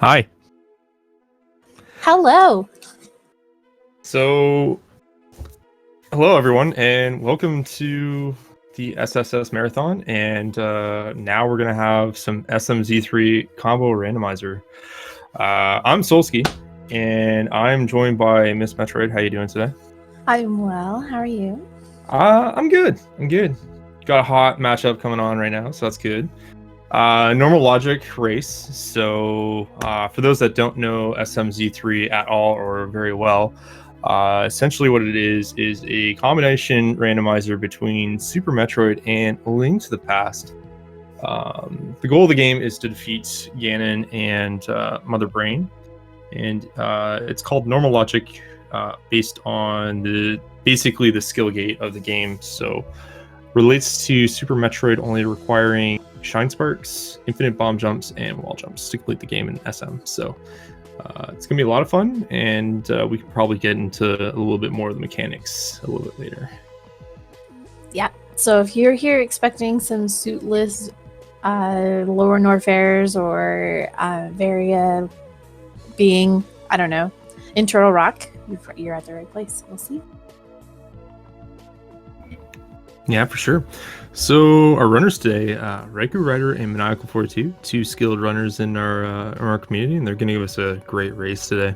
Hi. Hello. So, hello everyone, and welcome to the SSS Marathon. And now we're gonna have some SMZ3 combo randomizer. I'm Solsky, and I'm joined by Miss Metroid. How you doing today? I'm well. How are you? I'm good. I'm good. Got a hot matchup coming on right now, so that's good. Normal logic race. So for those that don't know SMZ3 at all or very well, essentially what it is a combination randomizer between Super Metroid and A Link to the Past. The goal of the game is to defeat Ganon and Mother Brain, and it's called normal logic based on basically the skill gate of the game. So relates to Super Metroid, only requiring Shine Sparks, Infinite Bomb Jumps, and Wall Jumps to complete the game in SM. So it's going to be a lot of fun, and we can probably get into a little bit more of the mechanics a little bit later. Yeah. So if you're here expecting some suitless Lower North Airs or Varia being, I don't know, internal rock, you're at the right place. We'll see. Yeah, for sure. So our runners today, raikourider and Maniacal42, two skilled runners in our community, and they're going to give us a great race today.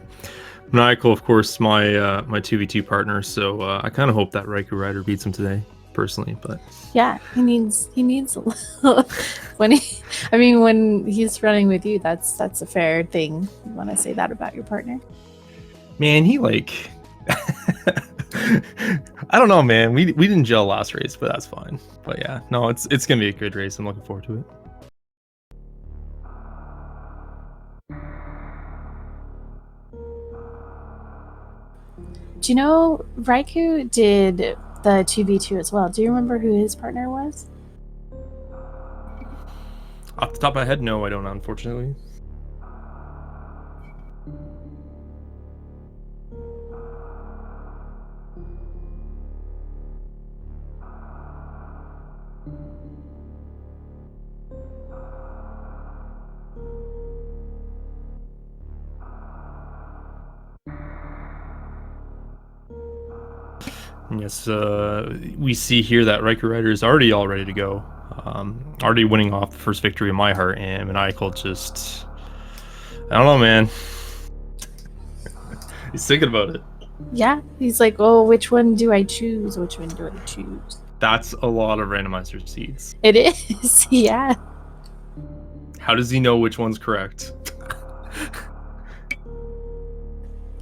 Maniacal, of course, my 2v2 partner, so I kind of hope that raikourider beats him today, personally. But yeah, he needs a little when he's running with you, that's a fair thing. You want to say that about your partner? Man, he like. I don't know, man. We didn't gel last race, but that's fine. But yeah, no, it's gonna be a good race. I'm looking forward to it. Do you know Raikou did the 2v2 as well? Do you remember who his partner was? Off the top of my head, no, I don't, unfortunately. Yes, we see here that raikourider is already all ready to go. Already winning off the first victory in my heart, and Maniacal just... I don't know, man. He's thinking about it. Yeah, he's like, oh, which one do I choose? Which one do I choose? That's a lot of randomizer seeds. It is, yeah. How does he know which one's correct?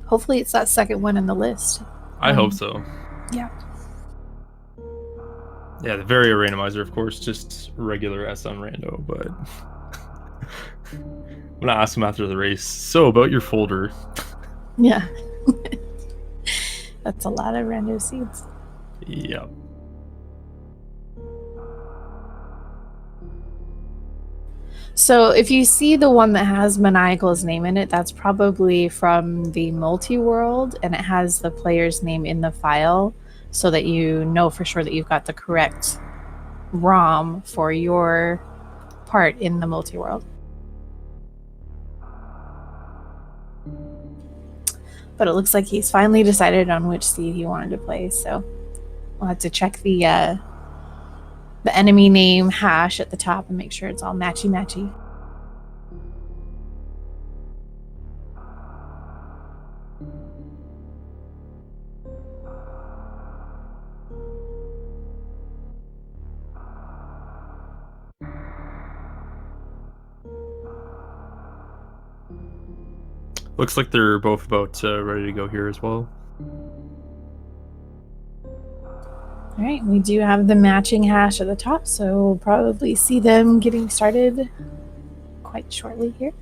Hopefully it's that second one in the list. I hope so. Yeah. Yeah, the Varia randomizer, of course, just regular SM rando, but I'm gonna ask him after the race. So about your folder. Yeah. That's a lot of rando seeds. Yep. So if you see the one that has Maniacal's name in it, that's probably from the multi-world, and it has the player's name in the file so that you know for sure that you've got the correct ROM for your part in the multi-world. But it looks like he's finally decided on which seed he wanted to play, so we'll have to check the enemy name hash at the top and make sure it's all matchy-matchy. Looks like they're both about ready to go here as well. All right, we do have the matching hash at the top, so we'll probably see them getting started quite shortly here.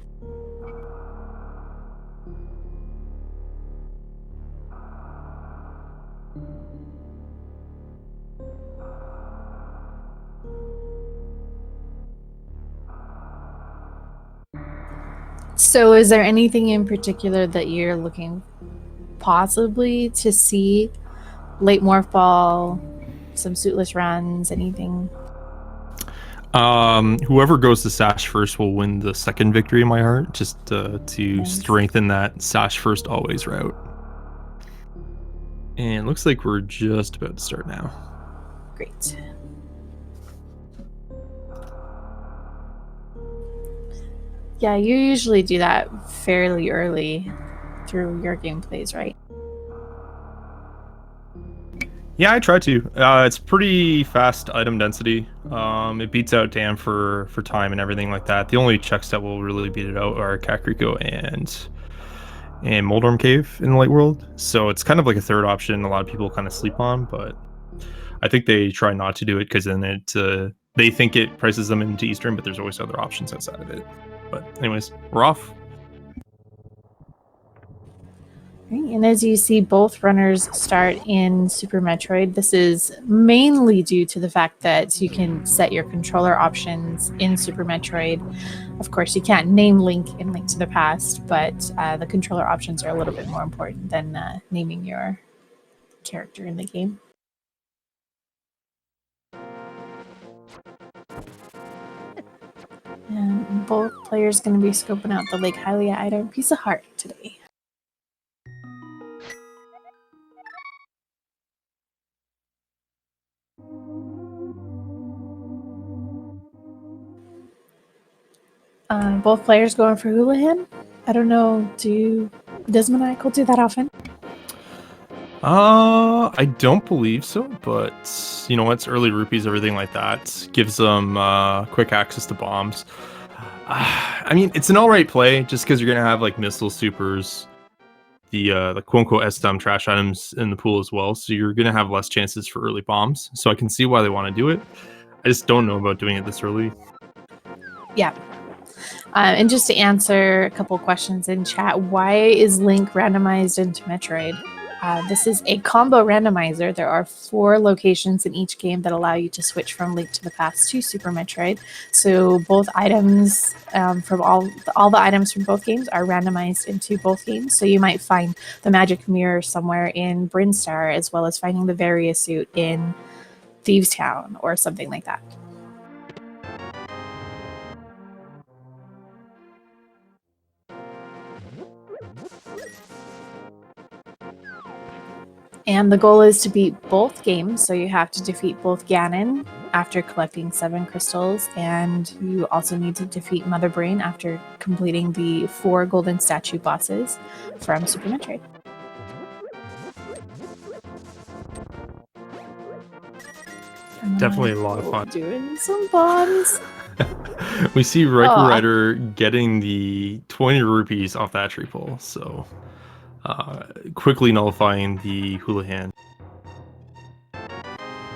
So is there anything in particular that you're looking possibly to see? Late morph ball, some suitless runs, anything? Whoever goes to Sash first will win the second victory in my heart, just to strengthen that Sash first always route. And looks like we're just about to start now. Great. Yeah, you usually do that fairly early through your gameplays, right? Yeah, I try to. It's pretty fast item density. It beats out Dam for time and everything like that. The only checks that will really beat it out are Kakariko and Moldorm Cave in the Light World. So it's kind of like a third option a lot of people kind of sleep on, but I think they try not to do it because then they think it prices them into Eastern, but there's always other options outside of it. But anyways, we're off. Right, and as you see, both runners start in Super Metroid. This is mainly due to the fact that you can set your controller options in Super Metroid. Of course, you can't name Link in Link to the Past, but the controller options are a little bit more important than naming your character in the game. And both players going to be scoping out the Lake Hylia item Piece of Heart today. Both players going for Houlihan. I don't know. Does Maniacal do that often? I don't believe so, but you know what's early rupees, everything like that gives them quick access to bombs. I mean, it's an alright play just because you're gonna have like missile supers, the quote unquote SDM trash items in the pool as well, so you're gonna have less chances for early bombs. So I can see why they want to do it. I just don't know about doing it this early. Yeah. And just to answer a couple questions in chat, why is Link randomized into Metroid? This is a combo randomizer. There are 4 locations in each game that allow you to switch from Link to the Past to Super Metroid. So both items from all the items from both games are randomized into both games. So you might find the Magic Mirror somewhere in Brinstar, as well as finding the Varia suit in Thieves Town or something like that. And the goal is to beat both games, so you have to defeat both Ganon after collecting 7 crystals, and you also need to defeat Mother Brain after completing the 4 golden statue bosses from Super Metroid. Definitely a lot of fun. Doing some bombs. We see raikourider getting the 20 rupees off that tree pole, so quickly nullifying the Houlihan.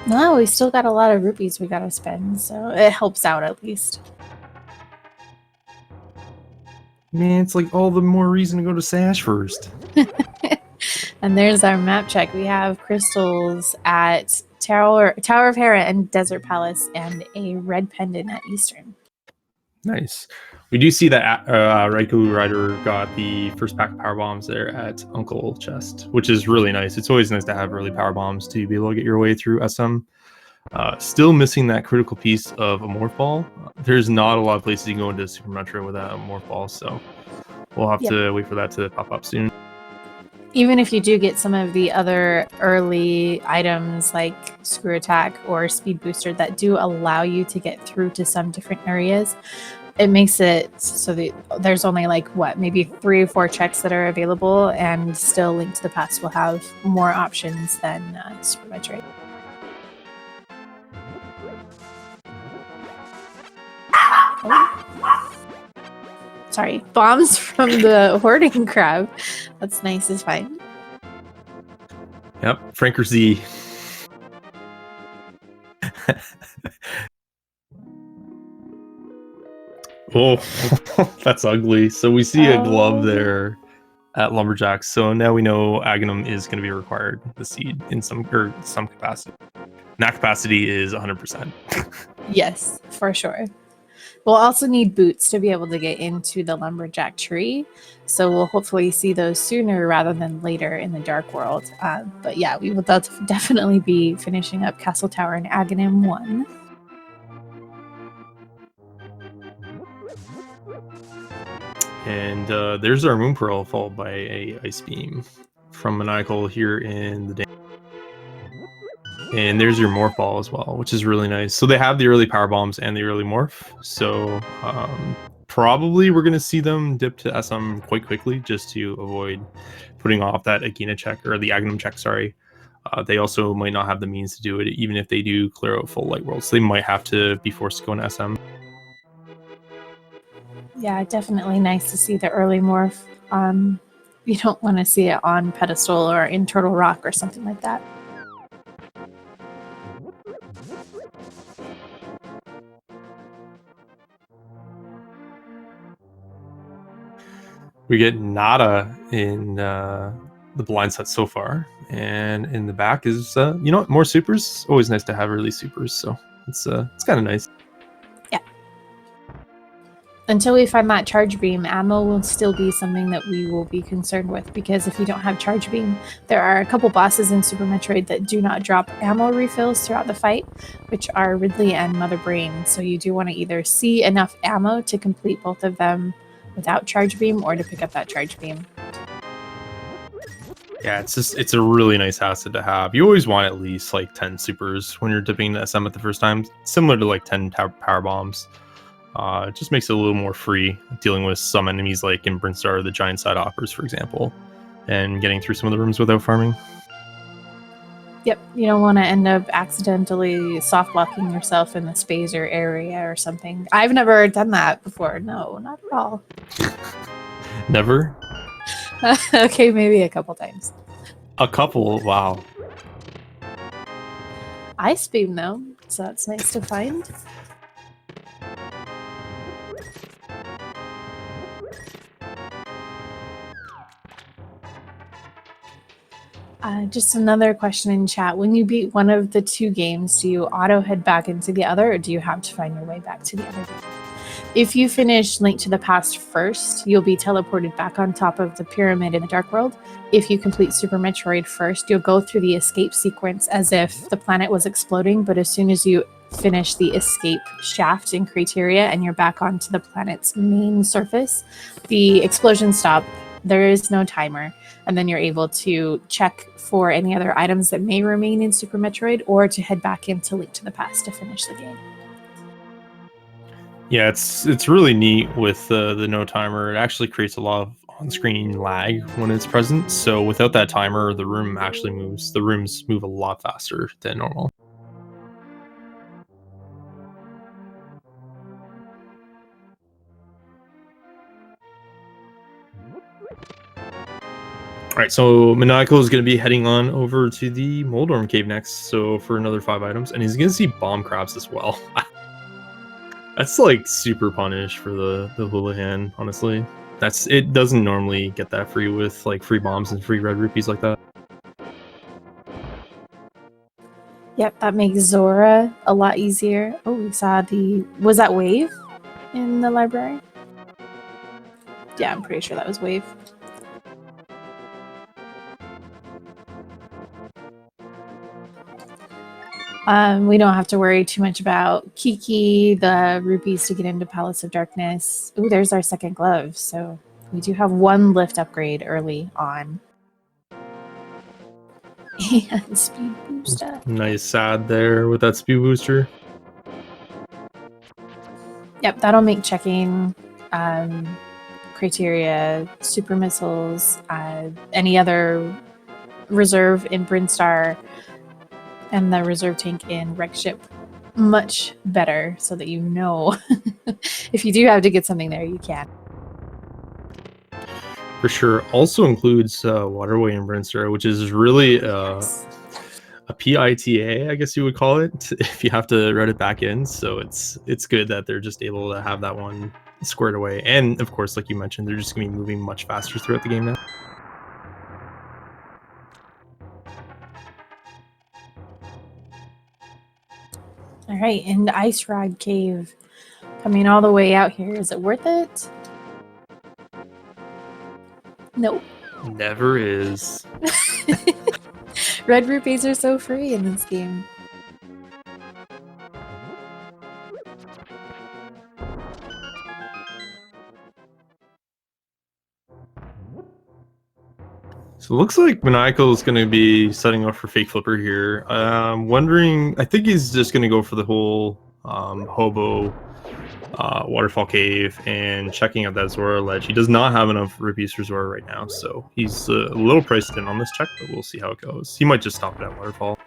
No, we still got a lot of rupees we gotta spend, so it helps out at least. Man, it's like all the more reason to go to Sash first. And there's our map check. We have crystals at Tower of Hera and Desert Palace, and a red pendant at Eastern. Nice. We do see that raikourider got the first pack of power bombs there at Uncle Chest, which is really nice. It's always nice to have early power bombs to be able to get your way through SM. Still missing that critical piece of a morph ball. There's not a lot of places you can go into Super Metro without a morph ball, so we'll have to wait for that to pop up soon. Even if you do get some of the other early items like Screw Attack or Speed Booster that do allow you to get through to some different areas, it makes it so that there's only like maybe 3 or 4 checks that are available, and still Link to the Past will have more options than Super Metroid. Sorry, bombs from the hoarding crab. That's nice is fine. Yep, Franker Z. Oh, that's ugly. So we see a glove there at Lumberjacks. So now we know Aghanim is going to be required, the seed, in some capacity. And that capacity is 100%. Yes, for sure. We'll also need boots to be able to get into the Lumberjack tree. So we'll hopefully see those sooner rather than later in the Dark World. But yeah, we will definitely be finishing up Castle Tower and Aghanim 1. And there's our Moon Pearl followed by a Ice Beam from Maniacal here in the day. And there's your Morphball as well, which is really nice. So they have the early Power Bombs and the early Morph. So probably we're going to see them dip to SM quite quickly just to avoid putting off that Agena check, or the Agnum check, sorry. They also might not have the means to do it, even if they do clear out full Light World. So they might have to be forced to go in SM. Yeah, definitely nice to see the early morph. You don't want to see it on Pedestal or in Turtle Rock or something like that. We get nada in the blind set so far, and in the back is more supers. Always nice to have early supers, so it's kind of nice. Yeah. Until we find that charge beam, ammo will still be something that we will be concerned with, because if you don't have charge beam, there are a couple bosses in Super Metroid that do not drop ammo refills throughout the fight, which are Ridley and Mother Brain. So you do want to either see enough ammo to complete both of them without charge beam, or to pick up that charge beam. Yeah, it's a really nice asset to have. You always want at least like 10 supers when you're dipping into SM at the first time, similar to like 10 power bombs. It just makes it a little more free dealing with some enemies like in Brinstar, the giant side offers, for example, and getting through some of the rooms without farming. Yep, you don't want to end up accidentally soft blocking yourself in the Spazer area or something. I've never done that before. No, not at all. Never? Okay, maybe a couple times. A couple? Wow. Ice beam though, so that's nice to find. Just another question in chat. When you beat one of the two games, do you auto head back into the other, or do you have to find your way back to the other game? If you finish Link to the Past first, you'll be teleported back on top of the pyramid in the Dark World. If you complete Super Metroid first, you'll go through the escape sequence as if the planet was exploding, but as soon as you finish the escape shaft in Criteria and you're back onto the planet's main surface, the explosions stop. There is no timer, and then you're able to check for any other items that may remain in Super Metroid, or to head back into Link to the Past to finish the game. Yeah, it's really neat with the no timer. It actually creates a lot of on-screen lag when it's present. So without that timer, the room actually moves. The rooms move a lot faster than normal. All right, so Maniacal is going to be heading on over to the Moldorm Cave next, so for another 5 items, and he's going to see bomb crabs as well. That's like super punish for the Houlihan, honestly. It doesn't normally get that free with like free bombs and free red rupees like that. Yep, that makes Zora a lot easier. Oh, we saw was that Wave in the library? Yeah, I'm pretty sure that was Wave. We don't have to worry too much about Kiki, the rupees to get into Palace of Darkness. Ooh, there's our second glove. So we do have one lift upgrade early on. And speed booster. Nice sad there with that speed booster. Yep, that'll make checking criteria, super missiles, any other reserve in Brinstar, and the reserve tank in Wreck Ship much better, so that you know if you do have to get something there, you can. For sure. Also includes Waterway and Brinstar, which is really a PITA, I guess you would call it, if you have to route it back in. So it's good that they're just able to have that one squared away. And of course, like you mentioned, they're just going to be moving much faster throughout the game now. All right, and the Ice Rod Cave coming all the way out here. Is it worth it? Nope. Never is. Red rupees are so free in this game. So it looks like Maniacal is going to be setting up for fake flipper here. Wondering, I think he's just going to go for the whole hobo waterfall cave and checking out that Zora ledge. He does not have enough rupees for Zora right now, so he's a little priced in on this check, but we'll see how it goes. He might just stop it at waterfall.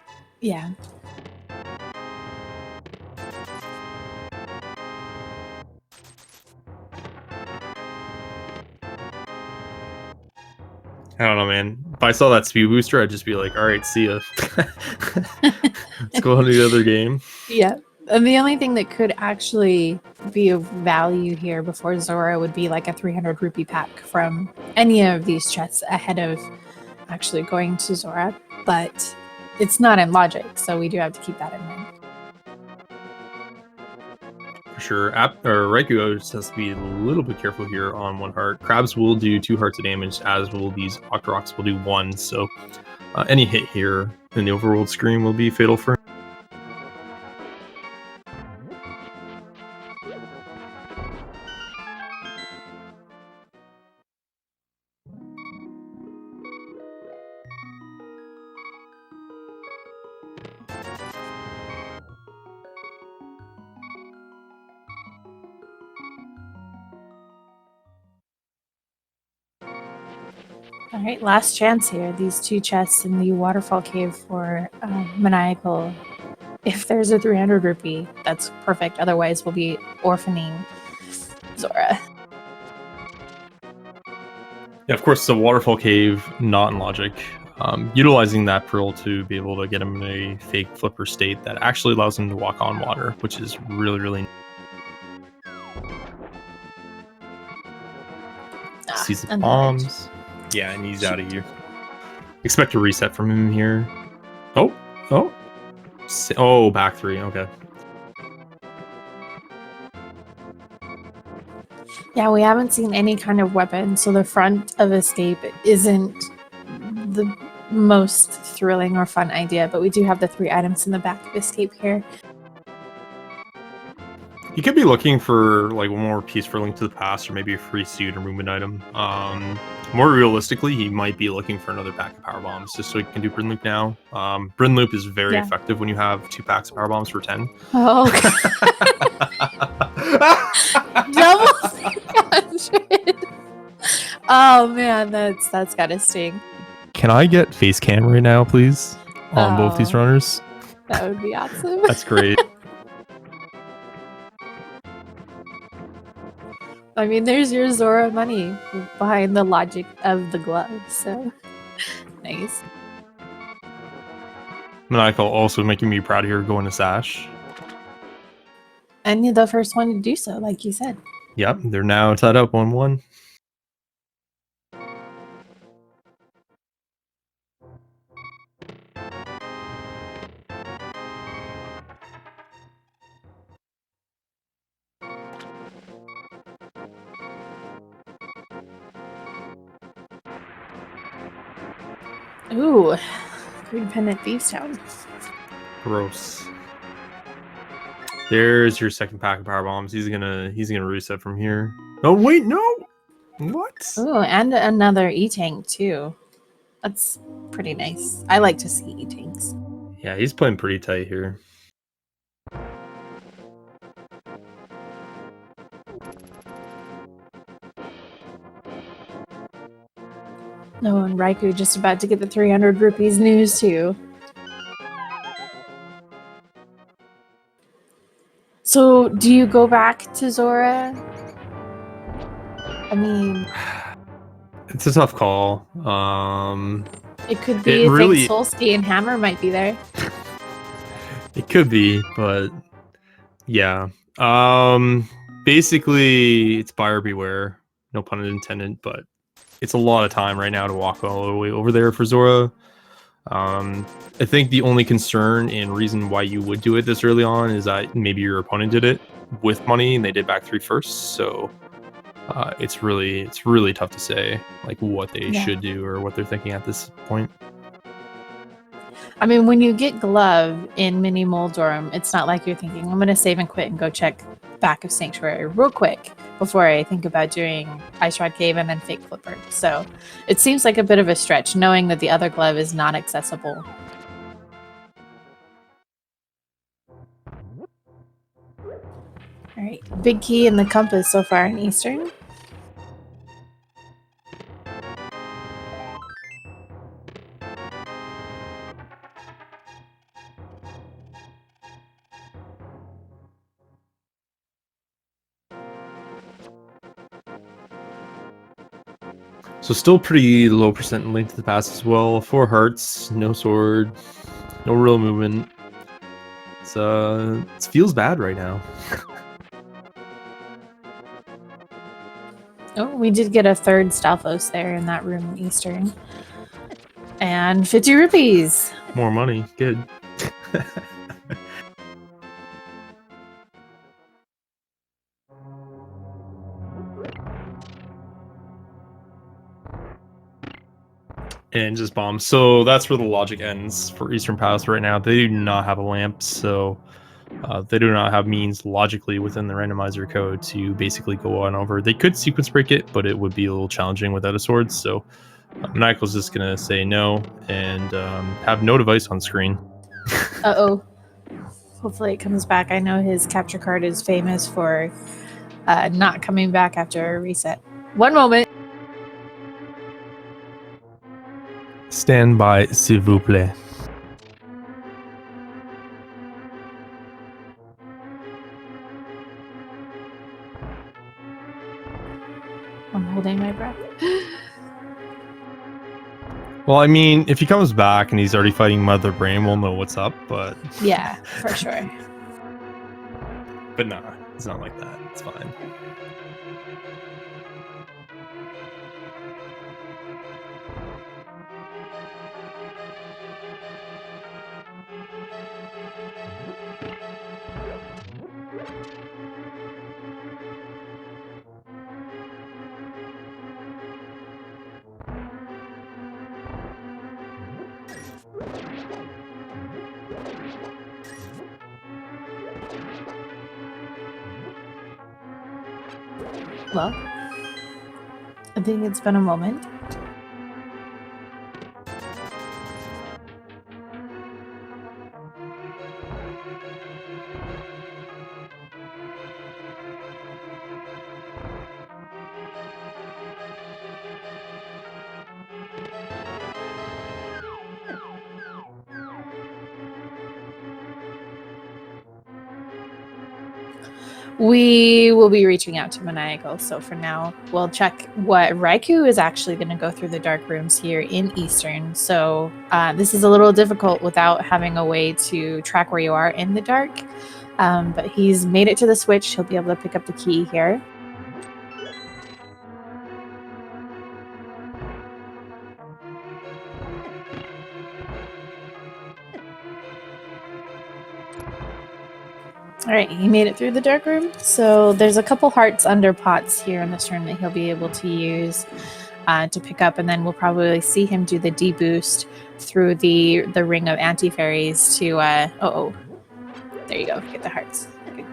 Yeah. I don't know, man. If I saw that speed booster, I'd just be like, all right, see ya. Let's go on to the other game. Yeah. And the only thing that could actually be of value here before Zora would be like a 300 rupee pack from any of these chests ahead of actually going to Zora. But it's not in logic, so we do have to keep that in mind. For sure. Raikou just has to be a little bit careful here on 1 heart. Crabs will do 2 hearts of damage, as will these Octoroks will do 1. So any hit here in the overworld screen will be fatal for him. All right, last chance here. These 2 chests in the waterfall cave for Maniacal. If there's a 300 rupee, that's perfect. Otherwise, we'll be orphaning Zora. Yeah, of course, the waterfall cave, not in logic. Utilizing that pearl to be able to get him in a fake flipper state that actually allows him to walk on water, which is really, really... Sees the bombs. Yeah, and he's out of here. Expect a reset from him here. Oh, back 3. Okay. Yeah, we haven't seen any kind of weapon, so the front of escape isn't the most thrilling or fun idea, but we do have the 3 items in the back of escape here. You could be looking for like one more piece for Link to the Past, or maybe a free suit or movement item. More realistically, he might be looking for another pack of power bombs, just so he can do Bryn Loop now. Bryn Loop is very effective when you have 2 packs of power bombs for 10. Oh, double 600. Oh man, that's gotta sting. Can I get face cam right now, please, on both these runners? That would be awesome. That's great. I mean, there's your Zora money behind the logic of the glove, so nice. Maniacal also making me proud here going to Sash. And you're the first one to do so, like you said. Yep, they're now tied up 1-1. Ooh, Green Pendant Thieves Town. Gross. There's your second pack of power bombs. He's gonna reset from here. Oh wait, no. What? Ooh, and another E-Tank too. That's pretty nice. I like to see E-Tanks. Yeah, he's playing pretty tight here. Oh, and Raikou just about to get the 300 rupees news too. So, do you go back to Zora? I mean, it's a tough call. It could be. I think Solsky and Hammer might be there. It could be, but yeah. Basically, it's buyer beware. No pun intended, but it's a lot of time right now to walk all the way over there for Zora. I think the only concern and reason why you would do it this early on is that maybe your opponent did it with money and they did back 3 first. So it's really tough to say like what they should do or what they're thinking at this point. I mean, when you get Glove in Mini Moldorm, it's not like you're thinking, I'm going to save and quit and go check back of Sanctuary real quick before I think about doing Ice Rod Cave and then Fake Flipper. So it seems like a bit of a stretch, knowing that the other glove is not accessible. All right, big key in the compass so far in Eastern. So still pretty low percent in Link to the Past as well. 4 hearts, no sword, no real movement. It feels bad right now. Oh, we did get a third Stalfos there in that room in Eastern. And 50 rupees. More money, good. And just bombs. So that's where the logic ends for Eastern Pass right now. They do not have a lamp, so they do not have means logically within the randomizer code to basically go on over. They could sequence break it, but it would be a little challenging without a sword. So Maniacal's just going to say no and have no device on screen. Uh-oh. Hopefully it comes back. I know his capture card is famous for not coming back after a reset. One moment. Stand by, s'il vous plaît. I'm holding my breath. Well, I mean, if he comes back and he's already fighting Mother Brain, we'll know what's up, but... Yeah, for sure. But nah, it's not like that. It's fine. Well, I think it's been a moment. We will be reaching out to Maniacal, so for now, we'll check what Raikou is actually going to go through the dark rooms here in Eastern. So this is a little difficult without having a way to track where you are in the dark, but he's made it to the switch. He'll be able to pick up the key here. All right, he made it through the dark room. So there's a couple hearts under pots here in this turn that he'll be able to use to pick up, and then we'll probably see him do the D-boost through the ring of anti-fairies to, oh, there you go, get the hearts. Good.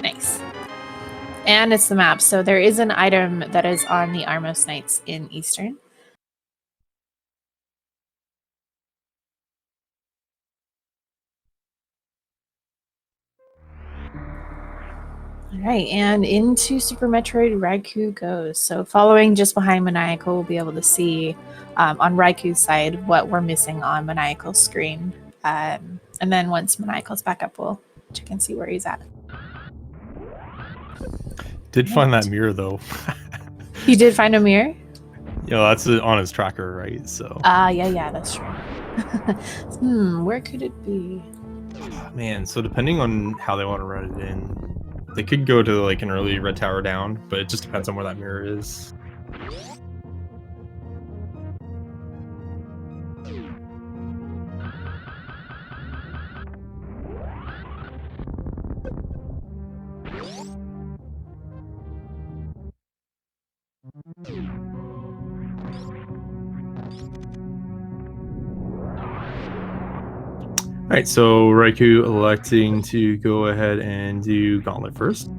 Nice. And it's the map, so there is an item that is on the Armos Knights in Eastern. All right, and into Super Metroid, Raikou goes. So following just behind Maniacal, we'll be able to see on Raikou's side what we're missing on Maniacal's screen. And then once Maniacal's back up, we'll check and see where he's at. Did find that mirror, though. You did find a mirror? Yeah, that's on his tracker, right? So. Yeah, that's true. Where could it be? Man, so depending on how they want to run it in, they could go to like an early red tower down, but it just depends on where that mirror is. right, so Raikou electing to go ahead and do Gauntlet first.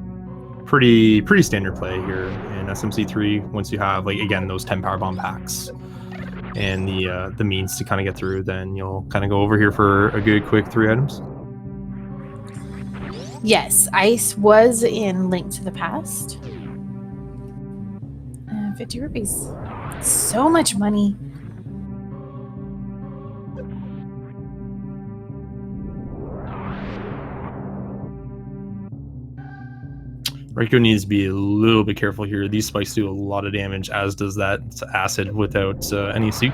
Pretty standard play here in SMZ3. Once you have, like, again, those 10 power bomb packs and the means to kind of get through, then you'll kind of go over here for a good quick 3 items. Yes, ice was in Link to the Past. 50 rupees. So much money. Raikou needs to be a little bit careful here. These spikes do a lot of damage, as does that acid without any suit.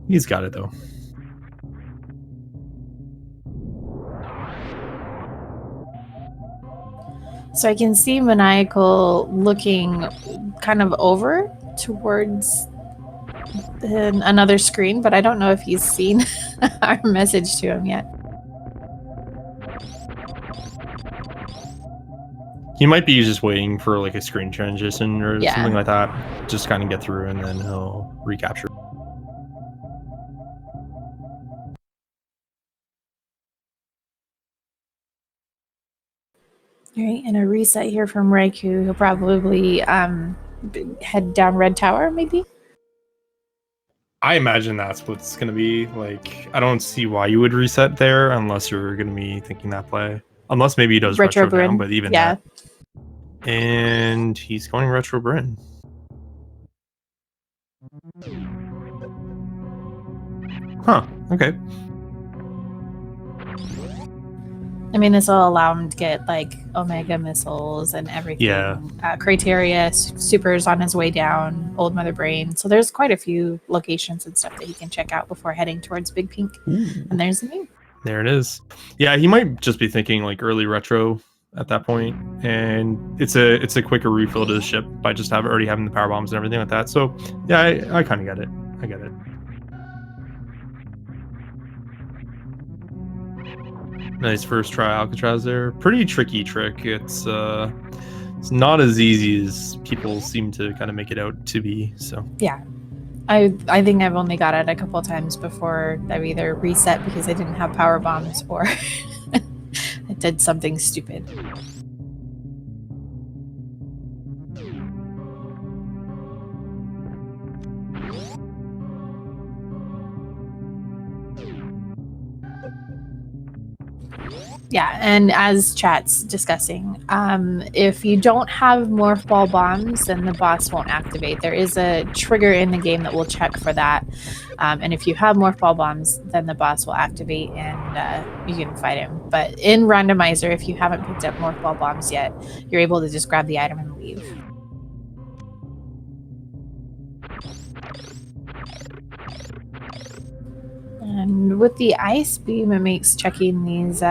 He's got it, though. So I can see Maniacal looking kind of over towards another screen, but I don't know if he's seen our message to him yet. He might be just waiting for like a screen transition or Yeah. something like that. Just kind of get through and then he'll recapture. All right, and a reset here from Raikou. He'll probably head down Red Tower, maybe? I imagine that's what's going to be. Like, I don't see why you would reset there unless you're going to be thinking that play. Unless maybe he does retro down, but even that. And he's going retro Bryn. Huh, okay. I mean, this will allow him to get like Omega missiles and everything. Yeah. Criteria supers on his way down, Old Mother Brain. So there's quite a few locations and stuff that he can check out before heading towards Big Pink. Ooh. And there's the name. There it is. Yeah, he might just be thinking like early retro at that point, and it's a quicker refill to the ship by just already having the power bombs and everything like that. So yeah, I kind of get it. I get it. Nice first try Alcatraz there. Pretty tricky trick. It's not as easy as people seem to kind of make it out to be. So yeah, I think I've only got it a couple of times before I've either reset because I didn't have power bombs or I did something stupid. Yeah, and as chat's discussing, if you don't have morph ball bombs, then the boss won't activate. There is a trigger in the game that will check for that. And if you have morph ball bombs, then the boss will activate and you can fight him. But in randomizer, if you haven't picked up morph ball bombs yet, you're able to just grab the item and leave. And with the ice beam, it makes checking these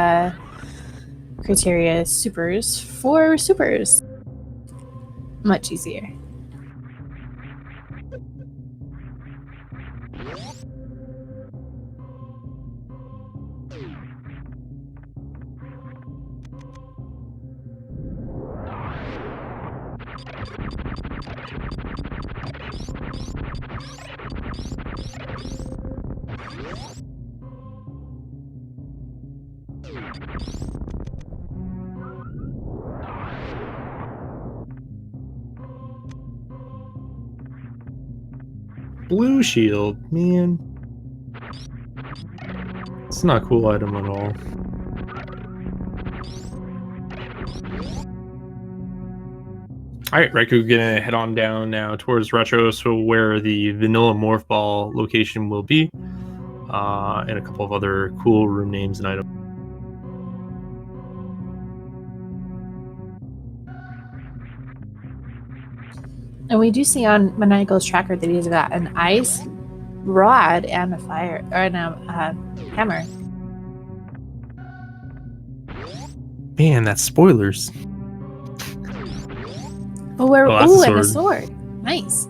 criteria supers for supers much easier. blue shield, man. It's not a cool item at all. Alright, Raikou gonna head on down now towards Retro, so where the vanilla morph ball location will be, and a couple of other cool room names and items. And we do see on Maniacal's tracker that he's got an ice rod and a fire or a hammer. Man, that's spoilers. Oh, we're that's and a sword. Nice.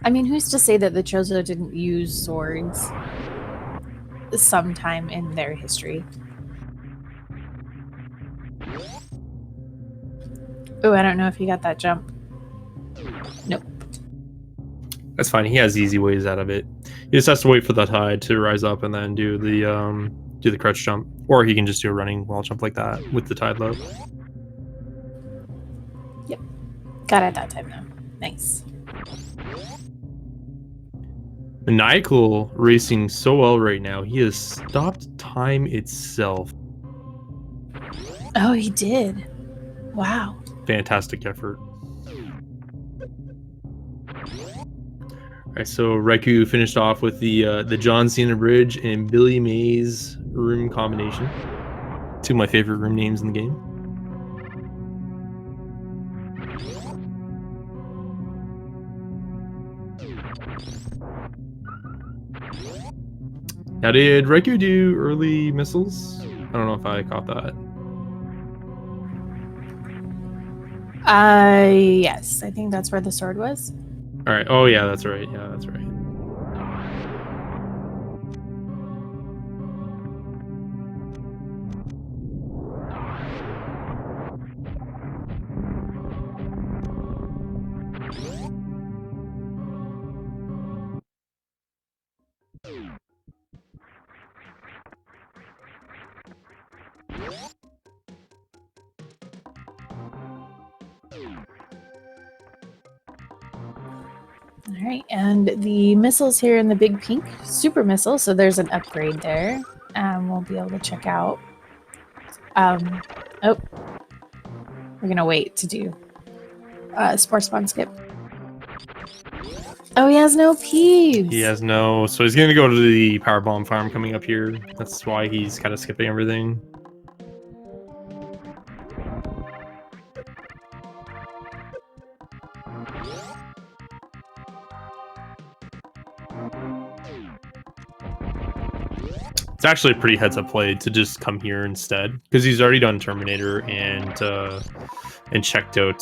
I mean, who's to say that the Chozo didn't use swords sometime in their history? Oh, I don't know if you got that jump. Nope. That's fine. He has easy ways out of it. He just has to wait for the tide to rise up and then do the crouch jump, or he can just do a running wall jump like that with the tide low. Yep. Got it that time though. Nice. Maniacal racing so well right now. He has stopped time itself. Oh, he did. Wow. Fantastic effort. All right, so Raikou finished off with the John Cena bridge and Billy Mays room combination. Two of my favorite room names in the game. Now, did Raikou do early missiles? I don't know if I caught that. Yes. I think that's where the sword was. All right. Oh, yeah, that's right. Yeah, that's right. All right, and the missiles here in the big pink super missile. So there's an upgrade there. We'll be able to check out. Oh, we're gonna wait to do Spore Spawn skip. Oh, he has no peeves. He has no, so he's gonna go to the power bomb farm coming up here. That's why he's kind of skipping everything. It's actually a pretty heads-up play to just come here instead, because he's already done Terminator and checked out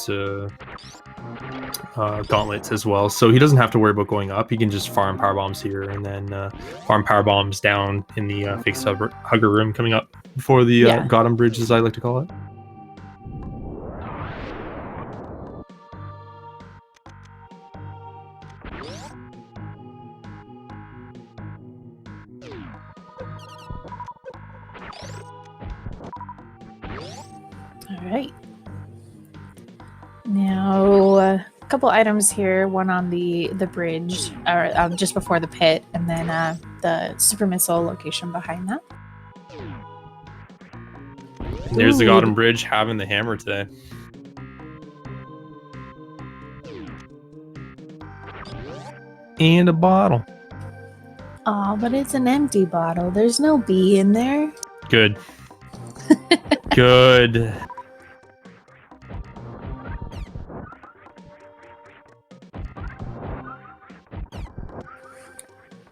gauntlets as well, so he doesn't have to worry about going up. He can just farm power bombs here and then farm power bombs down in the face hugger room coming up before the Gotham Bridge, as I like to call it. All right. Now, a couple items here. One on the bridge, or just before the pit, and then the super missile location behind that. And there's the Gotham Bridge having the hammer today. And a bottle. Oh, but it's an empty bottle. There's no bee in there. Good. Good.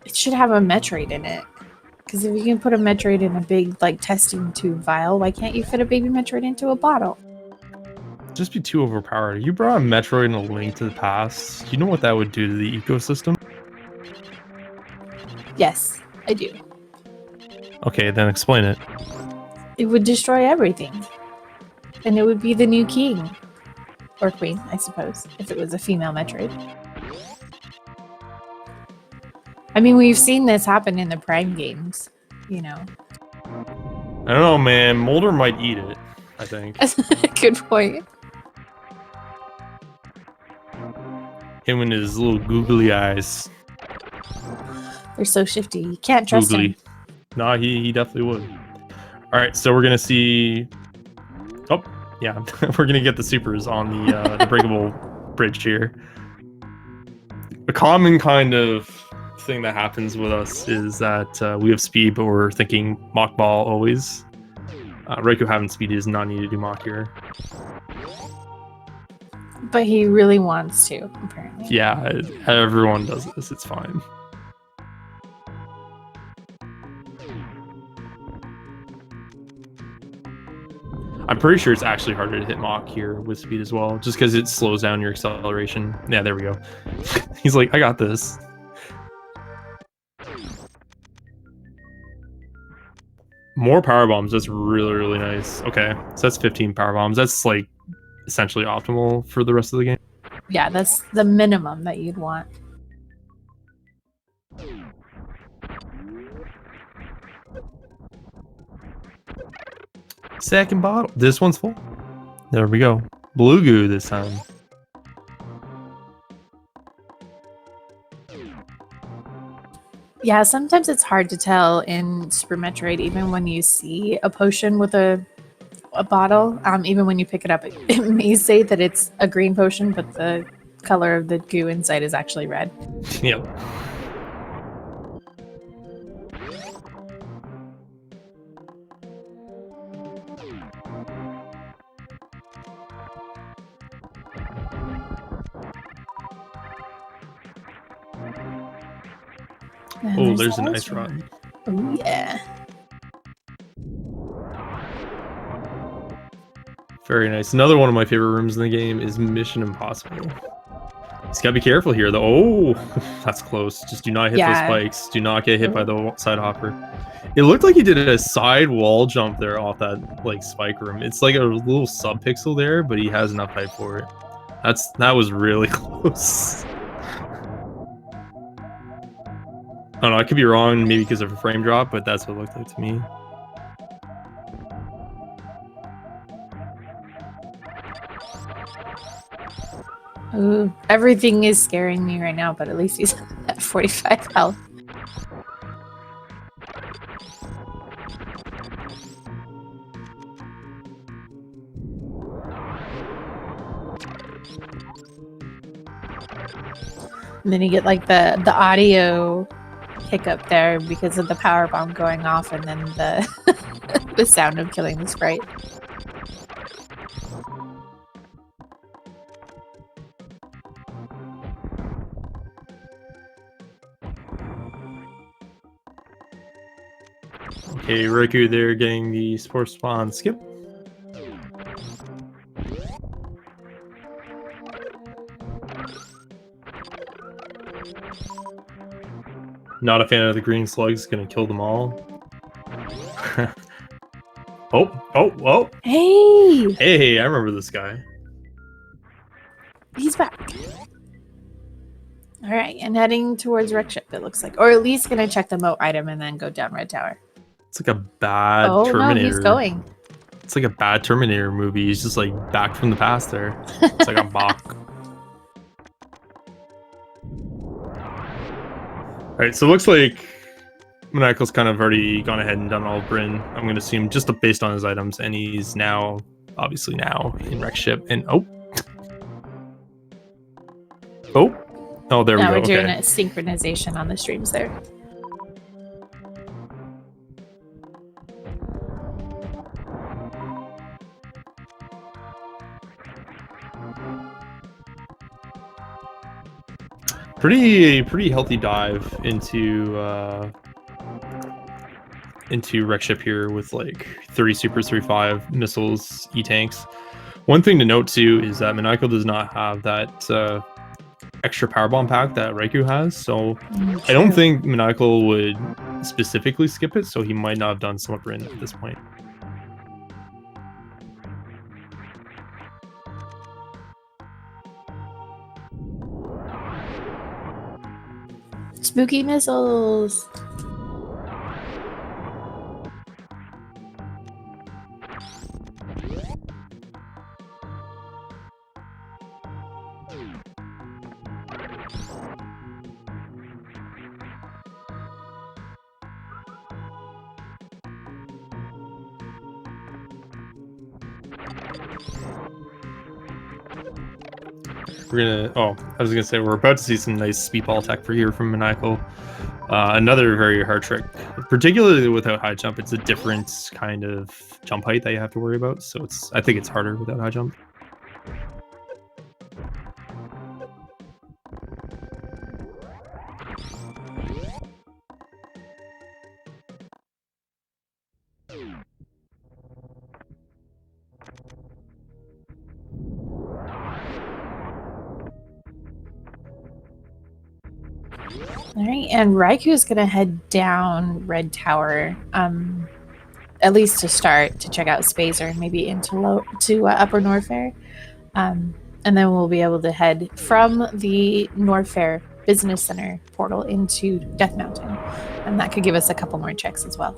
It should have a Metroid in it. Because if you can put a Metroid in a big, like, testing tube vial, why can't you fit a baby Metroid into a bottle? Just be too overpowered. You brought a Metroid and a Link to the Past. You know what that would do to the ecosystem? Yes, I do. Okay, then explain it. It would destroy everything. And it would be the new king. Or queen, I suppose, if it was a female Metroid. I mean, we've seen this happen in the Prime games, you know. I don't know, man. Mulder might eat it, I think. Good point. Him and his little googly eyes. They're so shifty. You can't trust him. Nah, he definitely would. All right, so we're going to see... Oh, yeah. We're going to get the supers on the breakable bridge here. A common kind of thing that happens with us is that we have speed, but we're thinking mock ball always. Raikou having speed does not need to do mock here. But he really wants to, apparently. Yeah, everyone does this. It's fine. I'm pretty sure it's actually harder to hit Mach here with speed as well, just because it slows down your acceleration. Yeah, there we go. He's like, I got this. More power bombs. That's really, really nice. Okay, so that's 15 power bombs. That's like essentially optimal for the rest of the game. Yeah, that's the minimum that you'd want. Second bottle. This one's full. There we go. Blue goo this time. Yeah, sometimes it's hard to tell in Super Metroid, even when you see a potion with a bottle. Even when you pick it up, it may say that it's a green potion, but the color of the goo inside is actually red. Yep. And Oh, there's an ice rod. Oh, yeah. Very nice. Another one of my favorite rooms in the game is Mission Impossible. Just gotta be careful here, though. Oh, that's close. Just do not hit those spikes. Do not get hit by the side hopper. It looked like he did a side wall jump there off that like spike room. It's like a little sub-pixel there, but he has enough height for it. That was really close. I don't know, I could be wrong, maybe because of a frame drop, but that's what it looked like to me. Ooh, everything is scaring me right now, but at least he's at 45 health. And then you get like the audio hiccup there because of the power bomb going off, and then the the sound of killing the sprite. Okay, Riku there getting the sports spawn skip. Not a fan of the green slugs, gonna kill them all. Oh! Hey! Hey, I remember this guy. He's back. Alright, and heading towards Wreck Ship, it looks like. Or at least gonna check the moat item and then go down Red Tower. It's like a bad Terminator. Oh no, he's going. It's like a bad Terminator movie. He's just like back from the past there. It's like a mock. Alright, so it looks like Maniacal's kind of already gone ahead and done all of Bryn. I'm going to assume just based on his items, and he's now, obviously now, in Wreck Ship. And oh, there we go. Now we're doing a synchronization on the streams there. Pretty healthy dive into Wreck Ship here with like 30 supers, 35 missiles, E-tanks. One thing to note too is that Maniacal does not have that extra power bomb pack that Raikou has, so I don't think Maniacal would specifically skip it, so he might not have done Summit Bryn at this point. Spooky missiles! I was gonna say we're about to see some nice speedball tech for here from Maniacal. Another very hard trick, particularly without high jump. It's a different kind of jump height that you have to worry about, so I think it's harder without high jump. All right, and Raikou is going to head down Red Tower, at least to start, to check out Spacer and maybe into Upper Norfair. And then we'll be able to head from the Norfair Business Center portal into Death Mountain. And that could give us a couple more checks as well.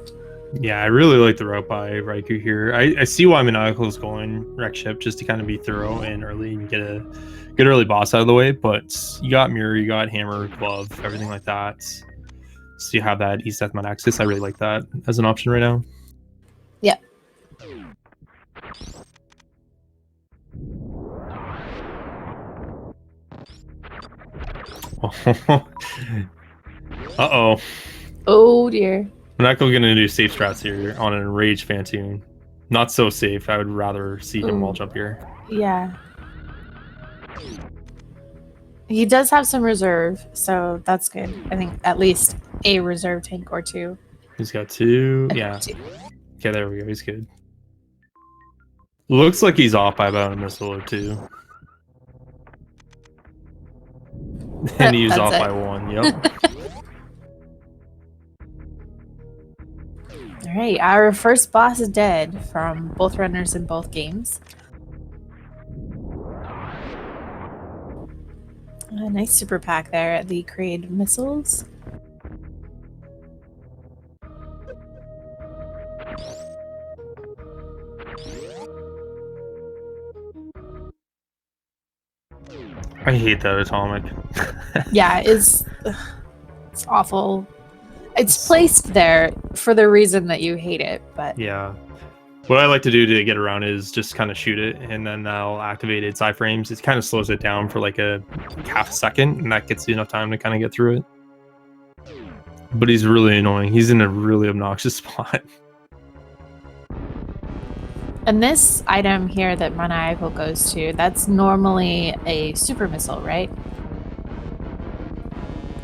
Yeah, I really like the route by Raikou here. I see why Maniacal is going wreck ship, just to kind of be thorough and early and get a good early boss out of the way. But you got mirror, you got hammer, glove, everything like that. So you have that East Death Mount axis. I really like that as an option right now. Yep. Uh-oh. Oh dear. Maniacal gonna do safe strats here on an enraged Phantoon. Not so safe. I would rather see him wall jump here. Yeah. He does have some reserve, so that's good. I think at least a reserve tank or two. He's got two. Yeah. Okay, there we go. He's good. Looks like he's off by about a missile or two. And he's off by one. Yep. All right, our first boss is dead from both runners in both games. A nice super pack there at the Kraid missiles. I hate that atomic. Yeah, it's awful. It's placed there for the reason that you hate it, but yeah. What I like to do to get around is just kind of shoot it, and then I'll activate its iframes. It kind of slows it down for like a half second, and that gets you enough time to kind of get through it. But he's really annoying. He's in a really obnoxious spot. And this item here that Maniacal goes to, that's normally a super missile, right?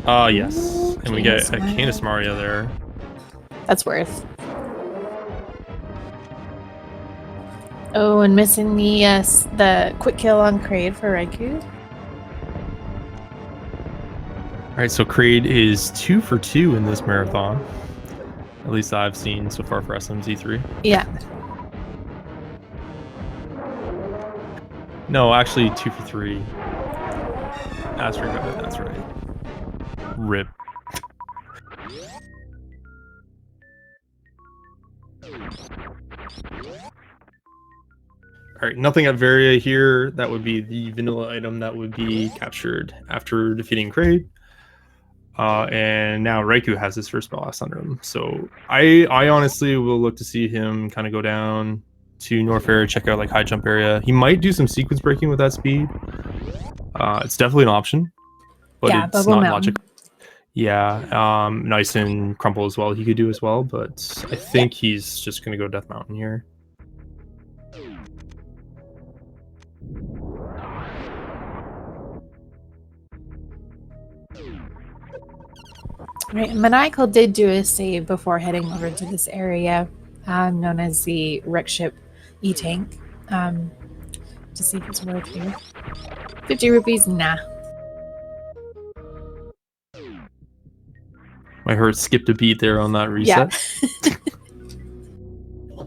Yes. And we get a Canis Maria there. That's worth. Oh, and missing the quick kill on Kraid for Raikou. All right, so Kraid is 2 for 2 in this marathon. At least I've seen so far for SMZ3. Yeah. No, actually 2 for 3. That's right. That's right. Rip. All right, nothing at Varia here. That would be the vanilla item that would be captured after defeating Kraid. And now Raikou has his first boss under him. So I honestly will look to see him kind of go down to Norfair, check out like high jump area. He might do some sequence breaking with that speed. It's definitely an option, but yeah, it's not logical. Yeah, Nice and Crumple as well. He could do as well, but I think he's just gonna go Death Mountain here. Right, Maniacal did do a save before heading over to this area, known as the wreck ship E-tank. To see if it's worth here. 50 rupees? Nah. My heart skipped a beat there on that reset. Yeah.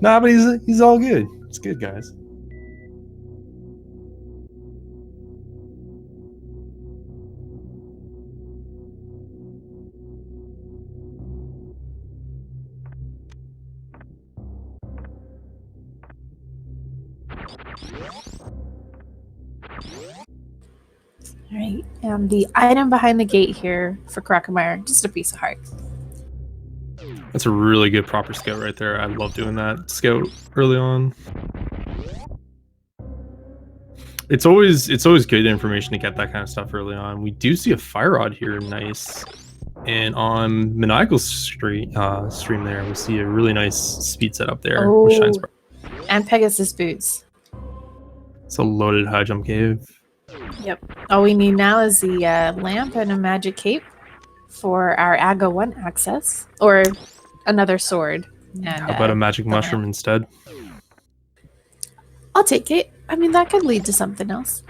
Nah, but he's all good. It's good, guys. All right, and the item behind the gate here for Crocomire, just a piece of heart. That's a really good proper scout right there. I love doing that scout early on. It's always good information to get that kind of stuff early on. We do see a fire rod here, nice. And on Maniacal's stream there, we see a really nice speed setup there. Oh, with Shines and Pegasus boots. It's a loaded high jump cave. Yep. All we need now is the lamp and a magic cape for our AGA 1 access, or another sword. And, how about a magic mushroom instead? I'll take it. I mean, that could lead to something else.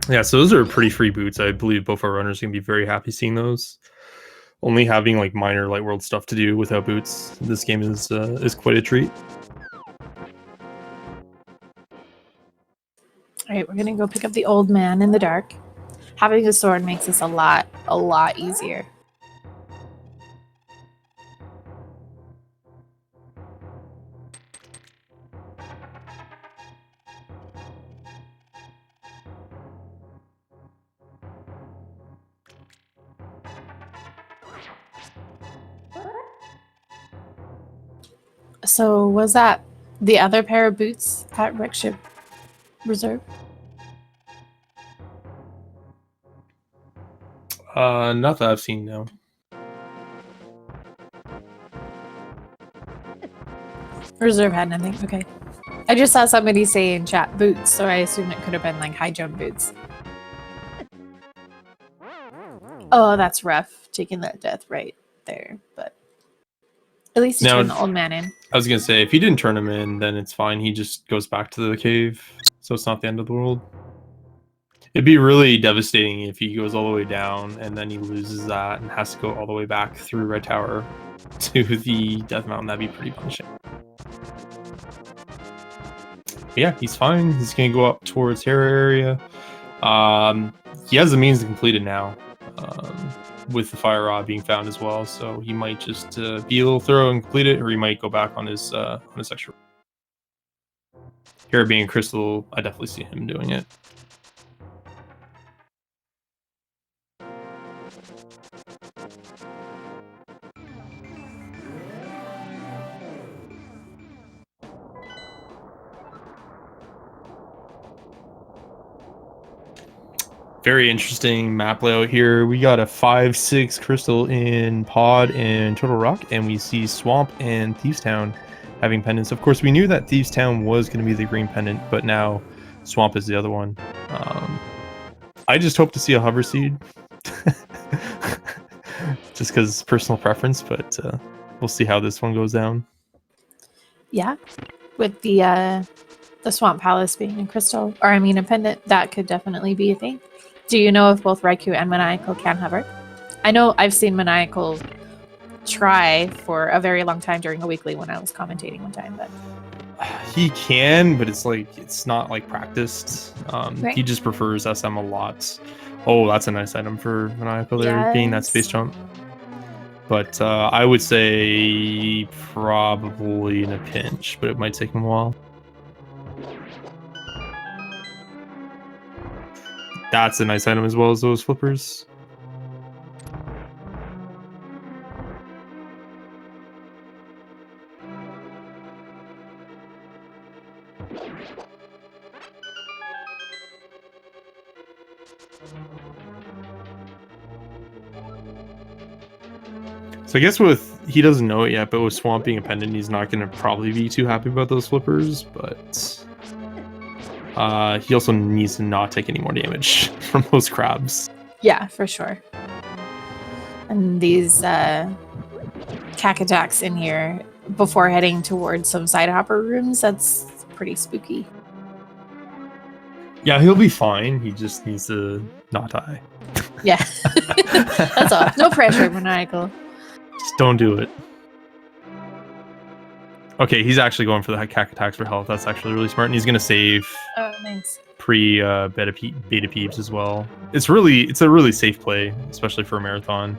Yeah, so those are pretty free boots. I believe both our runners are gonna be very happy seeing those. Only having like minor light world stuff to do without boots. This game is quite a treat. All right, we're gonna go pick up the old man in the dark. Having a sword makes this a lot easier. So was that the other pair of boots at Wreckship Reserve? Not that I've seen, no. Reserve had nothing. Okay. I just saw somebody say in chat boots, so I assume it could have been like high jump boots. Oh, that's rough. Taking that death right there, but at least you Now, turned the old man in. I was gonna say, if you didn't turn him in, then it's fine. He just goes back to the cave, so it's not the end of the world. It'd be really devastating if he goes all the way down and then he loses that and has to go all the way back through Red Tower to the Death Mountain. That'd be pretty punishing. But yeah, he's fine. He's gonna go up towards Hera area. He has the means to complete it now, with the fire rod being found as well. So he might just be a little thorough and complete it, or he might go back on his extra. Hera being crystal, I definitely see him doing it. Very interesting map layout here. We got a 5/6 crystal in Pod and Turtle Rock, and we see Swamp and Thieves Town having pendants. Of course, we knew that Thieves Town was going to be the green pendant, but now Swamp is the other one. I just hope to see a hover seed, just because personal preference, but we'll see how this one goes down. Yeah, with the Swamp Palace being a crystal, or I mean a pendant, that could definitely be a thing. Do you know if both Raikou and Maniacal can hover? I know I've seen Maniacal try for a very long time during a weekly when I was commentating one time, but he can, but it's not like practiced. Right. He just prefers SM a lot. Oh, that's a nice item for Maniacal there, getting that space jump. But I would say probably in a pinch, but it might take him a while. That's a nice item as well as those flippers. So I guess he doesn't know it yet, but with Swamp being a pendant, he's not going to probably be too happy about those flippers, but he also needs to not take any more damage from those crabs. Yeah, for sure. And these Kakataks in here before heading towards some side hopper rooms, that's pretty spooky. Yeah, he'll be fine. He just needs to not die. Yeah. That's all. No pressure, Maniacal. Just don't do it. Okay, he's actually going for the Kakataks for health. That's actually really smart, and he's going to save nice. Beta Peeps as well. It's a really safe play, especially for a marathon.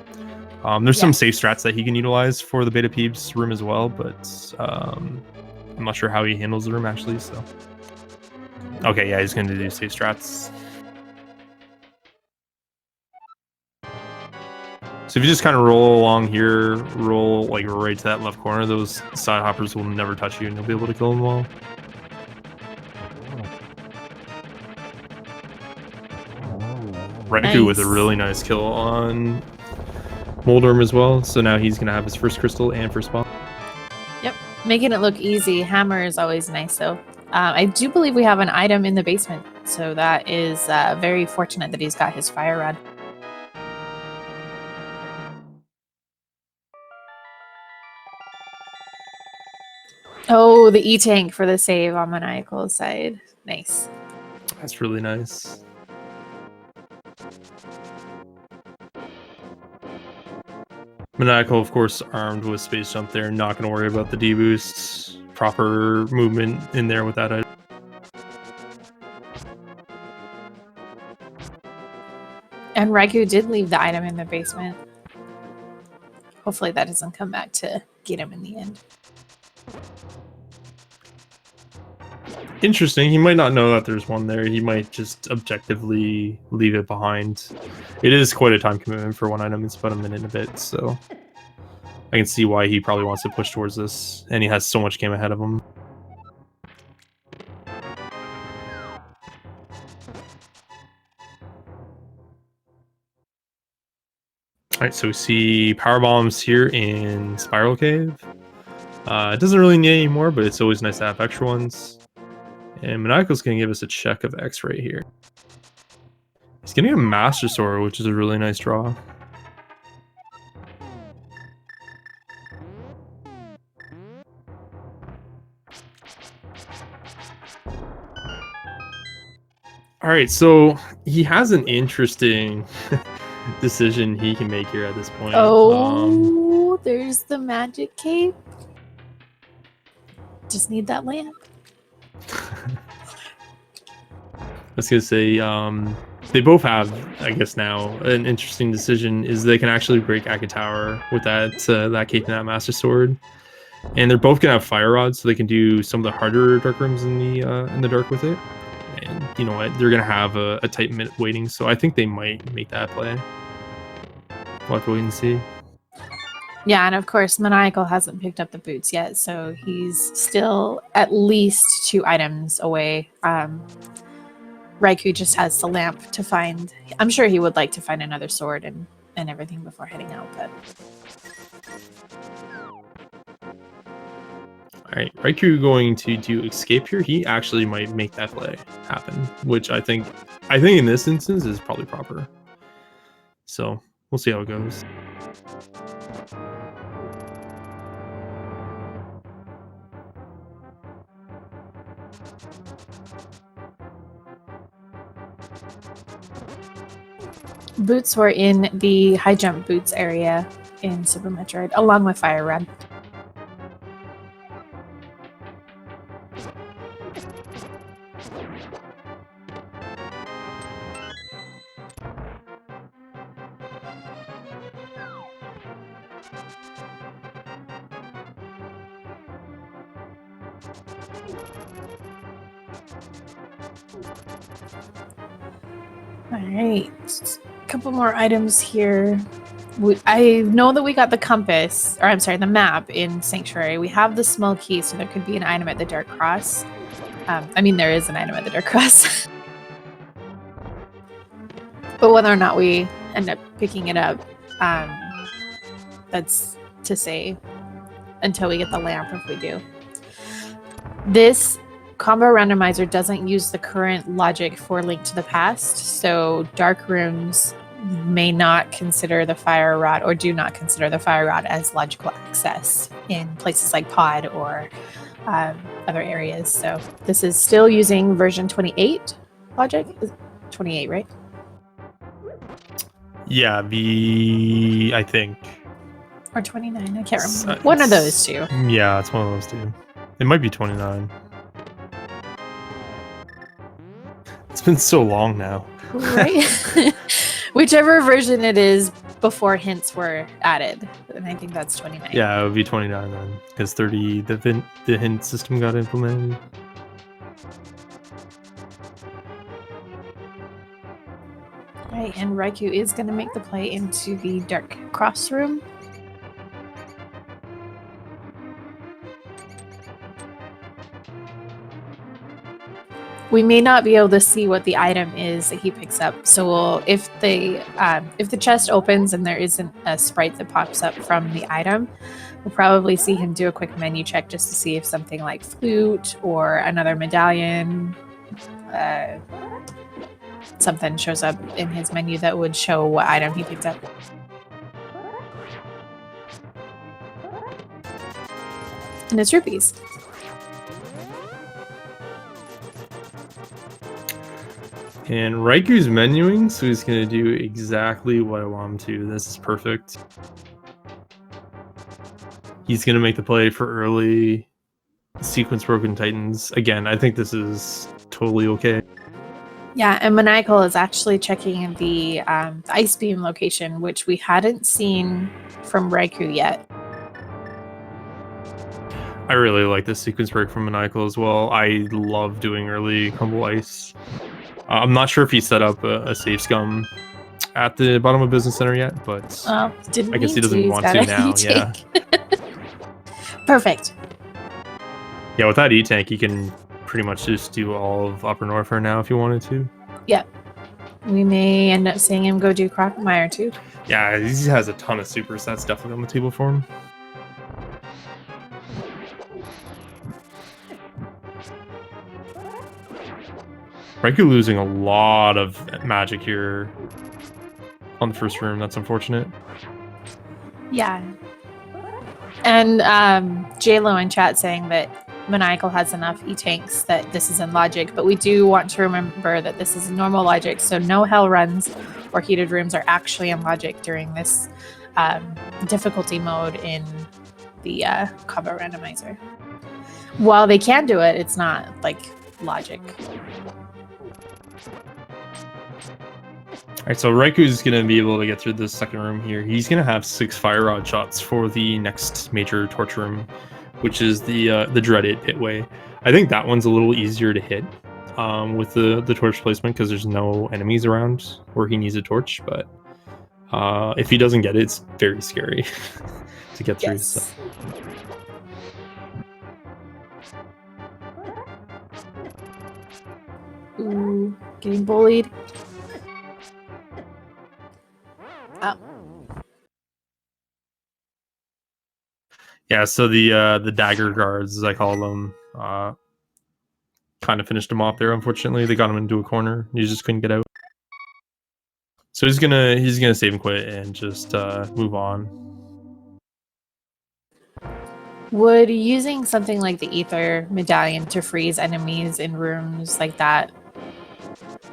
There's some safe strats that he can utilize for the Beta Peeps room as well, but I'm not sure how he handles the room actually. So, okay, yeah, he's going to do safe strats. So if you just kind of roll along here, roll like right to that left corner, those side hoppers will never touch you, and you'll be able to kill them all. Raikou with a really nice kill on Moldorm as well. So now he's going to have his first crystal and first bomb. Yep, making it look easy. Hammer is always nice, though. I do believe we have an item in the basement, so that is very fortunate that he's got his fire rod. Oh, the E-tank for the save on Maniacal's side. Nice. That's really nice. Maniacal, of course, armed with Space Jump there. Not going to worry about the D-boosts. Proper movement in there with that item. And Raikou did leave the item in the basement. Hopefully that doesn't come back to get him in the end. Interesting. He might not know that there's one there. He might just objectively leave it behind. It is quite a time commitment for one item. It's about a minute and a bit, so I can see why he probably wants to push towards this, and he has so much game ahead of him. Alright, so we see power bombs here in Spiral Cave. It doesn't really need any more, but it's always nice to have extra ones. And Maniacal's going to give us a check of X-ray here. He's getting a Master Sword, which is a really nice draw. Alright, so he has an interesting decision he can make here at this point. Oh, there's the magic cape. Just need that lamp. I was gonna say, they both have, I guess now, an interesting decision is they can actually break Aka Tower with that cape and that Master Sword, and they're both gonna have Fire Rod, so they can do some of the harder dark rooms in the dark with it. And you know what, they're gonna have a tight minute waiting, so I think they might make that play. We'll have to wait and see. Yeah, and of course, Maniacal hasn't picked up the boots yet, so he's still at least 2 items away. Raikou just has the lamp to find. I'm sure he would like to find another sword and everything before heading out, but... Alright, Raikou going to do escape here. He actually might make that play happen, which I think in this instance is probably proper. So we'll see how it goes. Boots were in the high jump boots area in Super Metroid, along with Fire Rod. All right, a couple more items here. I know that we got the compass, or I'm sorry, the map in Sanctuary. We have the small key, so there could be an item at the Dark Cross. I mean, there is an item at the Dark Cross. But whether or not we end up picking it up, that's to say until we get the lamp, if we do. This combo randomizer doesn't use the current logic for Link to the Past, so dark rooms may not consider the Fire Rod, or do not consider the Fire Rod as logical access in places like Pod or other areas. So this is still using version 28 logic. 28, right? Yeah, I think. Or 29, I can't remember. One of those two. Yeah, it's one of those two. It might be 29. It's been so long now. Right? Whichever version it is before hints were added. And I think that's 29. Yeah, it would be 29 then, because 30, the hint system got implemented. Right, and Raikou is going to make the play into the Dark Cross room. We may not be able to see what the item is that he picks up. So if the chest opens and there isn't a sprite that pops up from the item, we'll probably see him do a quick menu check just to see if something like flute or another medallion, something shows up in his menu that would show what item he picked up. And it's rupees. And Raiku's menuing, so he's going to do exactly what I want him to. This is perfect. He's going to make the play for early sequence broken Titans. Again, I think this is totally okay. Yeah, and Maniacal is actually checking the Ice Beam location, which we hadn't seen from Raikou yet. I really like this sequence break from Maniacal as well. I love doing early Crumble Ice. I'm not sure if he set up a safe scum at the bottom of Business Center yet, but I guess he doesn't want to now. Yeah. Perfect. Yeah, with that E-Tank, he can pretty much just do all of Upper Norfair now if you wanted to. Yeah. We may end up seeing him go do Crocomire too. Yeah, he has a ton of supers. That's definitely on the table for him. Raikou losing a lot of magic here on the first room. That's unfortunate. Yeah. And JLo in chat saying that Maniacal has enough E-Tanks that this is in logic, but we do want to remember that this is normal logic, so no hell runs or heated rooms are actually in logic during this difficulty mode in the combo randomizer. While they can do it, it's not like logic. Alright, so Raiku's going to be able to get through this second room here. He's going to have 6 fire rod shots for the next major torch room, which is the dreaded pitway. I think that one's a little easier to hit with the torch placement because there's no enemies around where he needs a torch, but if he doesn't get it, it's very scary to get through. Yes. So. Ooh, getting bullied. Oh. Yeah, so the dagger guards, as I call them, kind of finished him off there. Unfortunately, they got him into a corner. He just couldn't get out. So he's gonna save and quit and just move on. Would using something like the Ether Medallion to freeze enemies in rooms like that,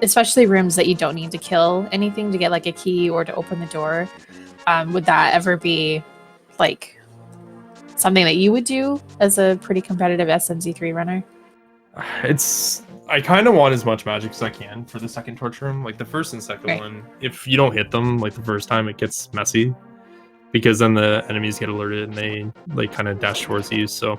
especially rooms that you don't need to kill anything to get like a key or to open the door, would that ever be like something that you would do as a pretty competitive SMZ3 runner? I kind of want as much magic as I can for the second torch room. Like the first and second one, if you don't hit them like the first time, it gets messy because then the enemies get alerted and they like kind of dash towards you. So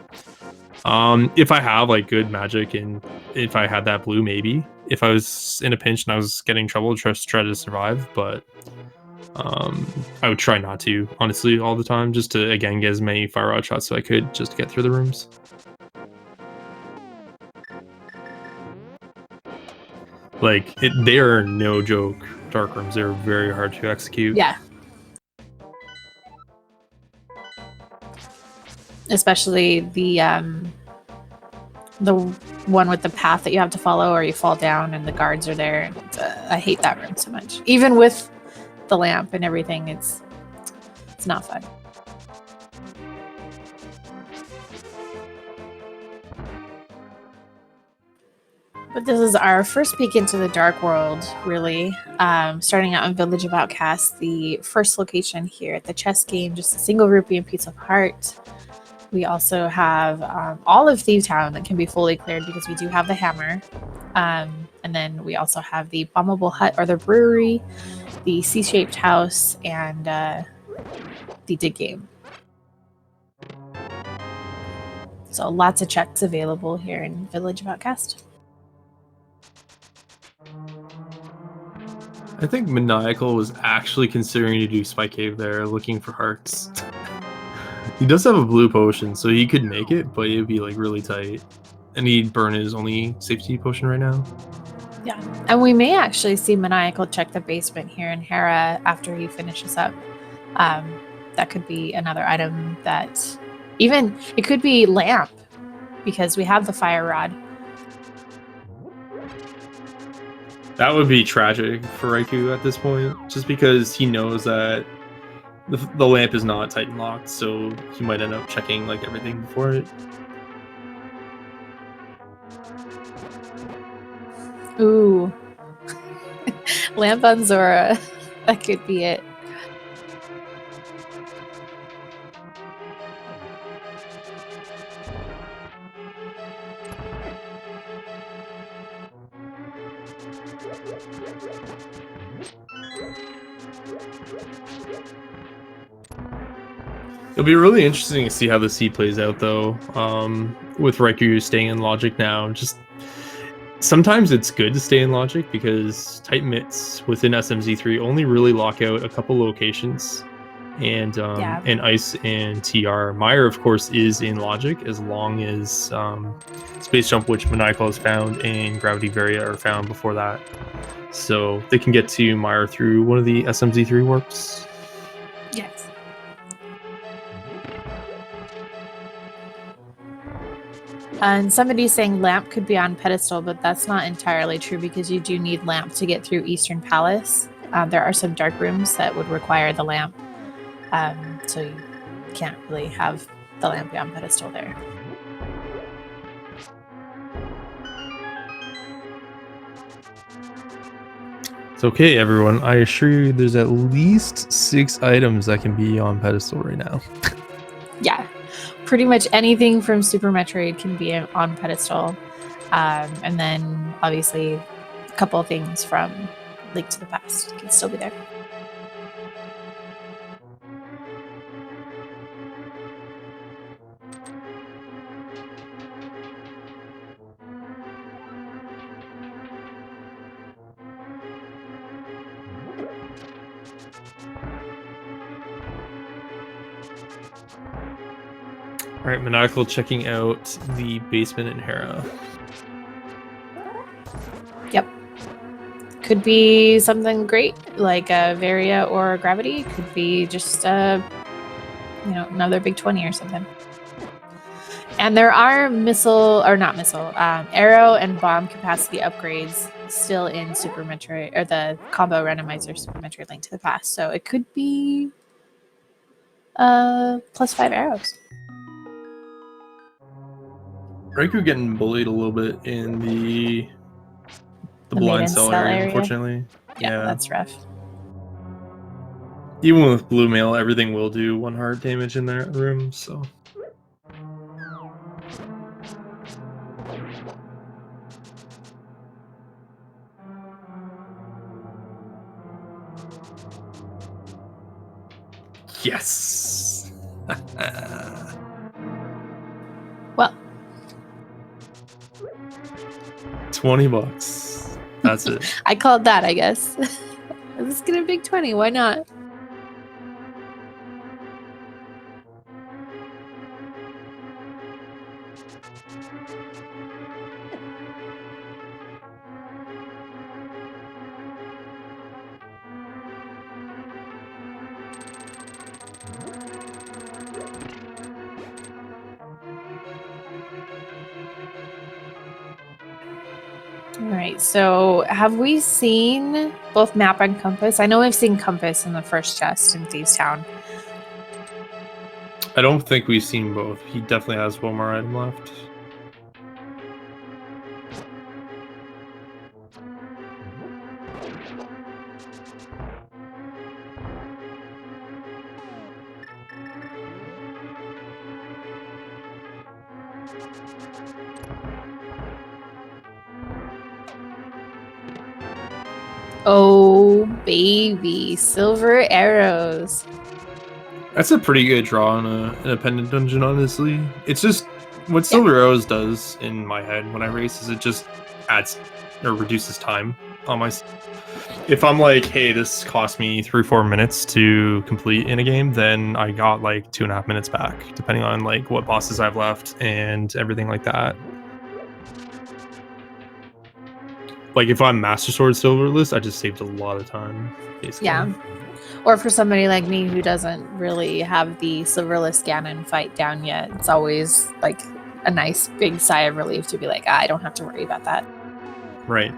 if I have like good magic and if I had that blue, maybe if I was in a pinch and I was getting trouble, just try to survive. But I would try not to, honestly, all the time, just to again get as many fire rod shots so I could just get through the rooms. Like they are no joke. Dark rooms, they're very hard to execute. Yeah. Especially the one with the path that you have to follow, or you fall down and the guards are there. I hate that room so much. Even with the lamp and everything, it's not fun. But this is our first peek into the dark world, really. Starting out in Village of Outcasts, the first location here at the chess game, just a single rupee and piece of heart. We also have all of Thievetown that can be fully cleared because we do have the hammer. And then we also have the bombable hut or the brewery, the C-shaped house, and the dig game. So lots of checks available here in Village of Outcast. I think Maniacal was actually considering to do Spike Cave there, looking for hearts. He does have a blue potion, so he could make it, but it'd be like really tight. And he'd burn his only safety potion right now. Yeah, and we may actually see Maniacal check the basement here in Hera after he finishes up. That could be another item that even it could be lamp because we have the fire rod. That would be tragic for Raikou at this point, just because he knows that the lamp is not Titan locked, so he might end up checking like everything before it. Ooh. Lamp on Zora. That could be it. It'll be really interesting to see how the C plays out, though. With Raikou staying in logic now, just sometimes it's good to stay in logic because tight mitts within SMZ3 only really lock out a couple locations, and Ice and TR. Meyer, of course, is in logic as long as Space Jump, which Maniacal has found, and Gravity Varia are found before that. So they can get to Meyer through one of the SMZ3 warps. Yes. And somebody's saying Lamp could be on pedestal, but that's not entirely true because you do need Lamp to get through Eastern Palace. There are some dark rooms that would require the Lamp, so you can't really have the Lamp be on pedestal there. It's okay, everyone. I assure you there's at least 6 items that can be on pedestal right now. Yeah, pretty much anything from Super Metroid can be on pedestal. And then obviously a couple of things from Link to the Past can still be there. All right, Maniacal checking out the basement in Hera. Yep. Could be something great like a Varia or a Gravity. Could be just another big 20 or something. And there are arrow and bomb capacity upgrades still in Super Metroid, or the combo randomizer Super Metroid Link to the Past. So it could be +5 arrows. Raikou getting bullied a little bit in the blind cell area, unfortunately. Yeah, that's rough. Even with blue mail, everything will do 1 heart damage in that room, so. Yes. Well, $20. That's it. I called that, I guess. Let's get a big 20. Why not? All right, so have we seen both map and compass? I know we've seen compass in the first chest in Thieves Town. I don't think we've seen both. He definitely has one more item left. Oh, baby. Silver arrows. That's a pretty good draw on an independent dungeon, honestly. It's just what Silver Arrows does in my head when I race is it just adds or reduces time on my. If I'm like, hey, this cost me 3-4 minutes to complete in a game, then I got like 2.5 minutes back, depending on like what bosses I've left and everything like that. Like if I'm Master Sword Silverless, I just saved a lot of time, basically. Yeah. Or for somebody like me who doesn't really have the Silverless Ganon fight down yet, it's always like a nice big sigh of relief to be like, I don't have to worry about that. Right.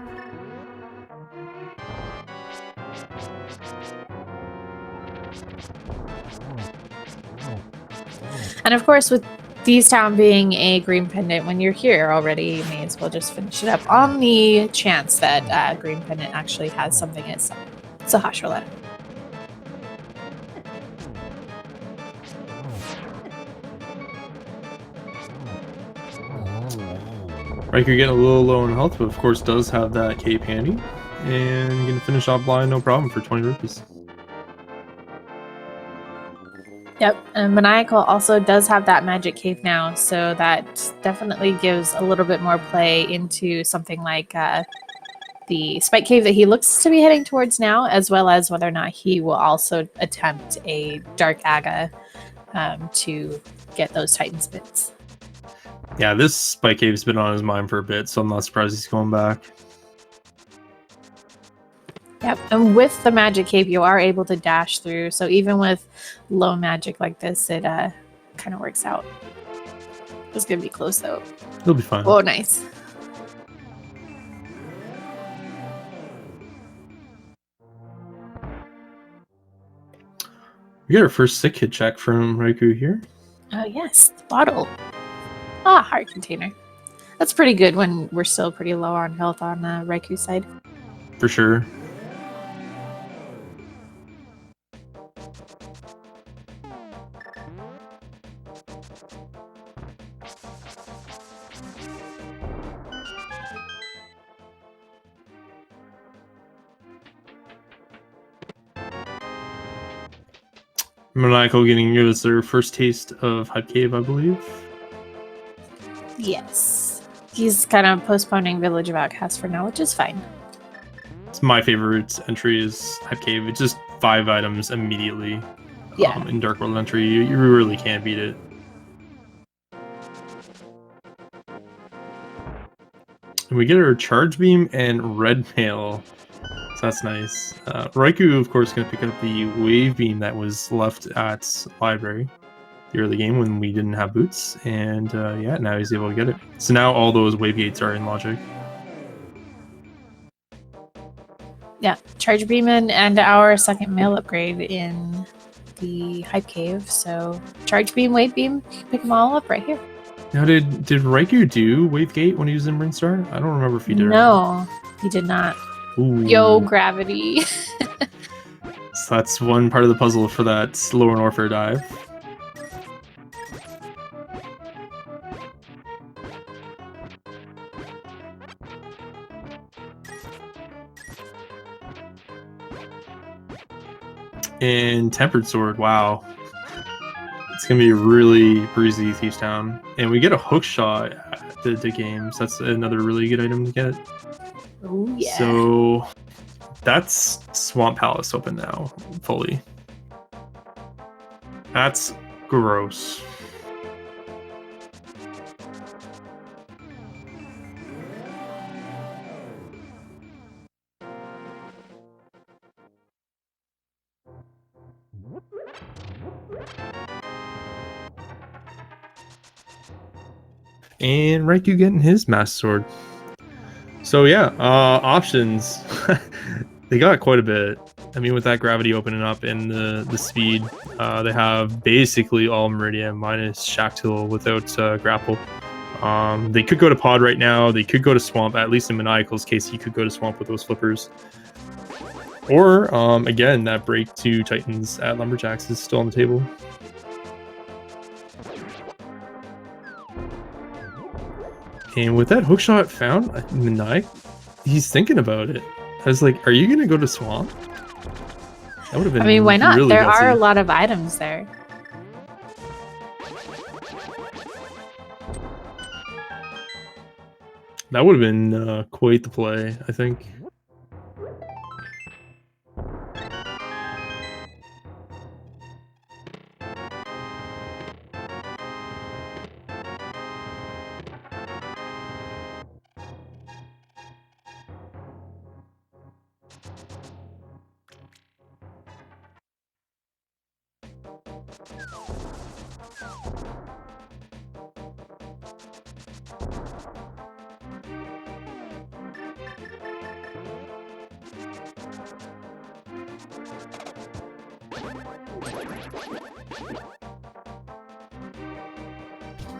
And of course, with Thieves Town being a green pendant, when you're here already, you may as well just finish it up on the chance that green pendant actually has something itself. It's a hush roulette. Right, you're getting a little low in health, but of course does have that cape handy. And you can finish off blind no problem for 20 rupees. Yep, and Maniacal also does have that magic cave now, so that definitely gives a little bit more play into something like the spike cave that he looks to be heading towards now, as well as whether or not he will also attempt a dark aga to get those Titans bits. Yeah, this spike cave's been on his mind for a bit, so I'm not surprised he's going back. Yep, and with the magic cave, you are able to dash through, so even with low magic like this, it kind of works out. It's gonna be close though. He'll be fine. Oh, nice. We got our first sick hit check from Raikou here. Oh yes, the bottle. Ah, heart container. That's pretty good when we're still pretty low on health on the Raikou side. For sure. Maniacal getting give us their first taste of Hype Cave, I believe. Yes. He's kind of postponing Village of Outcasts for now, which is fine. It's my favorite entry is Hype Cave. It's just 5 items immediately. Yeah. In Dark World entry, you really can't beat it. And we get our Charge Beam and Red Mail. So that's nice. Raikou, of course, going to pick up the Wave Beam that was left at Library the early game when we didn't have boots. And yeah, now he's able to get it. So now all those Wave Gates are in Logic. Yeah, Charge Beam and our second mail upgrade in the Hype Cave. So Charge Beam, Wave Beam, pick them all up right here. Now, did Raikou do Wave Gate when he was in Brinstar? I don't remember if he did. No, he did not. Ooh. Yo, gravity. So that's one part of the puzzle for that Lower Norfair dive. And Tempered Sword, wow. It's going to be a really breezy Thieves Town. And we get a hook shot at the games. That's another really good item to get. Oh, yeah. So that's Swamp Palace open now, fully. That's gross. And Raikou getting his Master Sword. So yeah, options. They got quite a bit. I mean, with that gravity opening up and the speed, they have basically all Meridian minus Shaktil without grapple. They could go to Pod right now. They could go to Swamp. At least in Maniacal's case, he could go to Swamp with those flippers. Or, again, that break to Titans at Lumberjacks is still on the table. And with that hookshot found, Maniac, he's thinking about it. I was like, are you going to go to Swamp? That would have been I mean, why not? Really there gutsy. are a lot of items there. That would have been quite the play, I think.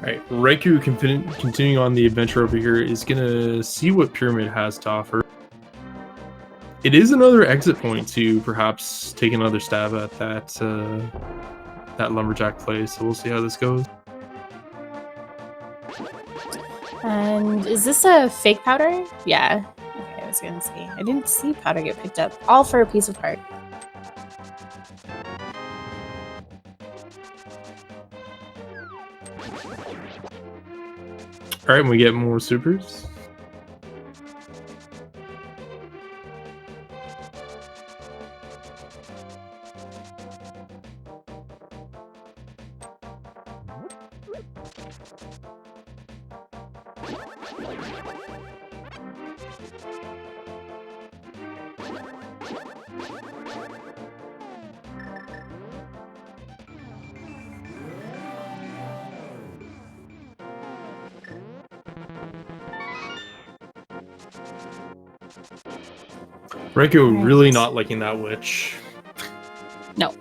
Alright, Raikou continuing on the adventure over here is gonna see what Pyramid has to offer. It is another exit point to perhaps take another stab at that Lumberjack play, so we'll see how this goes. And is this a fake powder? Yeah. Okay, I was gonna say. I didn't see powder get picked up. All for a piece of heart. All right, and we get more supers. Raiko Right. really not liking that witch. No.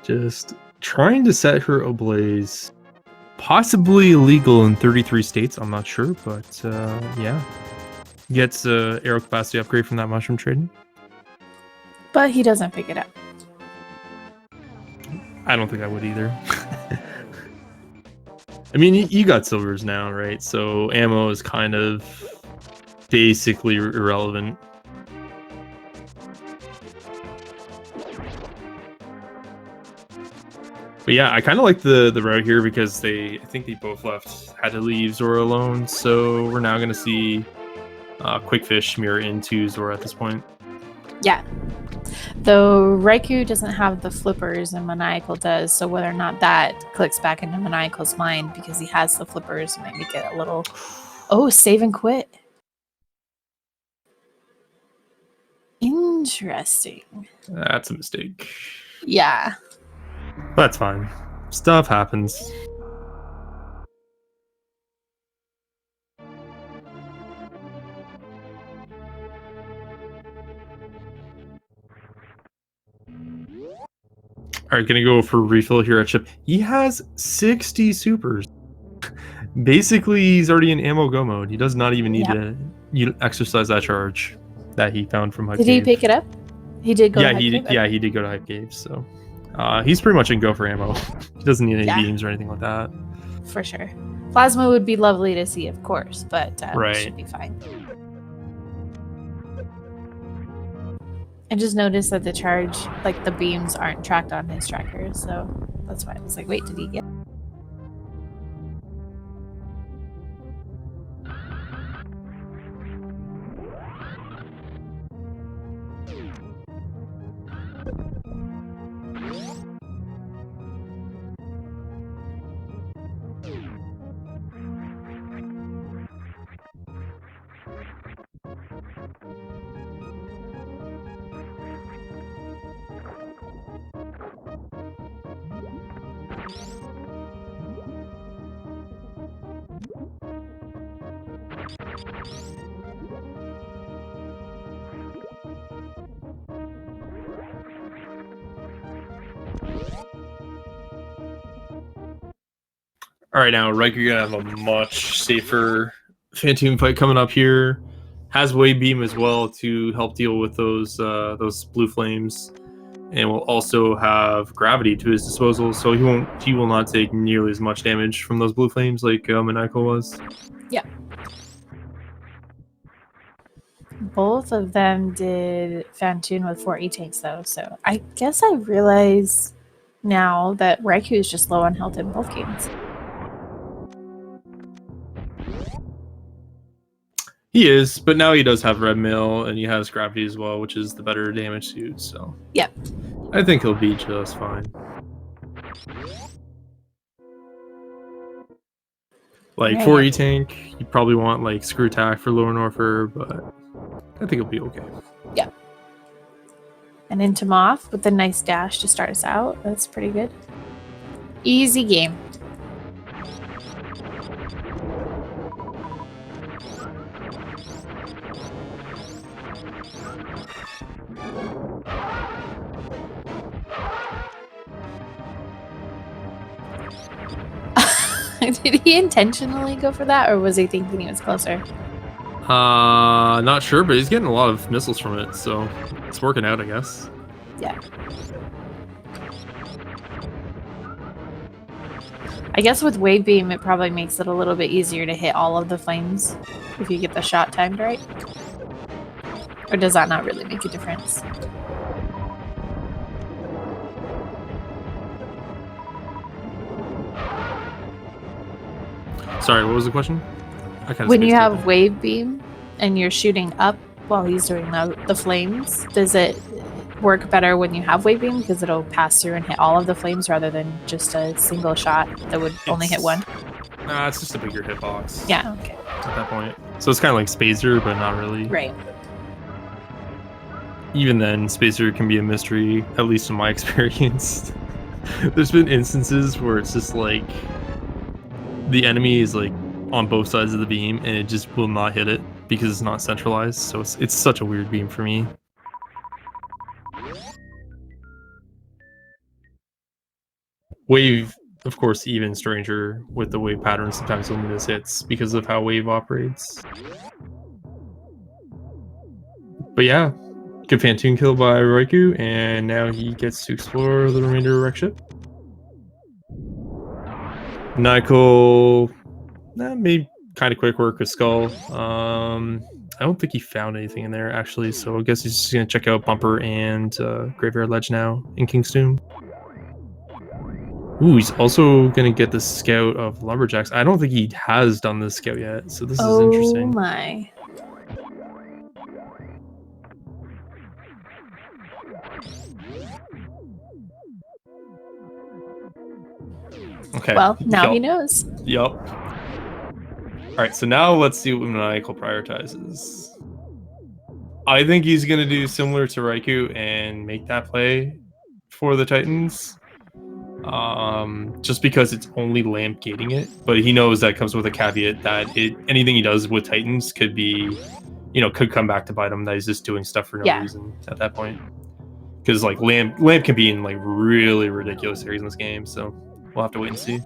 Just trying to set her ablaze. Possibly illegal in 33 states, I'm not sure, but yeah. Gets arrow capacity upgrade from that mushroom trading. But he doesn't pick it up. I don't think I would either. I mean, you got silvers now, right? So ammo is kind of basically irrelevant. But yeah, I kind of like the route here because I think they both had to leave Zora alone. So we're now going to see Quick Fish mirror into Zora at this point. Yeah. Though Raikou doesn't have the flippers and Maniacal does, so whether or not that clicks back into Maniacal's mind because he has the flippers might make it a little... Oh, save and quit. Interesting. That's a mistake. Yeah. That's fine. Stuff happens. Alright, gonna go for refill here at Chip. He has 60 supers. Basically, he's already in ammo go mode. He does not even need to exercise that charge that he found from Hype Did Cave. he pick it up? He did go to Hype Cave? Yeah, he did go to Hype Cave, so he's pretty much in go for ammo. He doesn't need any beams or anything like that. For sure. Plasma would be lovely to see, of course, but right. Should be fine. I just noticed that the charge, like the beams, aren't tracked on his tracker, so that's why I was like, wait, did he get... All right, now Riker gonna have a much safer Phantom fight coming up here. Has Wave Beam as well to help deal with those blue flames, and will also have gravity to his disposal, so he will not take nearly as much damage from those blue flames like Maniacal was. Yeah. Both of them did Fantoon with 4 E-tanks though, so I guess I realize now that Raikou is just low on health in both games. He is, but now he does have Red Mail, and he has Gravity as well, which is the better damage suit, so... Yep. I think he'll be just fine. Like, for E-Tank, you probably want, like, Screw Attack for Lower Norfer, but I think he'll be okay. Yep. And into Moth with a nice dash to start us out. That's pretty good. Easy game. Did he intentionally go for that, or was he thinking he was closer? Not sure, but he's getting a lot of missiles from it, so it's working out, I guess. Yeah. I guess with Wave Beam, it probably makes it a little bit easier to hit all of the flames if you get the shot timed right. Or does that not really make a difference? Sorry, what was the question? I kind of When you have wave beam and you're shooting up while he's doing the flames, does it work better when you have wave beam because it'll pass through and hit all of the flames rather than just a single shot that would only hit one? Nah, it's just a bigger hitbox. Yeah, okay. At that point. So it's kind of like Spacer, but not really. Right. Even then, Spacer can be a mystery, at least in my experience. There's been instances where it's just like the enemy is like on both sides of the beam and it just will not hit it because it's not centralized. So it's such a weird beam for me. Wave, of course, even stranger with the wave pattern. Sometimes he'll miss hits because of how wave operates. But yeah, good Phantoon kill by Raikou, and now he gets to explore the remainder of Wreck Ship. Maniacal made kind of quick work with Skull. I don't think he found anything in there, actually, so I guess he's just going to check out Bumper and Graveyard Ledge now in King's Tomb. Ooh, he's also going to get the Scout of Lumberjacks. I don't think he has done the Scout yet, so this is interesting. Oh my. Okay. Well, now he knows. Yup. Alright, so now let's see what Maniacal prioritizes. I think he's going to do similar to Raikou and make that play for the Titans. Just because it's only lamp gating it, but he knows that comes with a caveat that anything he does with Titans could be, could come back to bite him, that he's just doing stuff for no reason at that point. Because like lamp can be in like really ridiculous areas in this game, so we'll have to wait and see.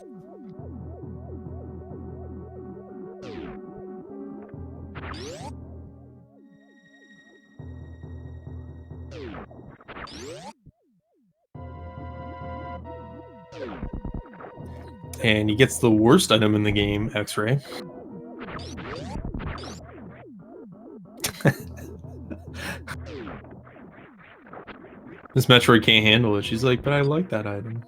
And he gets the worst item in the game, X-Ray. This Metroid can't handle it. She's like, but I like that item.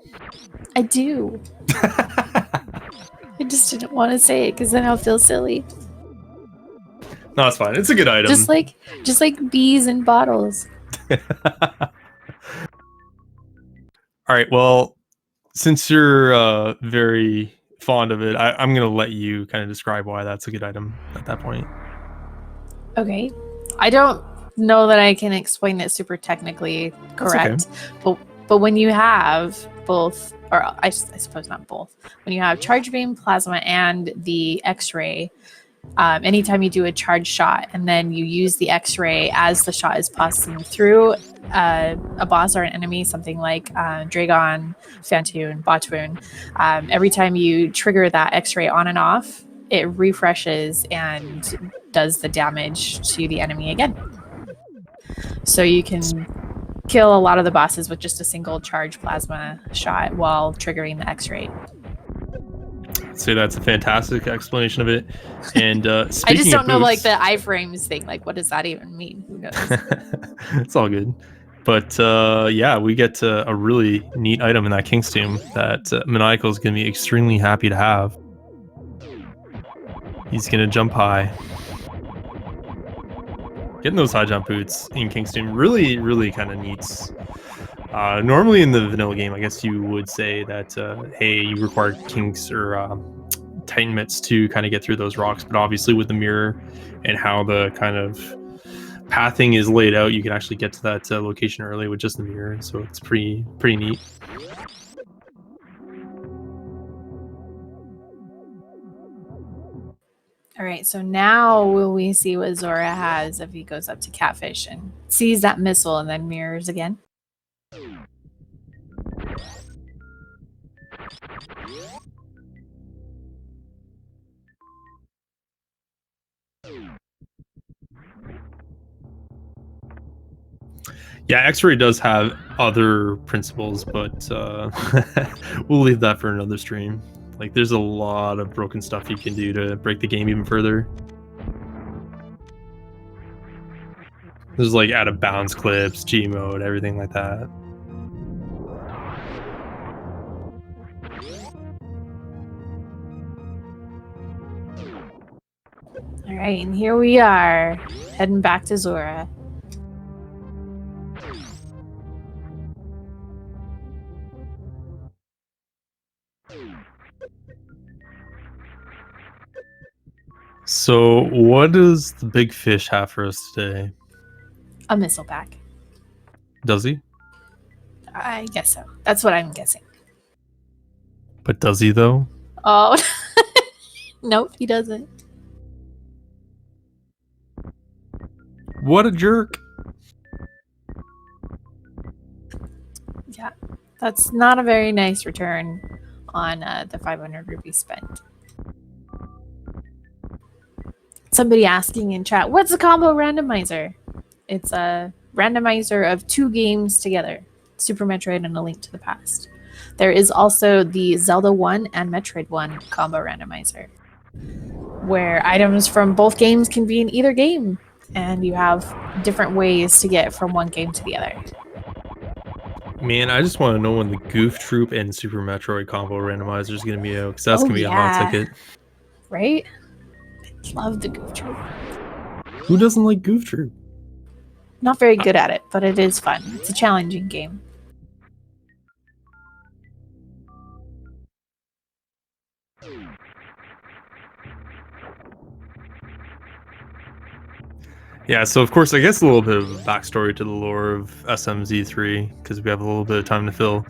I do. I just didn't want to say it because then I'll feel silly. No, it's fine. It's a good item. Just like bees in bottles. All right. Well, since you're very fond of it, I'm going to let you kind of describe why that's a good item at that point. Okay. I don't know that I can explain it super technically correct, okay. But when you have both, or I suppose not both, when you have charge beam, plasma, and the X-ray, anytime you do a charge shot and then you use the X-ray as the shot is passing through a boss or an enemy, something like Dragon, Phantoon, Botwoon, every time you trigger that X-ray on and off, it refreshes and does the damage to the enemy again. So you can kill a lot of the bosses with just a single charge plasma shot while triggering the X-ray. So that's a fantastic explanation of it. And I just don't know like the iframes thing. Like, what does that even mean? Who knows? It's all good. But yeah, we get a really neat item in that King's Tomb that Maniacal is going to be extremely happy to have. He's going to jump high. Getting those high jump boots in King's Tomb really, really kind of neat. Normally in the vanilla game, I guess you would say that, hey, you require Kings or Titan mitts to kind of get through those rocks. But obviously with the mirror and how the kind of pathing is laid out, you can actually get to that location early with just the mirror. So it's pretty neat. All right, so now will we see what Zora has if he goes up to Catfish and sees that missile and then mirrors again? Yeah, X-Ray does have other principles, but we'll leave that for another stream. Like, there's a lot of broken stuff you can do to break the game even further. There's like out of bounds clips, G mode, everything like that. All right, and here we are, heading back to Zora. So, what does the big fish have for us today? A missile pack. Does he? I guess so. That's what I'm guessing. But does he though? Oh, nope, he doesn't. What a jerk! Yeah, that's not a very nice return on the 500 rupees spent. Somebody asking in chat, what's a combo randomizer? It's a randomizer of 2 games together, Super Metroid and A Link to the Past. There is also the Zelda 1 and Metroid 1 combo randomizer, where items from both games can be in either game, and you have different ways to get from one game to the other. Man, I just want to know when the Goof Troop and Super Metroid combo randomizer is going to be out, because that's going to be a hot ticket. Right? Love the Goof Troop. Who doesn't like Goof Troop? Not very good at it, but it is fun. It's a challenging game. Yeah, so of course, I guess a little bit of a backstory to the lore of SMZ3, because we have a little bit of time to fill.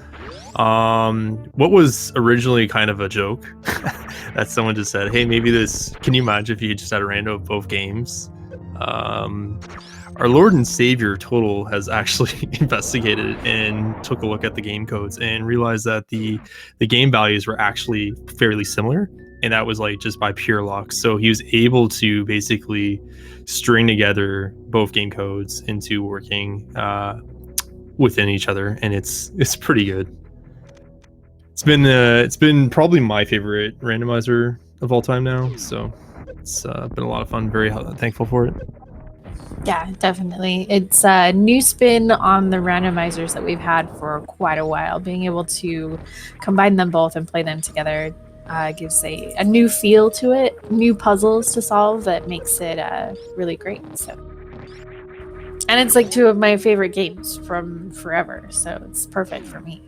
What was originally kind of a joke that someone just said, hey, maybe this, can you imagine if you just had a random of both games? Our Lord and Savior Total has actually investigated and took a look at the game codes and realized that the game values were actually fairly similar, and that was like just by pure luck. So he was able to basically string together both game codes into working within each other, and it's pretty good. It's been probably my favorite randomizer of all time now, so it's been a lot of fun. Very thankful for it. Yeah, definitely. It's a new spin on the randomizers that we've had for quite a while. Being able to combine them both and play them together gives a new feel to it, new puzzles to solve that makes it really great. So, and it's like 2 of my favorite games from forever, so it's perfect for me.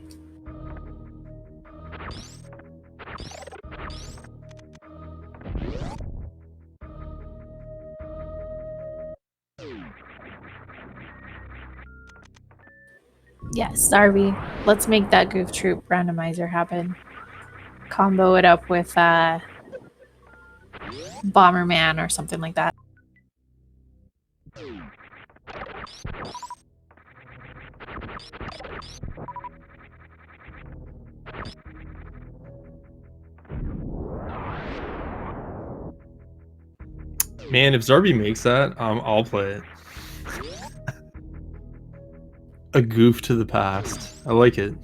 Yes, Darby, let's make that Goof Troop randomizer happen. Combo it up with Bomberman or something like that. Man, if Zarby makes that, I'll play it. A goof to the past. I like it.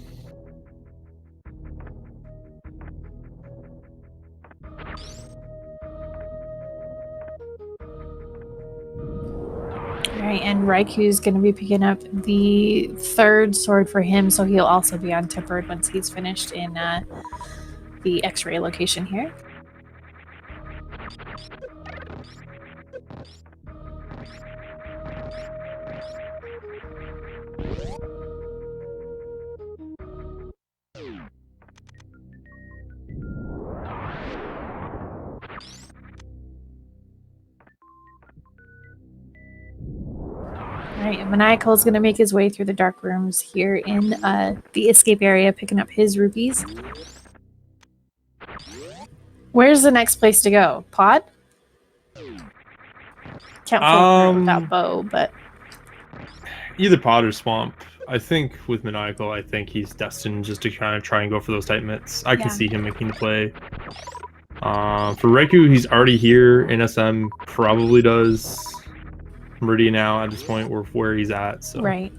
Alright, and Raiku's going to be picking up the 3rd sword for him, so he'll also be on Tempered once he's finished in the X-ray location here. Alright, Maniacal is going to make his way through the dark rooms here in the escape area, picking up his rupees. Where's the next place to go? Pod? Can't fall through without bow, but... Either pod or swamp. I think with Maniacal, I think he's destined just to kind of try and go for those tight mitts. I can see him making the play. For Raikou, he's already here in SM, probably does Meridian now at this point where he's at. So. Right.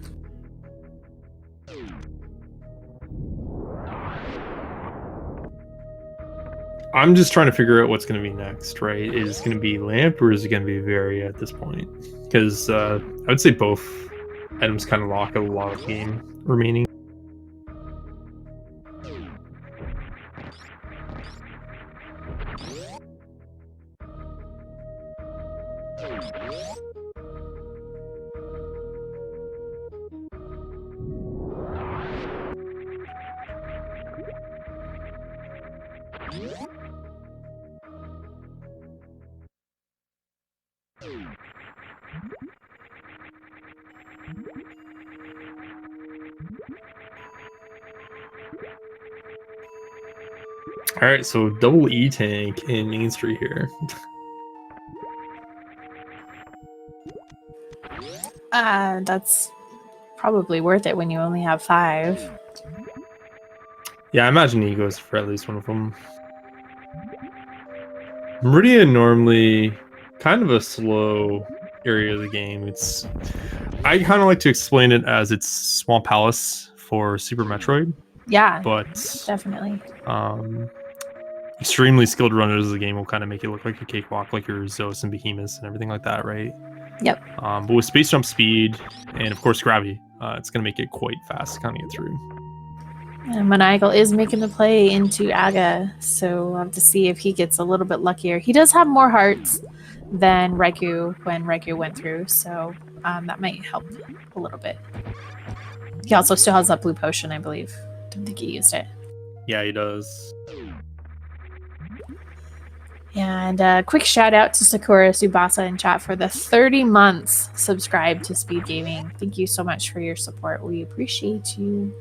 I'm just trying to figure out what's going to be next, right? Is it going to be Lamp or is it going to be Very at this point? Because I would say both items kind of lock a lot of game remaining. All right, so double E tank in Main Street here. That's probably worth it when you only have 5. Yeah, I imagine he goes for at least one of them. Meridian normally kind of a slow area of the game. I kind of like to explain it as it's Swamp Palace for Super Metroid. Yeah, but definitely. Extremely skilled runners of the game will kind of make it look like a cakewalk, like your Zeus and Behemoths and everything like that, right? Yep. But with space jump speed and of course gravity, it's going to make it quite fast kind of get through. And Maniacal is making the play into Aga, so we'll have to see if he gets a little bit luckier. He does have more hearts than Raikou when Raikou went through, so that might help a little bit. He also still has that blue potion, I believe. Don't think he used it. Yeah, he does. And a quick shout out to Sakura Tsubasa in chat for the 30 months subscribed to SpeedGaming. Thank you so much for your support. We appreciate you.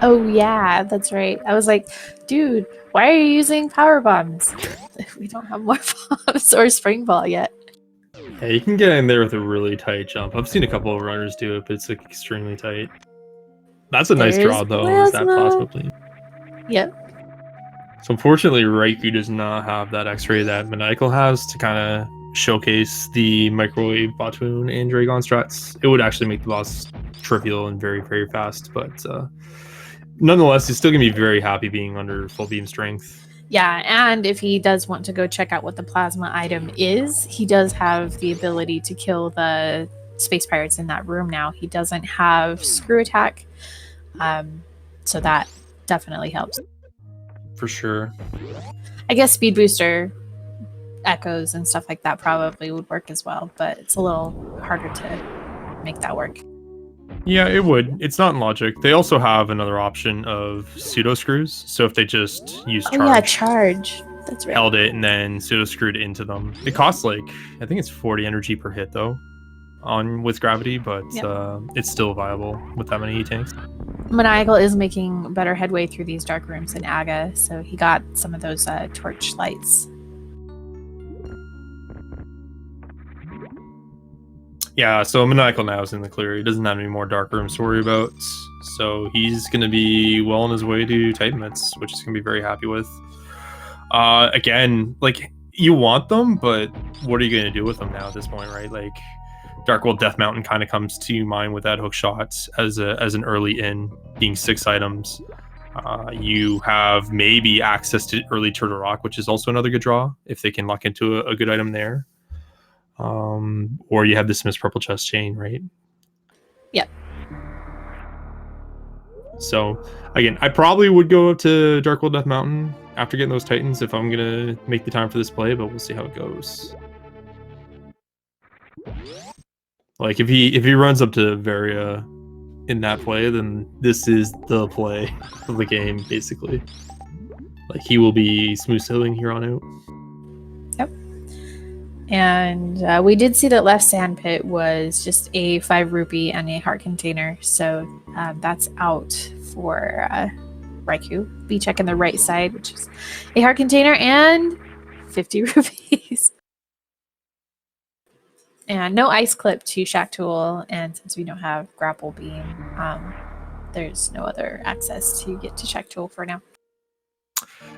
Oh yeah, that's right. I was like, dude, why are you using power bombs? We don't have more bombs or spring ball yet. Yeah, you can get in there with a really tight jump. I've seen a couple of runners do it, but it's like extremely tight. That's a nice draw though, is that plasma beam. Yep. So unfortunately, Raikou does not have that X-ray that Maniacal has to kind of showcase the microwave Batoon and Dragon strats. It would actually make the boss trivial and very, very fast, but nonetheless, he's still gonna be very happy being under full beam strength. Yeah, and if he does want to go check out what the plasma item is, he does have the ability to kill the space pirates in that room now. He doesn't have screw attack, so that definitely helps. For sure. I guess speed booster echoes and stuff like that probably would work as well, but it's a little harder to make that work. Yeah, it would. It's not in logic. They also have another option of pseudo screws. So if they just use charge, yeah, charge. That's right. Held it and then pseudo screwed into them. It costs like I think it's 40 energy per hit though, on with gravity, but it's still viable with that many E-tanks. Maniacal is making better headway through these dark rooms than Aga, so he got some of those torch lights. Yeah, so Maniacal now is in the clear. He doesn't have any more dark rooms to worry about. So he's going to be well on his way to Titan Mitts, which he's going to be very happy with. Again, like, you want them, but what are you going to do with them now at this point, right? Like, Dark World Death Mountain kind of comes to mind with that hook shot as an early in, being 6 items. You have maybe access to early Turtle Rock, which is also another good draw, if they can lock into a good item there. Or you have the Smith's Purple Chest Chain, right? Yep. So, again, I probably would go up to Darkwold Death Mountain after getting those Titans if I'm going to make the time for this play, but we'll see how it goes. Like, if he runs up to Varia in that play, then this is the play of the game, basically. Like, he will be smooth sailing here on out. Yep. And we did see that left sand pit was just a 5 rupee and a heart container. So that's out for Raikou. Be checking the right side, which is a heart container and 50 rupees. And no ice clip to Shack Tool. And since we don't have grapple beam, there's no other access to get to Shack Tool for now.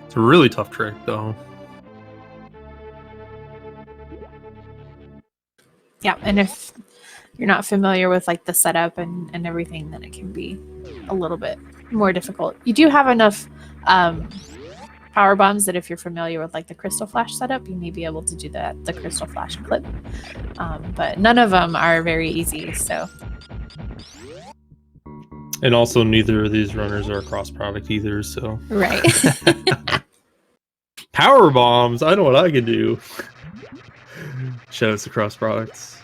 It's a really tough trick, though. Yeah, and if you're not familiar with like the setup and everything, then it can be a little bit more difficult. You do have enough power bombs that if you're familiar with like the crystal flash setup, you may be able to do the crystal flash clip, but none of them are very easy. So, and also neither of these runners are cross product either, so right. Power bombs, I know what I can do. Shout outs to cross products.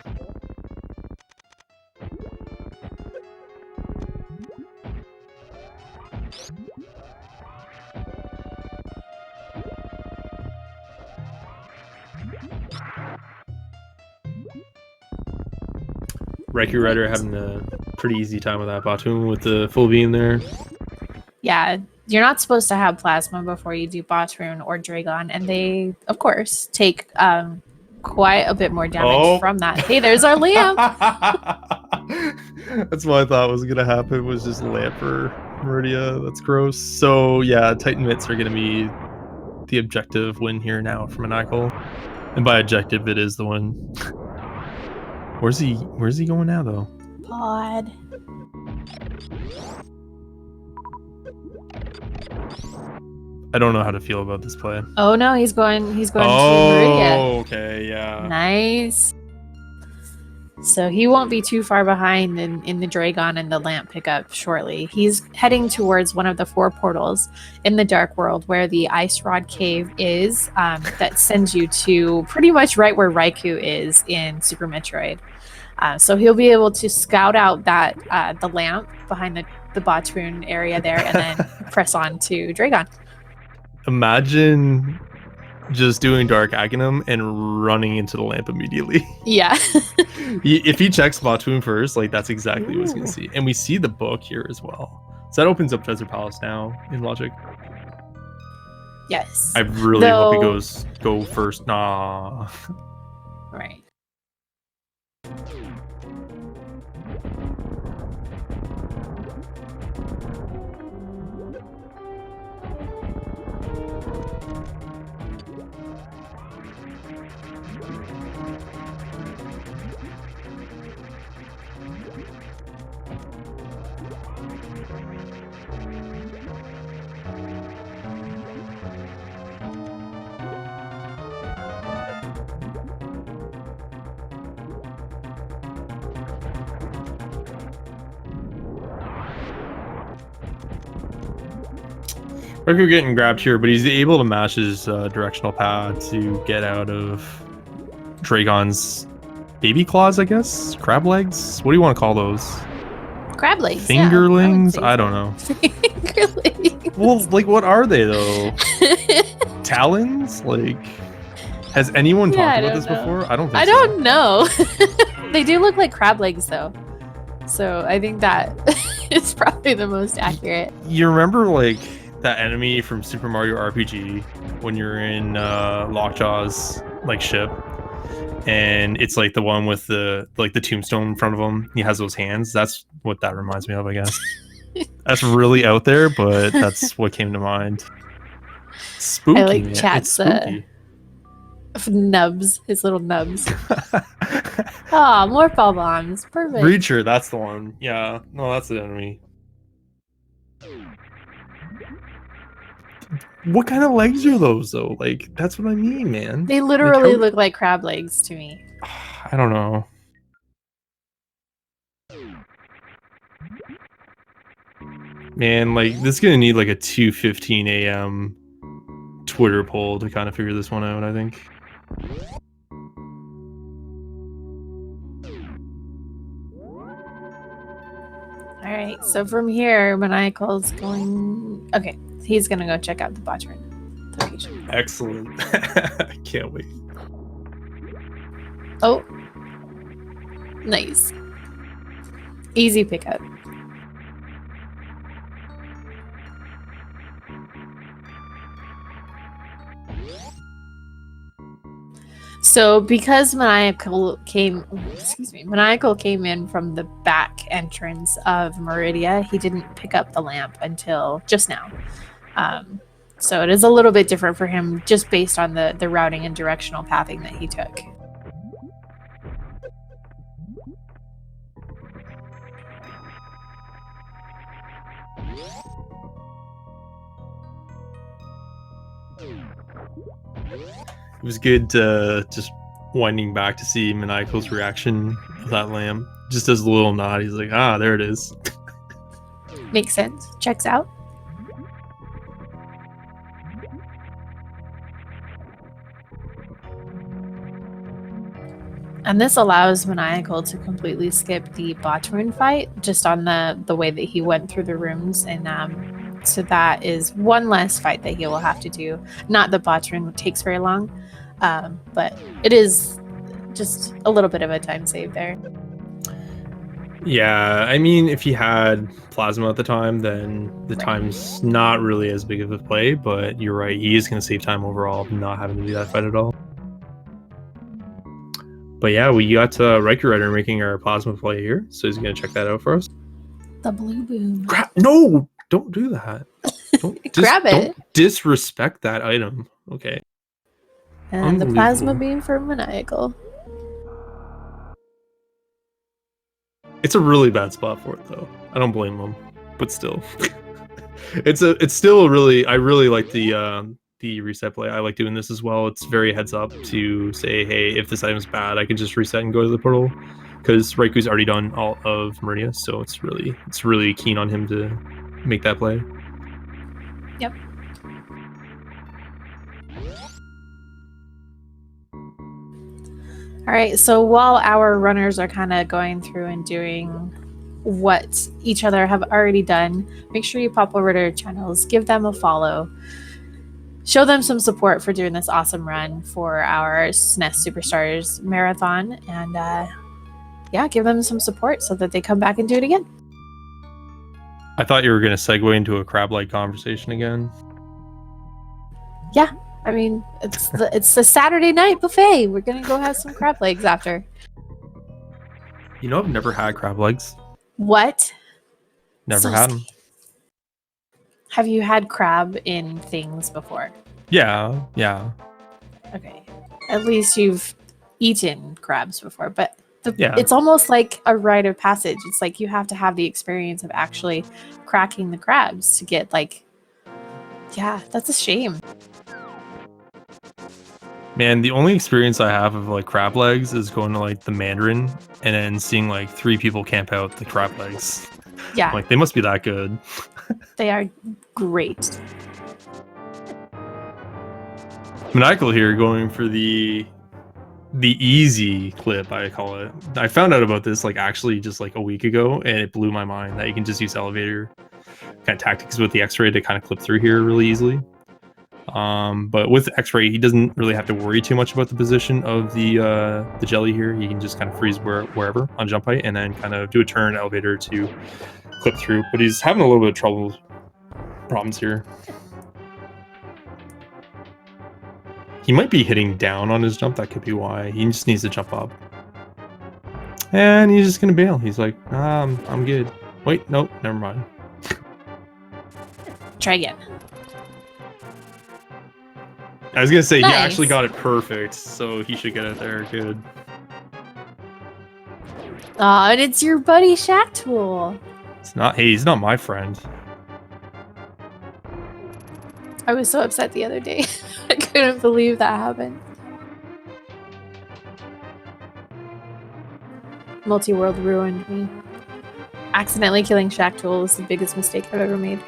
Raikourider having a pretty easy time with that Batoon with the full beam there. Yeah, you're not supposed to have plasma before you do Batoon or Dragon, and they, of course, take quite a bit more damage from that. Hey, there's our lamp! That's what I thought was going to happen, was just lamp for Meridia. That's gross. So yeah, Titan Mitts are going to be the objective win here now for Maniacal. And by objective, it is the one. Where's he going now, though? Pod. I don't know how to feel about this play. Oh no, he's going to Meridia. Oh, okay, yeah. Nice. So he won't be too far behind in the Dragon and the lamp pickup shortly. He's heading towards one of the 4 portals in the Dark World where the Ice Rod Cave is, that sends you to pretty much right where Raikou is in Super Metroid. So he'll be able to scout out that the lamp behind the Batoon area there and then press on to Dragon. Imagine just doing Dark Aghanim and running into the lamp immediately. Yeah. If he checks Batoon first, like that's exactly what he's gonna see. And we see the book here as well. So that opens up Treasure Palace now in logic. Yes. I really hope he go first. Nah. Right. Raikou getting grabbed here, but he's able to mash his directional pad to get out of Dragon's baby claws, I guess? Crab legs? What do you want to call those? Crab legs. Fingerlings? Yeah, I don't know. Fingerlings. Well, like, what are they, though? Talons? Like, has anyone talked about this before? I don't think so. I don't know. They do look like crab legs, though. So I think that is probably the most accurate. You remember, like, that enemy from Super Mario RPG when you're in Lockjaw's like ship, and it's like the one with the tombstone in front of him. He has those hands. That's what that reminds me of, I guess. That's really out there, but that's what came to mind. Spooky. I like man. Chat's It's spooky. Nubs, his little nubs. Oh, more ball bombs. Perfect. Breacher, that's the one. Yeah, no, that's the enemy. What kind of legs are those, though? Like, that's what I mean, man. They literally look like crab legs to me. I don't know. Man, like, this is gonna need like a 2:15 a.m. Twitter poll to kind of figure this one out, I think. All right, so from here, Maniacal's going... Okay, he's going to go check out the Batoon location. Excellent. Can't wait. Oh. Nice. Easy pickup. So because Maniacal came in from the back entrance of Meridia, he didn't pick up the lamp until just now. So it is a little bit different for him just based on the routing and directional pathing that he took. was good just winding back to see Maniacal's reaction of that lamb. Just does a little nod. He's like, ah, there it is. Makes sense. Checks out. And this allows Maniacal to completely skip the Bottoon fight just on the way that he went through the rooms. And so that is one less fight that he will have to do. Not that Bottoon takes very long, but it is just a little bit of a time save there. Yeah, I mean, if he had Plasma at the time, then the time's not really as big of a play, but you're right, he is going to save time overall, not having to do that fight at all. But yeah, we got raikourider making our Plasma play here, so he's going to check that out for us. The blue boom. No! Don't do that. Don't Grab it. Don't disrespect that item. Okay. And the Plasma beam for Maniacal. It's a really bad spot for it, though. I don't blame him, but still, it's still a really. I really like the reset play. I like doing this as well. It's very heads up to say, hey, if this item's bad, I can just reset and go to the portal, because Raiku's already done all of Meridia, so it's really keen on him to make that play. Yep. All right, so while our runners are kind of going through and doing what each other have already done, make sure you pop over to their channels, give them a follow, show them some support for doing this awesome run for our SNES Super Stars marathon, and yeah, give them some support so that they come back and do it again. I thought you were going to segue into a crab-like conversation again. Yeah. I mean, it's the Saturday night buffet. We're gonna go have some crab legs after. You know, I've never had crab legs. What? Never had them. Have you had crab in things before? Yeah. Okay. At least you've eaten crabs before, but Yeah. It's almost like a rite of passage. It's like you have to have the experience of actually cracking the crabs to get like, yeah, that's a shame. Man, the only experience I have of like crab legs is going to like the Mandarin and then seeing like 3 people camp out the crab legs. Yeah. Like they must be that good. They are great. Maniacal here going for the easy clip, I call it. I found out about this like actually just like a week ago, and it blew my mind that you can just use elevator kind of tactics with the X-ray to kind of clip through here really easily. But with X-ray, he doesn't really have to worry too much about the position of the jelly here. He can just kind of freeze wherever on jump height, and then kind of do a turn elevator to clip through. But he's having a little bit of problems here. He might be hitting down on his jump. That could be why. He just needs to jump up. And he's just gonna bail. He's like, I'm good. Wait, nope, never mind. Try again. I was gonna say, nice. He actually got it perfect, so he should get it there. Good. Aw, and it's your buddy Shack Tool. It's not. Hey, he's not my friend. I was so upset the other day. I couldn't believe that happened. Multi-world ruined me. Accidentally killing Shack Tool was the biggest mistake I've ever made.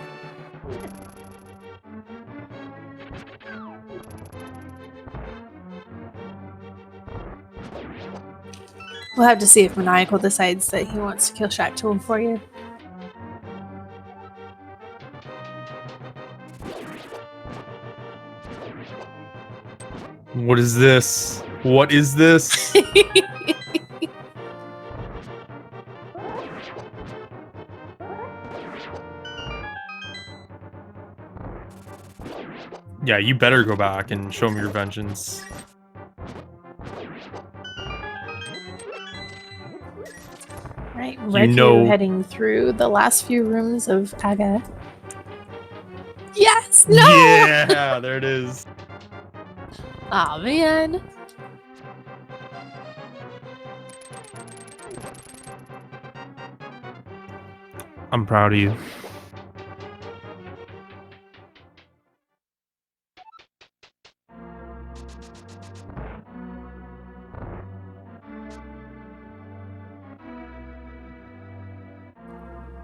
We'll have to see if Maniacal decides that he wants to kill Shack Tool for you. What is this? What is this? Yeah, you better go back and show me your vengeance. Right, Raikou heading through the last few rooms of Aga. Yes! No! Yeah, there it is. Aw, man. I'm proud of you.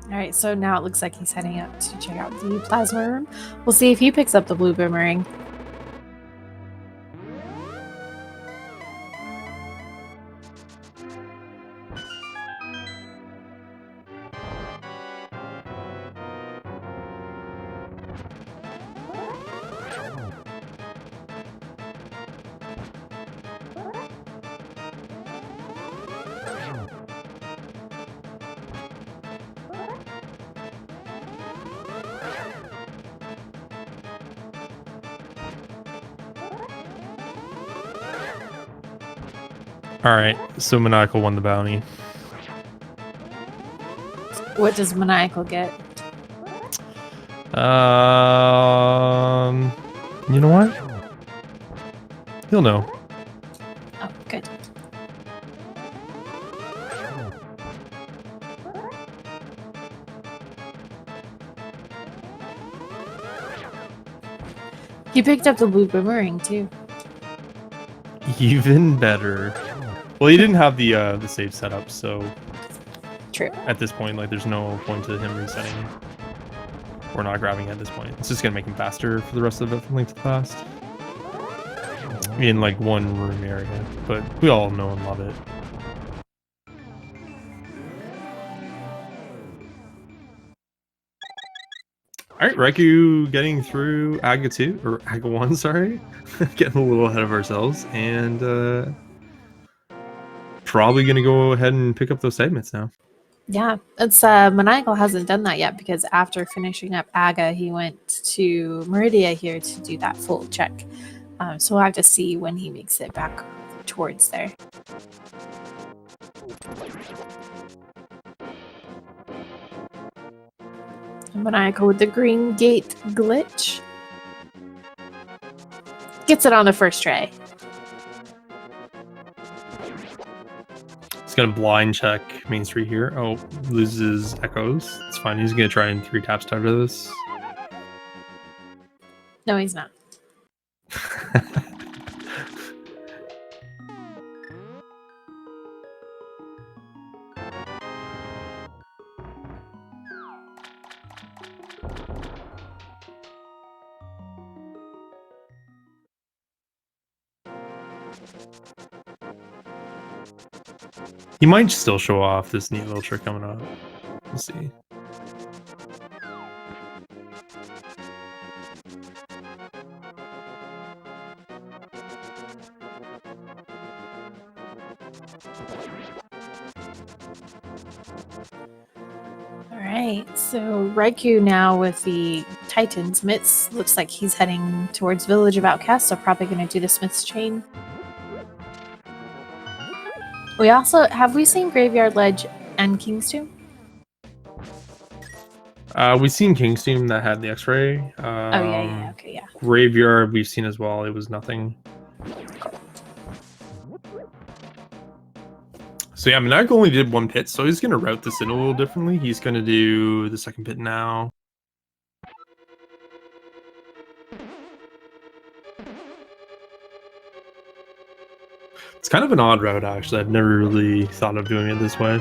All right, so now it looks like he's heading up to check out the plasma room. We'll see if he picks up the blue boomerang. All right, so Maniacal won the bounty. What does Maniacal get? You know what? He'll know. Oh, good. He picked up the blue boomerang too. Even better. Well, he didn't have the save setup, so True. at this point, like, there's no point to him resetting or not grabbing at this point. It's just gonna make him faster for the rest of it from Link to the Past in like one room area, but we all know and love it. All right, Raikou getting through Aga 2 or Aga 1, sorry, getting a little ahead of ourselves, and probably gonna go ahead and pick up those segments now. Yeah, it's Maniacal hasn't done that yet because after finishing up Aga, he went to Meridia here to do that full check. So we'll have to see when he makes it back towards there. Maniacal with the green gate glitch. Gets it on the first try. He's gonna blind check Main Street here. Oh, loses echoes. It's fine. He's gonna try and 3 taps out of this. No, he's not. He might still show off this neat little trick coming up. We'll see. Alright, so Raikou now with the Titan's mitts. Looks like he's heading towards Village of Outcasts, so probably going to do the Smith's Chain. We also, have we seen Graveyard Ledge and King's Tomb? We've seen King's Tomb that had the X-ray. Oh, yeah, okay, yeah. Graveyard we've seen as well. It was nothing. So yeah, Maniacal only did 1 pit, so he's going to route this in a little differently. He's going to do the 2nd pit now. It's kind of an odd route, actually. I've never really thought of doing it this way.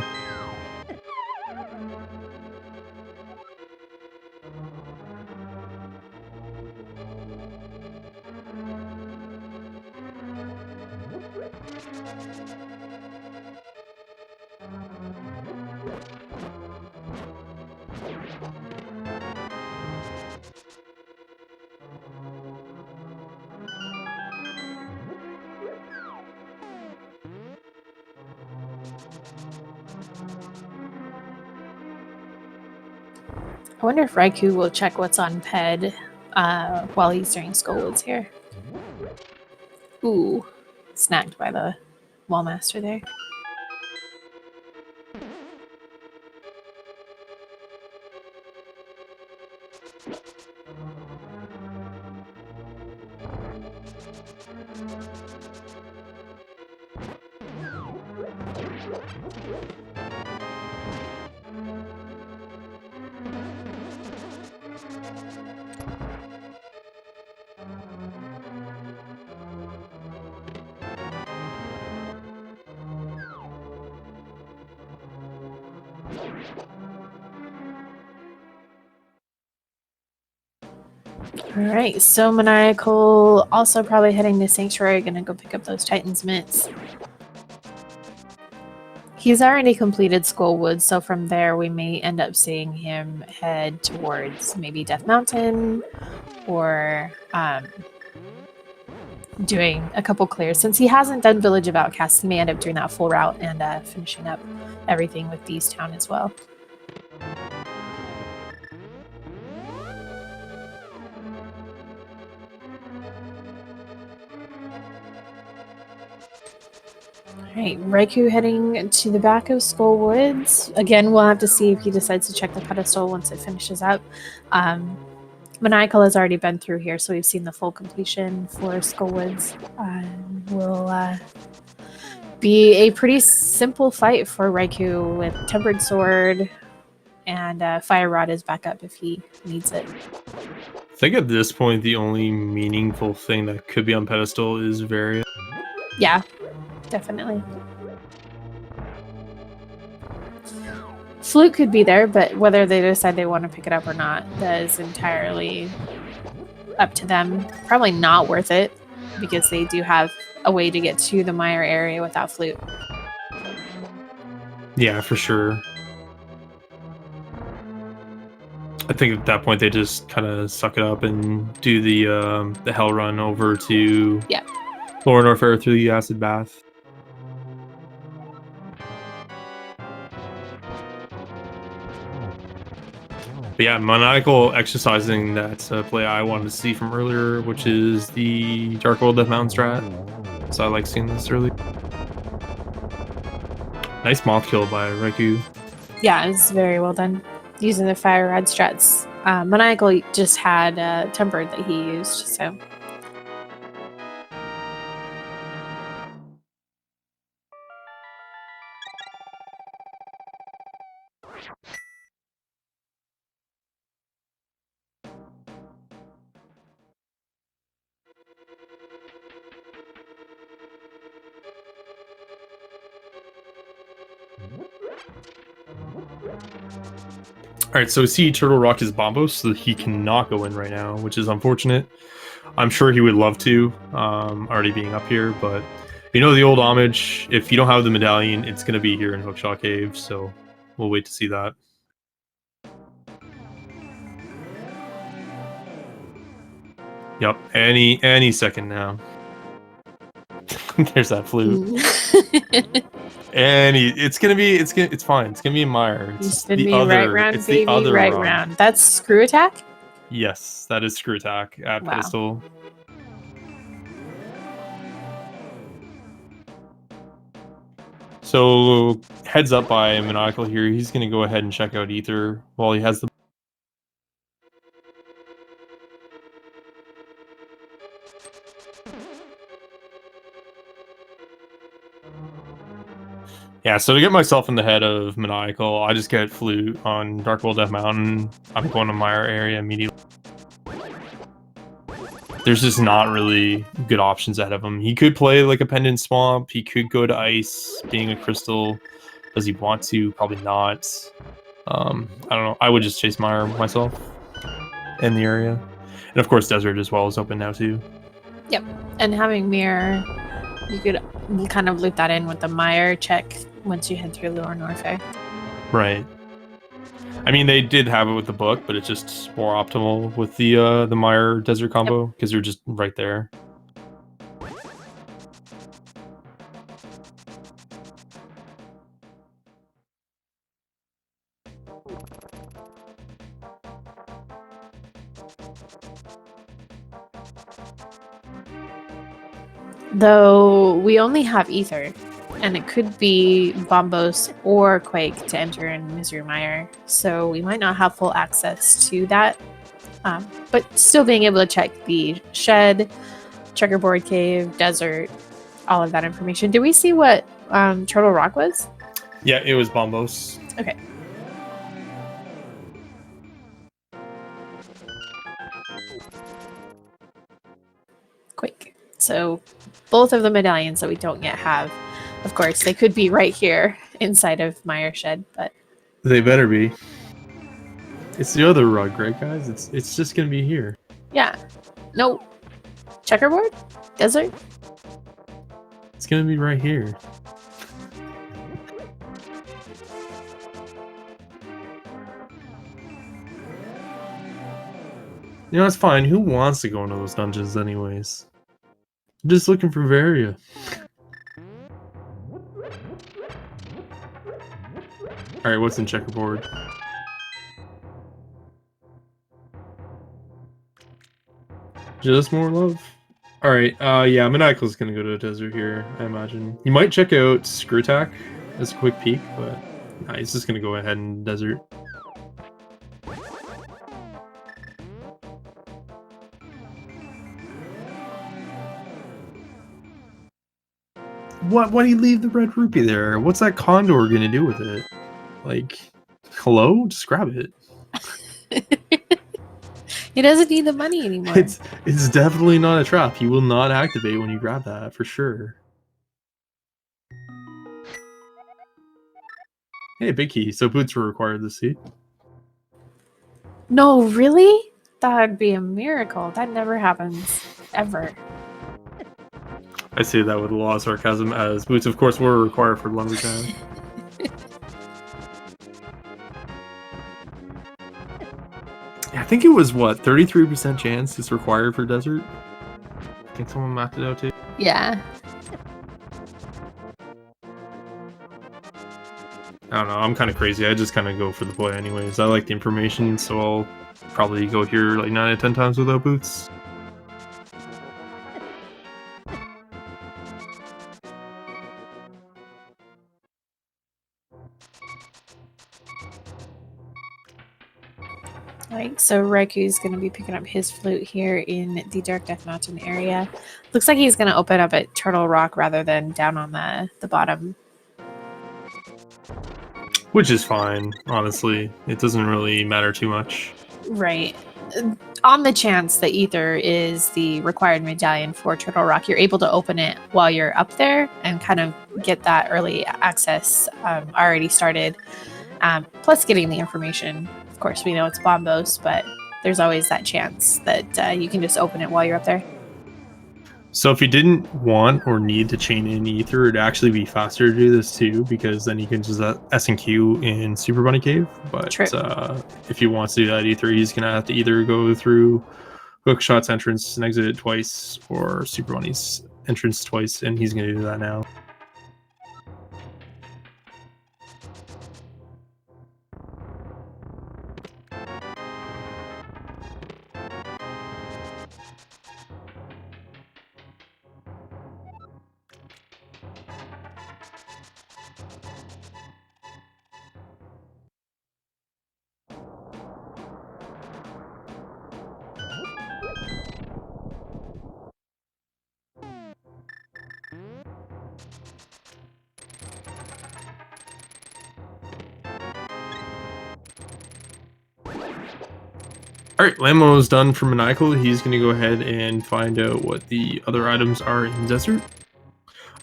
I wonder if Raikou will check what's on Ped while he's doing Skullwoods here. Ooh, snagged by the Wallmaster there. All right, so Maniacal also probably heading to Sanctuary, gonna go pick up those Titans mitts. He's already completed Skullwood, so from there we may end up seeing him head towards maybe Death Mountain or doing a couple clears. Since he hasn't done Village of Outcasts, he may end up doing that full route and finishing up everything with Thieves Town as well. Alright, Raikou heading to the back of Skullwoods. Again, we'll have to see if he decides to check the pedestal once it finishes up. Maniacal has already been through here, so we've seen the full completion for Skullwoods. Will be a pretty simple fight for Raikou with Tempered Sword and Fire Rod is back up if he needs it. I think at this point the only meaningful thing that could be on pedestal is Varia. Yeah, definitely. Flute could be there, but whether they decide they want to pick it up or not, that is entirely up to them. Probably not worth it, because they do have a way to get to the Mire area without Flute. Yeah, for sure. I think at that point they just kind of suck it up and do the hell run over to Lower Norfair through the acid bath. But yeah, Maniacal exercising that play I wanted to see from earlier, which is the Dark World Death Mountain strat. So I like seeing this early. Nice moth kill by Raikou. Yeah, it's very well done. Using the Fire Rod strats. Maniacal just had Tempered that he used, so... Alright, so see Turtle Rock is Bombos, so he cannot go in right now, which is unfortunate. I'm sure he would love to, already being up here, but you know the old homage, if you don't have the medallion, it's going to be here in Hookshot Cave, so we'll wait to see that. Yep, any second now. There's that flute. And it's fine. It's gonna be a Mire. It's the other. Right round, it's baby, the other right round. That's screw attack. Yes, that is screw attack at pedestal. So heads up by Maniacal here. He's gonna go ahead and check out Ether while he has the. Yeah, so to get myself in the head of Maniacal, I just get Flute on Dark World Death Mountain. I'm going to Mire area immediately. There's just not really good options ahead of him. He could play like a Pendant Swamp. He could go to Ice, being a Crystal. Does he want to? Probably not. I don't know. I would just chase Mire myself in the area. And of course, Desert as well is open now too. Yep, and having Mirror, you could kind of loop that in with the Mire check once you head through Lower Norfair. Right. I mean, they did have it with the book, but it's just more optimal with the Mire Desert combo because they're just right there. Though we only have Ether, and it could be Bombos or Quake to enter in Misery Mire, so we might not have full access to that. But still being able to check the Shed, Checkerboard Cave, Desert, all of that information. Did we see what Turtle Rock was? Yeah, it was Bombos. Okay. Quake. So both of the medallions that we don't yet have, of course, they could be right here inside of Mire Shed, but they better be. It's the other rug, right, guys? It's just gonna be here. Yeah. No. Checkerboard? Desert? It's gonna be right here. You know, it's fine. Who wants to go into those dungeons anyways? I'm just looking for Varia. Alright, what's in checkerboard? Just more love. Alright, yeah, Maniacal's gonna go to a desert here, I imagine. You might check out Screw Attack as a quick peek, but nah, he's just gonna go ahead and desert. Why'd he leave the red rupee there? What's that condor gonna do with it? Like, hello? Just grab it. He doesn't need the money anymore. It's definitely not a trap. He will not activate when you grab that, for sure. Hey, big key. So boots were required this seat. No, really? That'd be a miracle. That never happens. Ever. I say that with a lot of sarcasm, as boots, of course, were required for Lumberjack. I think it was, what, 33% chance it's required for desert? I think someone mapped it out too. Yeah. I don't know, I'm kind of crazy. I just kind of go for the boy anyways. I like the information, so I'll probably go here like 9 out of 10 times without boots. Right, so Raiku's going to be picking up his flute here in the Dark Death Mountain area. Looks like he's going to open up at Turtle Rock rather than down on the bottom. Which is fine, honestly. It doesn't really matter too much. Right. On the chance that Ether is the required medallion for Turtle Rock, you're able to open it while you're up there and kind of get that early access already started. Plus getting the information. Of course, we know it's Bombos, but there's always that chance that you can just open it while you're up there. So if you didn't want or need to chain in Ether, it'd actually be faster to do this too, because then you can just S and Q in Super Bunny Cave. But if you want to do that Ether, he's gonna have to either go through Hookshot's entrance and exit it twice, or Super Bunny's entrance twice, and he's gonna do that now. Alright, Lamo's done for Maniacal. He's going to go ahead and find out what the other items are in the desert.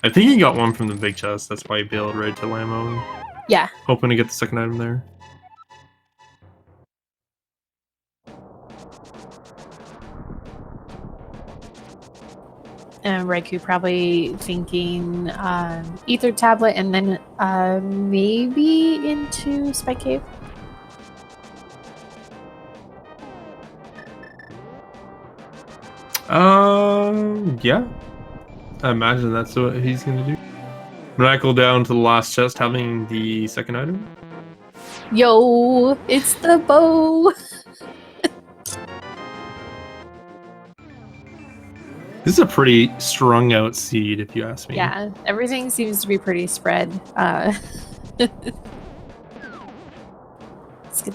I think he got one from the big chest. That's why he bailed right to Lamo. Yeah. Hoping to get the second item there. And Raikou probably thinking Ether Tablet and then maybe into Spike Cave. Yeah. I imagine that's what he's gonna do. Maniacal down to the last chest, having the second item. Yo, it's the bow. This is a pretty strung out seed, if you ask me. Yeah, everything seems to be pretty spread. Let's get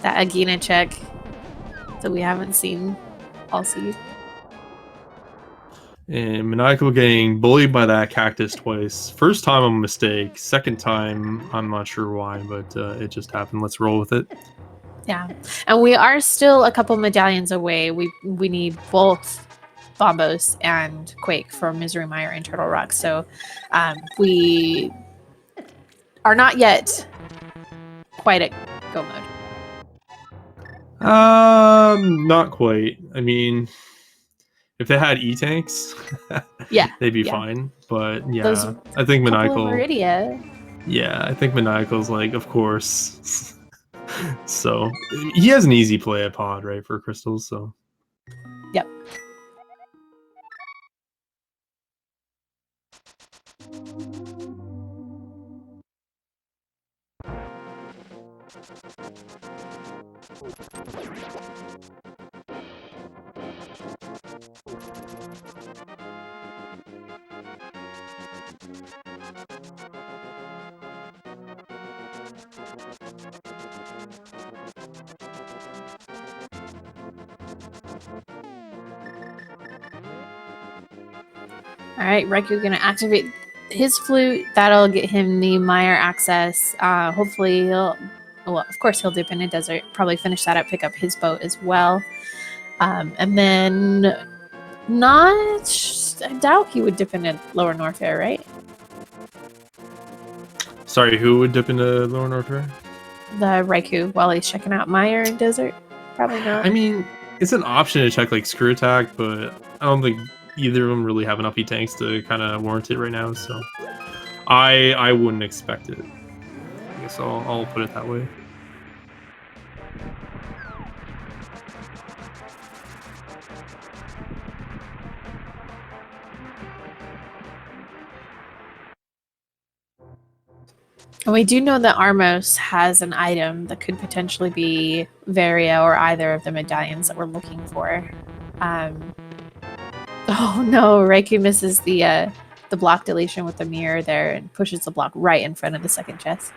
that Agina check that we haven't seen all seed. And Maniacal getting bullied by that cactus twice. First time a mistake. Second time, I'm not sure why, but it just happened. Let's roll with it. Yeah, and we are still a couple medallions away. We need both Bombos and Quake from Misery Mire and Turtle Rock. So we are not yet quite at go mode. Not quite. I mean, If they had E-tanks, Yeah, they'd be yeah. fine. But yeah, Those I think couple of Maniacal. Meridia. Yeah, I think Maniacal's like, of course. So he has an easy play at pod, right, for crystals. So Yep. All right, Raikou gonna activate his flute. That'll get him the Mire access. Hopefully he'll, well, of course he'll dip in a desert. Probably finish that up, pick up his boat as well. And then I doubt he would dip into Lower Norfair, right? sorry, who would dip into Lower Norfair? The Raikou while he's checking out Mire and desert. Probably not. I mean, it's an option to check like Screw Attack, but I don't think either of them really have enough E-tanks to kind of warrant it right now. So I wouldn't expect it. I guess I'll put it that way. And we do know that Armos has an item that could potentially be Varia or either of the medallions that we're looking for. Oh no, Raikou misses the block deletion with the mirror there and pushes the block right in front of the second chest.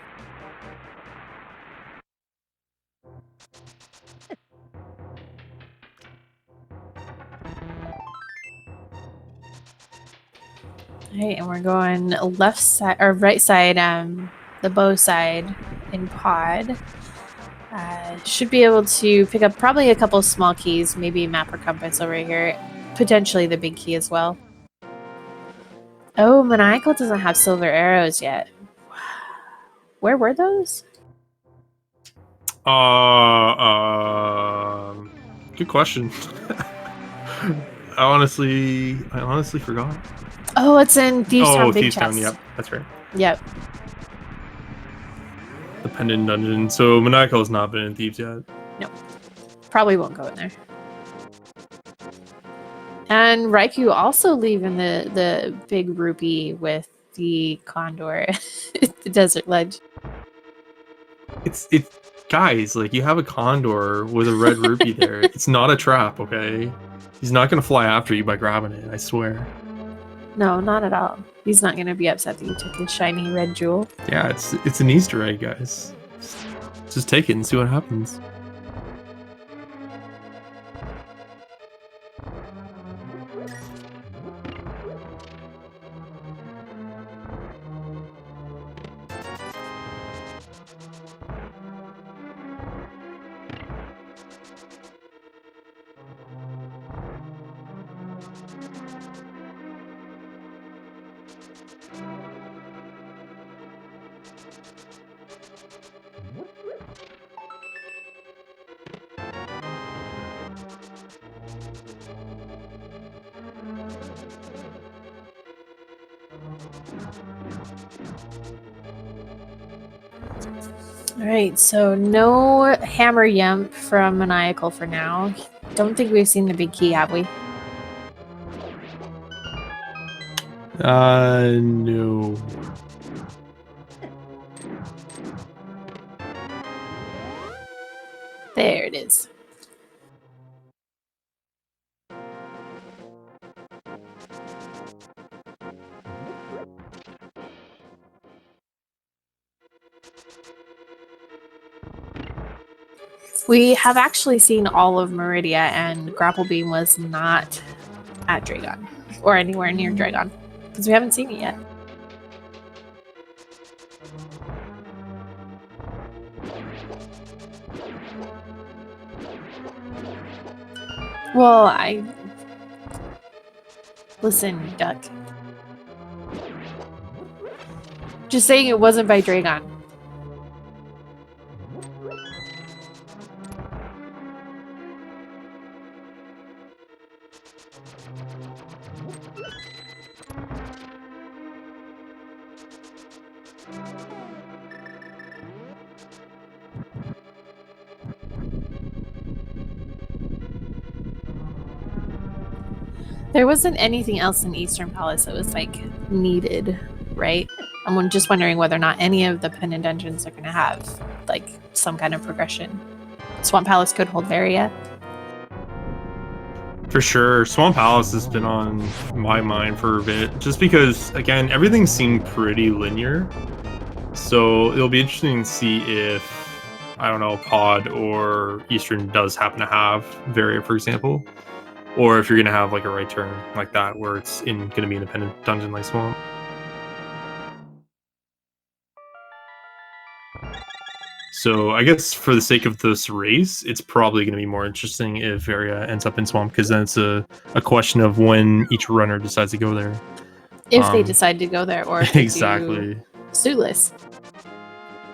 Alright, and we're going left side or right side, the bow side in pod. Should be able to pick up probably a couple small keys, maybe map or compass over here. Potentially the big key as well. Oh, Maniacal doesn't have silver arrows yet. Where were those? Good question. I honestly forgot. Oh, it's in Thieves Town Big Thieves Town, Chest. yep, that's right. Yep. The Pendant Dungeon. So Maniacal has not been in Thieves yet. No. Probably won't go in there. And Raikou also leaving the big rupee with the condor at the desert ledge. It's guys, like, you have a condor with a red rupee there. It's not a trap, okay? He's not gonna fly after you by grabbing it, I swear. No, not at all. He's not gonna be upset that you took his shiny red jewel. Yeah, it's an Easter egg, guys. Just take it and see what happens. Alright, so no hammer yump from Maniacal for now. Don't think we've seen the big key, have we? No. There it is. We have actually seen all of Meridia, and Grapple Beam was not at Dragon or anywhere near Dragon because we haven't seen it yet. Well, listen, Duck. Just saying it wasn't by Dragon. There wasn't anything else in Eastern Palace that was like needed, right? I'm just wondering whether or not any of the pendant dungeons are going to have like some kind of progression. Swamp Palace could hold Varia. For sure, Swamp Palace has been on my mind for a bit, just because, again, everything seemed pretty linear. So it'll be interesting to see if, I don't know, Pod or Eastern does happen to have Varia, for example. Or if you're going to have like a right turn like that, where it's going to be independent dungeon like Swamp. So I guess for the sake of this race, it's probably going to be more interesting if Varia ends up in Swamp, because then it's a question of when each runner decides to go there. If they decide to go there, or if they exactly do suitless.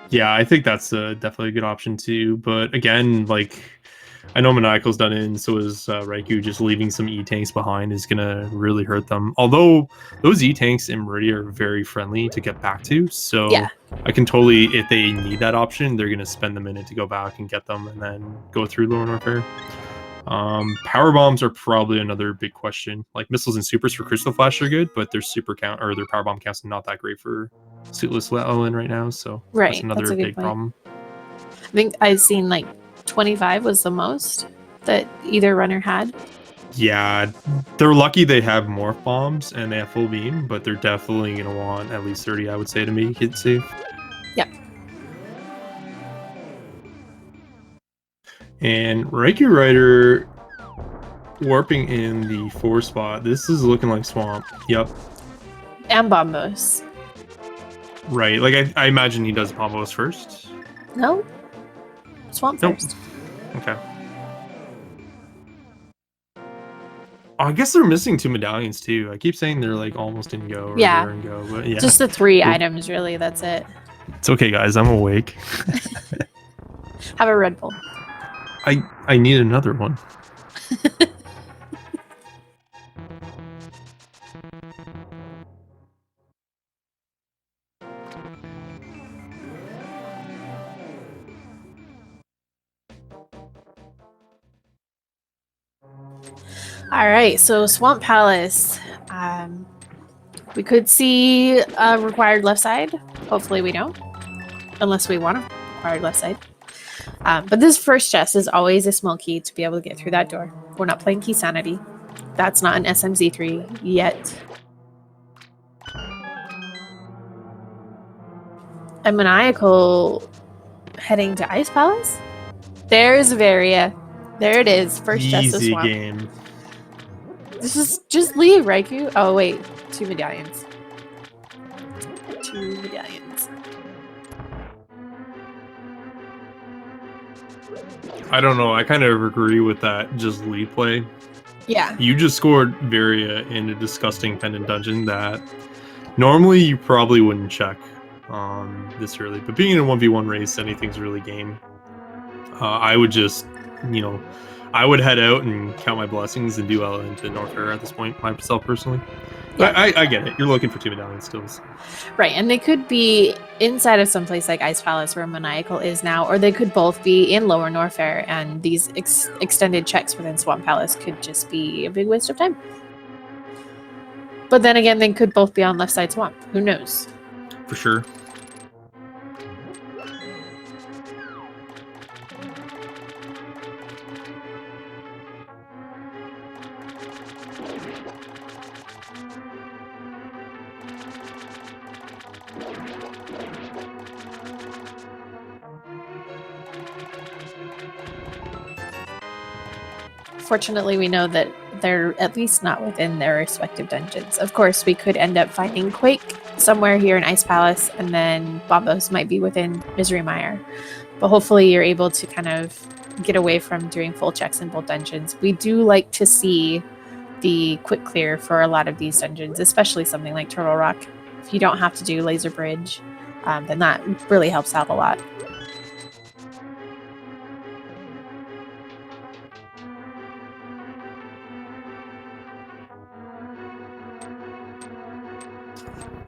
Yeah, I think that's definitely a good option too. But again, like, I know Maniacal's done it, and so is Raikou. Just leaving some E-tanks behind is going to really hurt them. Although those E-tanks in Meridia are very friendly to get back to. So yeah. I can totally, if they need that option, they're going to spend the minute to go back and get them and then go through Lower Norfair. Power bombs are probably another big question. Like, missiles and supers for Crystal Flash are good, but their super count or their power bomb counts not that great for Suitless Ellen right now. So that's another big problem. I think I've seen like 25 was the most that either runner had. Yeah, they're lucky they have morph bombs and they have full beam, but they're definitely going to want at least 30, I would say, to make it safe. Yep. And raikourider warping in the 4 spot. This is looking like Swamp. Yep. And Bombos. Right. Like, I imagine he does Bombos first. No. Swamp first. Okay. I guess they're missing 2 medallions too. I keep saying they're like almost in go or they're in go, but yeah. Just the 3 items, really. That's it. It's okay, guys. I'm awake. Have a Red Bull. I need another one. All right, so Swamp Palace. We could see a required left side. Hopefully we don't, unless we want a required left side. But this first chest is always a small key to be able to get through that door. We're not playing Key Sanity. That's not an SMZ3 yet. And Maniacal heading to Ice Palace? There's Varia. There it is. First chest of Swamp. Easy game. This is just leave, Raikou. Oh, wait. 2 medallions. 2 medallions. I don't know. I kind of agree with that. Just lead play. Yeah. You just scored Varia in a disgusting pendant dungeon that normally you probably wouldn't check this early. But being in a 1v1 race, anything's really game. I would just, I would head out and count my blessings and do Ella into Norfair at this point, myself personally. Yeah. I get it. You're looking for 2 medallion stills. Right, and they could be inside of some place like Ice Palace where Maniacal is now, or they could both be in Lower Norfair, and these extended checks within Swamp Palace could just be a big waste of time. But then again, they could both be on left side Swamp. Who knows? For sure. Fortunately, we know that they're at least not within their respective dungeons. Of course, we could end up finding Quake somewhere here in Ice Palace, and then Bombos might be within Misery Mire. But hopefully you're able to kind of get away from doing full checks in both dungeons. We do like to see the quick clear for a lot of these dungeons, especially something like Turtle Rock. If you don't have to do Laser Bridge, then that really helps out a lot.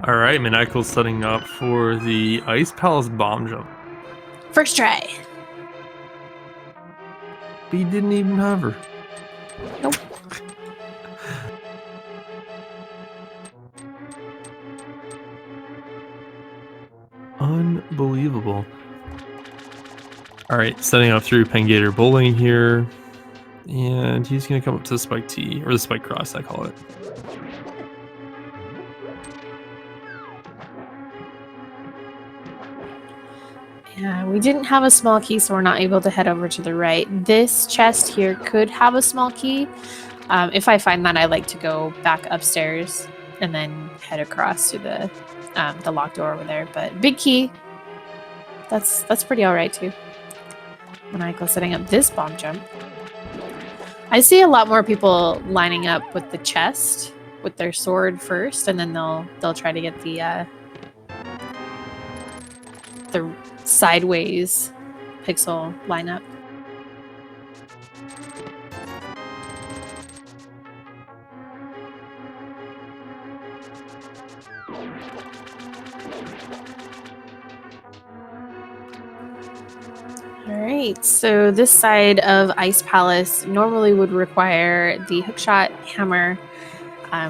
All right, Maniacal's setting up for the Ice Palace bomb jump. First try. But he didn't even have her. Nope. Unbelievable. All right, setting up through Pengator Bowling here. And he's going to come up to the spike T, or the spike cross, I call it. Yeah, we didn't have a small key, so we're not able to head over to the right. This chest here could have a small key. If I find that, I like to go back upstairs and then head across to the locked door over there. But big key, that's pretty all right too. Maniacal setting up this bomb jump. I see a lot more people lining up with the chest with their sword first, and then they'll try to get the sideways pixel lineup. Alright, so this side of Ice Palace normally would require the hookshot hammer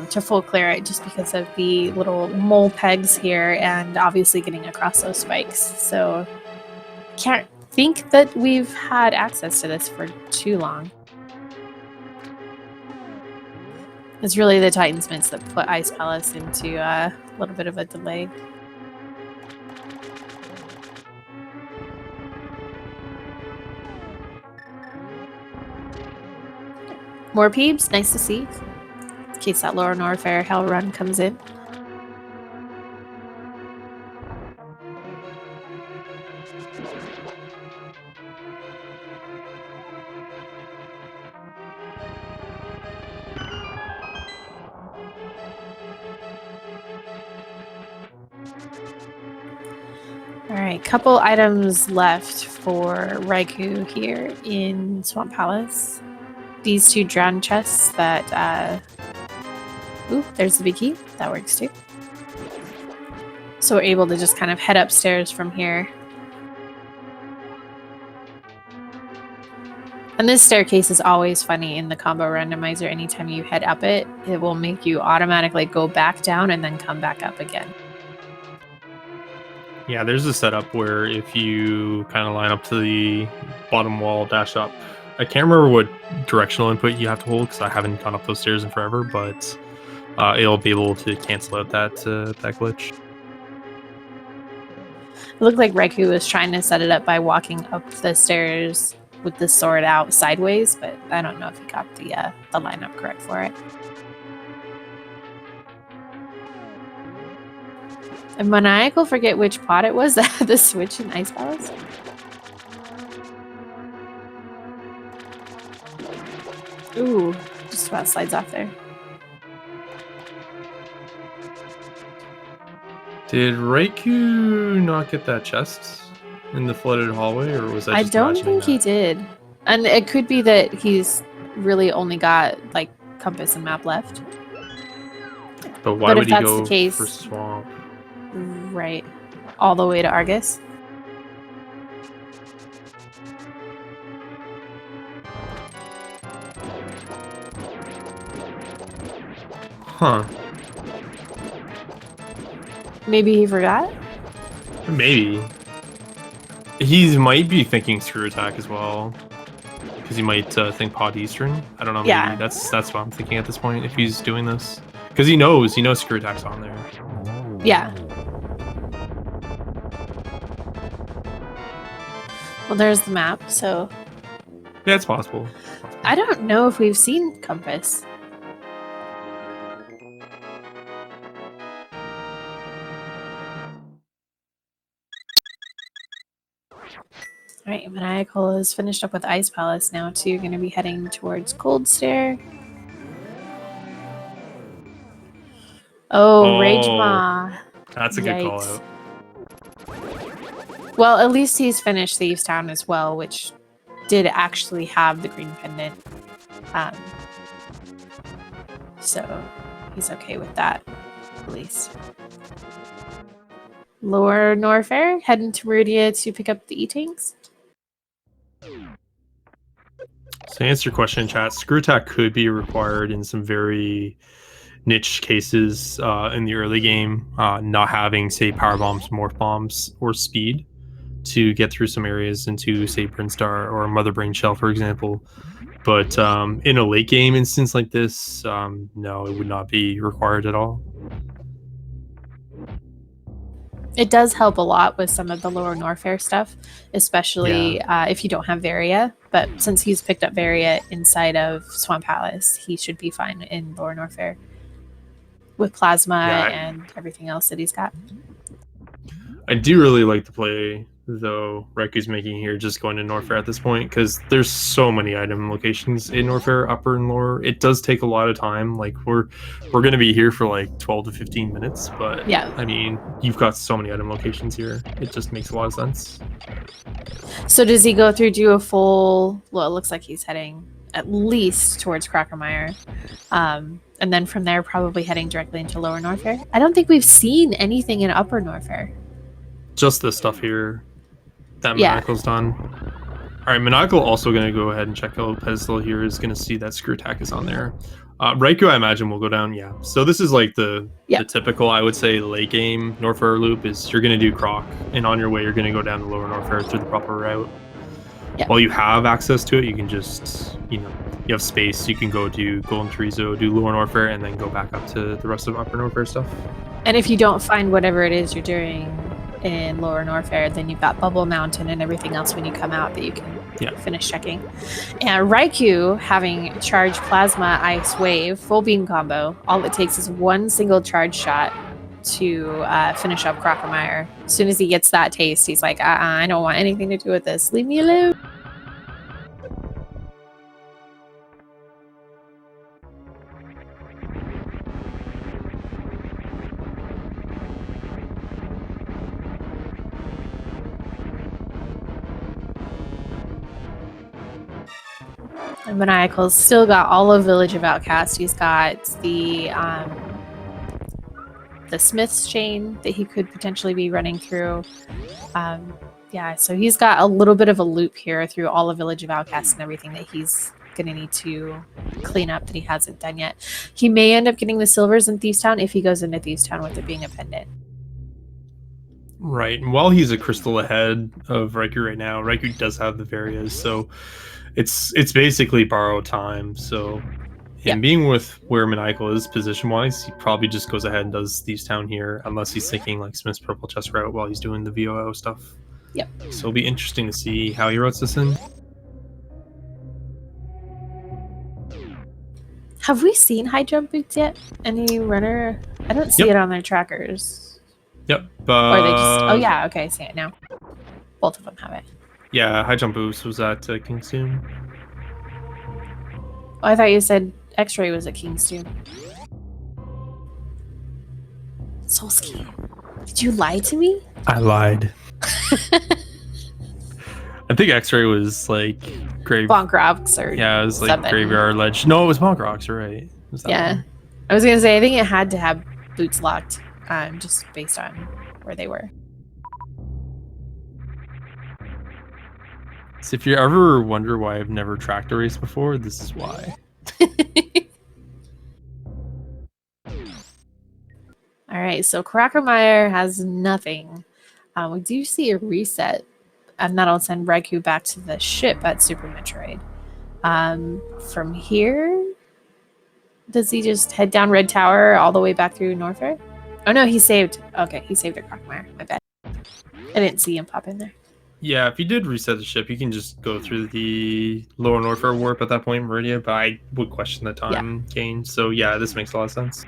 to full clear it just because of the little mole pegs here and obviously getting across those spikes. So I can't think that we've had access to this for too long. It's really the Titan's Mitts that put Ice Palace into a little bit of a delay. More peeps, nice to see. In case that Lower Norfair Hell run comes in. Alright, couple items left for Raikou here in Swamp Palace. These two drown chests that ooh, there's the big key. That works too. So we're able to just kind of head upstairs from here. And this staircase is always funny in the combo randomizer. Anytime you head up it, it will make you automatically go back down and then come back up again. Yeah, there's a setup where if you kind of line up to the bottom wall, dash up. I can't remember what directional input you have to hold because I haven't gone up those stairs in forever, but it'll be able to cancel out that glitch. It looked like Raikou was trying to set it up by walking up the stairs with the sword out sideways, but I don't know if he got the lineup correct for it. And Maniacal, forget which pot it was that had the switch in Ice Palace. Ooh, just about slides off there. Did Raikou not get that chest in the flooded hallway, or was that I just don't imagining think he did. And it could be that he's really only got like compass and map left. But why But would if he that's go the case, for swamp? right, all the way to Argus. Huh. Maybe he forgot? Maybe. He might be thinking screw attack as well. Because he might think Pod Eastern. I don't know, maybe. Yeah. That's what I'm thinking at this point, if he's doing this. Because he knows screw attack's on there. Yeah. Well, there's the map, so... Yeah, it's possible. I don't know if we've seen compass. Alright, Maniacal is finished up with Ice Palace now too. Going to be heading towards Cold Stair. Oh, Rage Maw. That's a good call out. Well, at least he's finished Thieves Town as well, which did actually have the green pendant. So he's okay with that, at least. Lower Norfair, heading to Meridia to pick up the E-Tanks. So to answer your question in chat, screw attack could be required in some very niche cases in the early game, not having, say, power bombs, morph bombs, or speed to get through some areas into, say, Brinstar or Mother Brain Shell, for example. But in a late game instance like this, no, it would not be required at all. It does help a lot with some of the lower Norfair stuff, especially if you don't have Varia. But since he's picked up Varia inside of Swamp Palace, he should be fine in lower Norfair with Plasma and everything else that he's got. I do really like the play, though, Raiku's making here, just going to Norfair at this point, because there's so many item locations in Norfair, upper and lower. It does take a lot of time. Like, we're going to be here for like 12 to 15 minutes, but yeah, I mean, you've got so many item locations here. It just makes a lot of sense. So does he go through, do a full, well, it looks like he's heading at least towards Crockermire. And then from there, probably heading directly into lower Norfair. I don't think we've seen anything in upper Norfair. Just this stuff here that Maniacal's done. All right, Maniacal also going to go ahead and check out Pedestal here. Is going to see that Screw Attack is on there. Raikou, I imagine, will go down. Yeah. So this is like the typical, I would say, late game Norfair loop is you're going to do Croc, and on your way, you're going to go down the lower Norfair through the proper route. Yep. While you have access to it, you can just, you have space. You can go do Golden Chorizo, do lower Norfair, and then go back up to the rest of upper Norfair stuff. And if you don't find whatever it is you're doing in lower Norfair, then you've got Bubble Mountain and everything else when you come out that you can finish checking. And Raikou, having charged Plasma, Ice, Wave, full beam combo, all it takes is one single charge shot to finish up Crockermire. As soon as he gets that taste, he's like, I don't want anything to do with this. Leave me alone. And Maniacal's still got all of Village of Outcast. He's got the Smith's chain that he could potentially be running through. So he's got a little bit of a loop here through all of Village of Outcast and everything that he's going to need to clean up that he hasn't done yet. He may end up getting the silvers in Thieves Town if he goes into Thieves Town with it being a pendant. Right. And while he's a crystal ahead of Raikou right now, Raikou does have the Varias, so it's basically borrowed time. So him being with where Maniacal is position-wise, he probably just goes ahead and does Thieves Town here, unless he's thinking like Smith's Purple Chest route while he's doing the VOO stuff. Yep. So it'll be interesting to see how he routes this in. Have we seen high jump boots yet? Any runner? I don't see it on their trackers. Yep. Or they just... Oh yeah, okay, I see it now. Both of them have it. Yeah, high jump boost was at Kingston. Oh, I thought you said X-ray was at Kingston. Solski, did you lie to me? I lied. I think X-ray was like Bonk Rocks or it was like Graveyard Ledge. No, it was Bonk Rocks, right? One? I was gonna say I think it had to have boots locked, just based on where they were. So if you ever wonder why I've never tracked a race before, this is why. All right, so Crockermire has nothing. We do see a reset, and that'll send Raikou back to the ship at Super Metroid. From here, does he just head down Red Tower all the way back through Norfair? Oh no, he saved. Okay, he saved at Crockermire. My bad. I didn't see him pop in there. Yeah, if you did reset the ship, you can just go through the lower Norfair warp at that point, Meridia, but I would question the time gain. So yeah, this makes a lot of sense.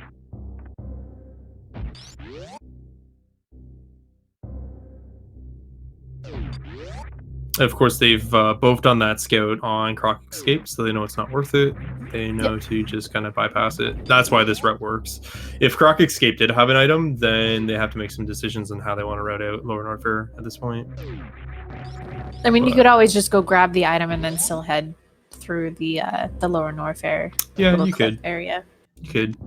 Of course, they've both done that scout on Croc Escape, so they know it's not worth it. They know to just kind of bypass it. That's why this route works. If Croc Escape did have an item, then they have to make some decisions on how they want to route out lower Norfair at this point. I mean, you could always just go grab the item and then still head through the lower Norfair you could. area. You could.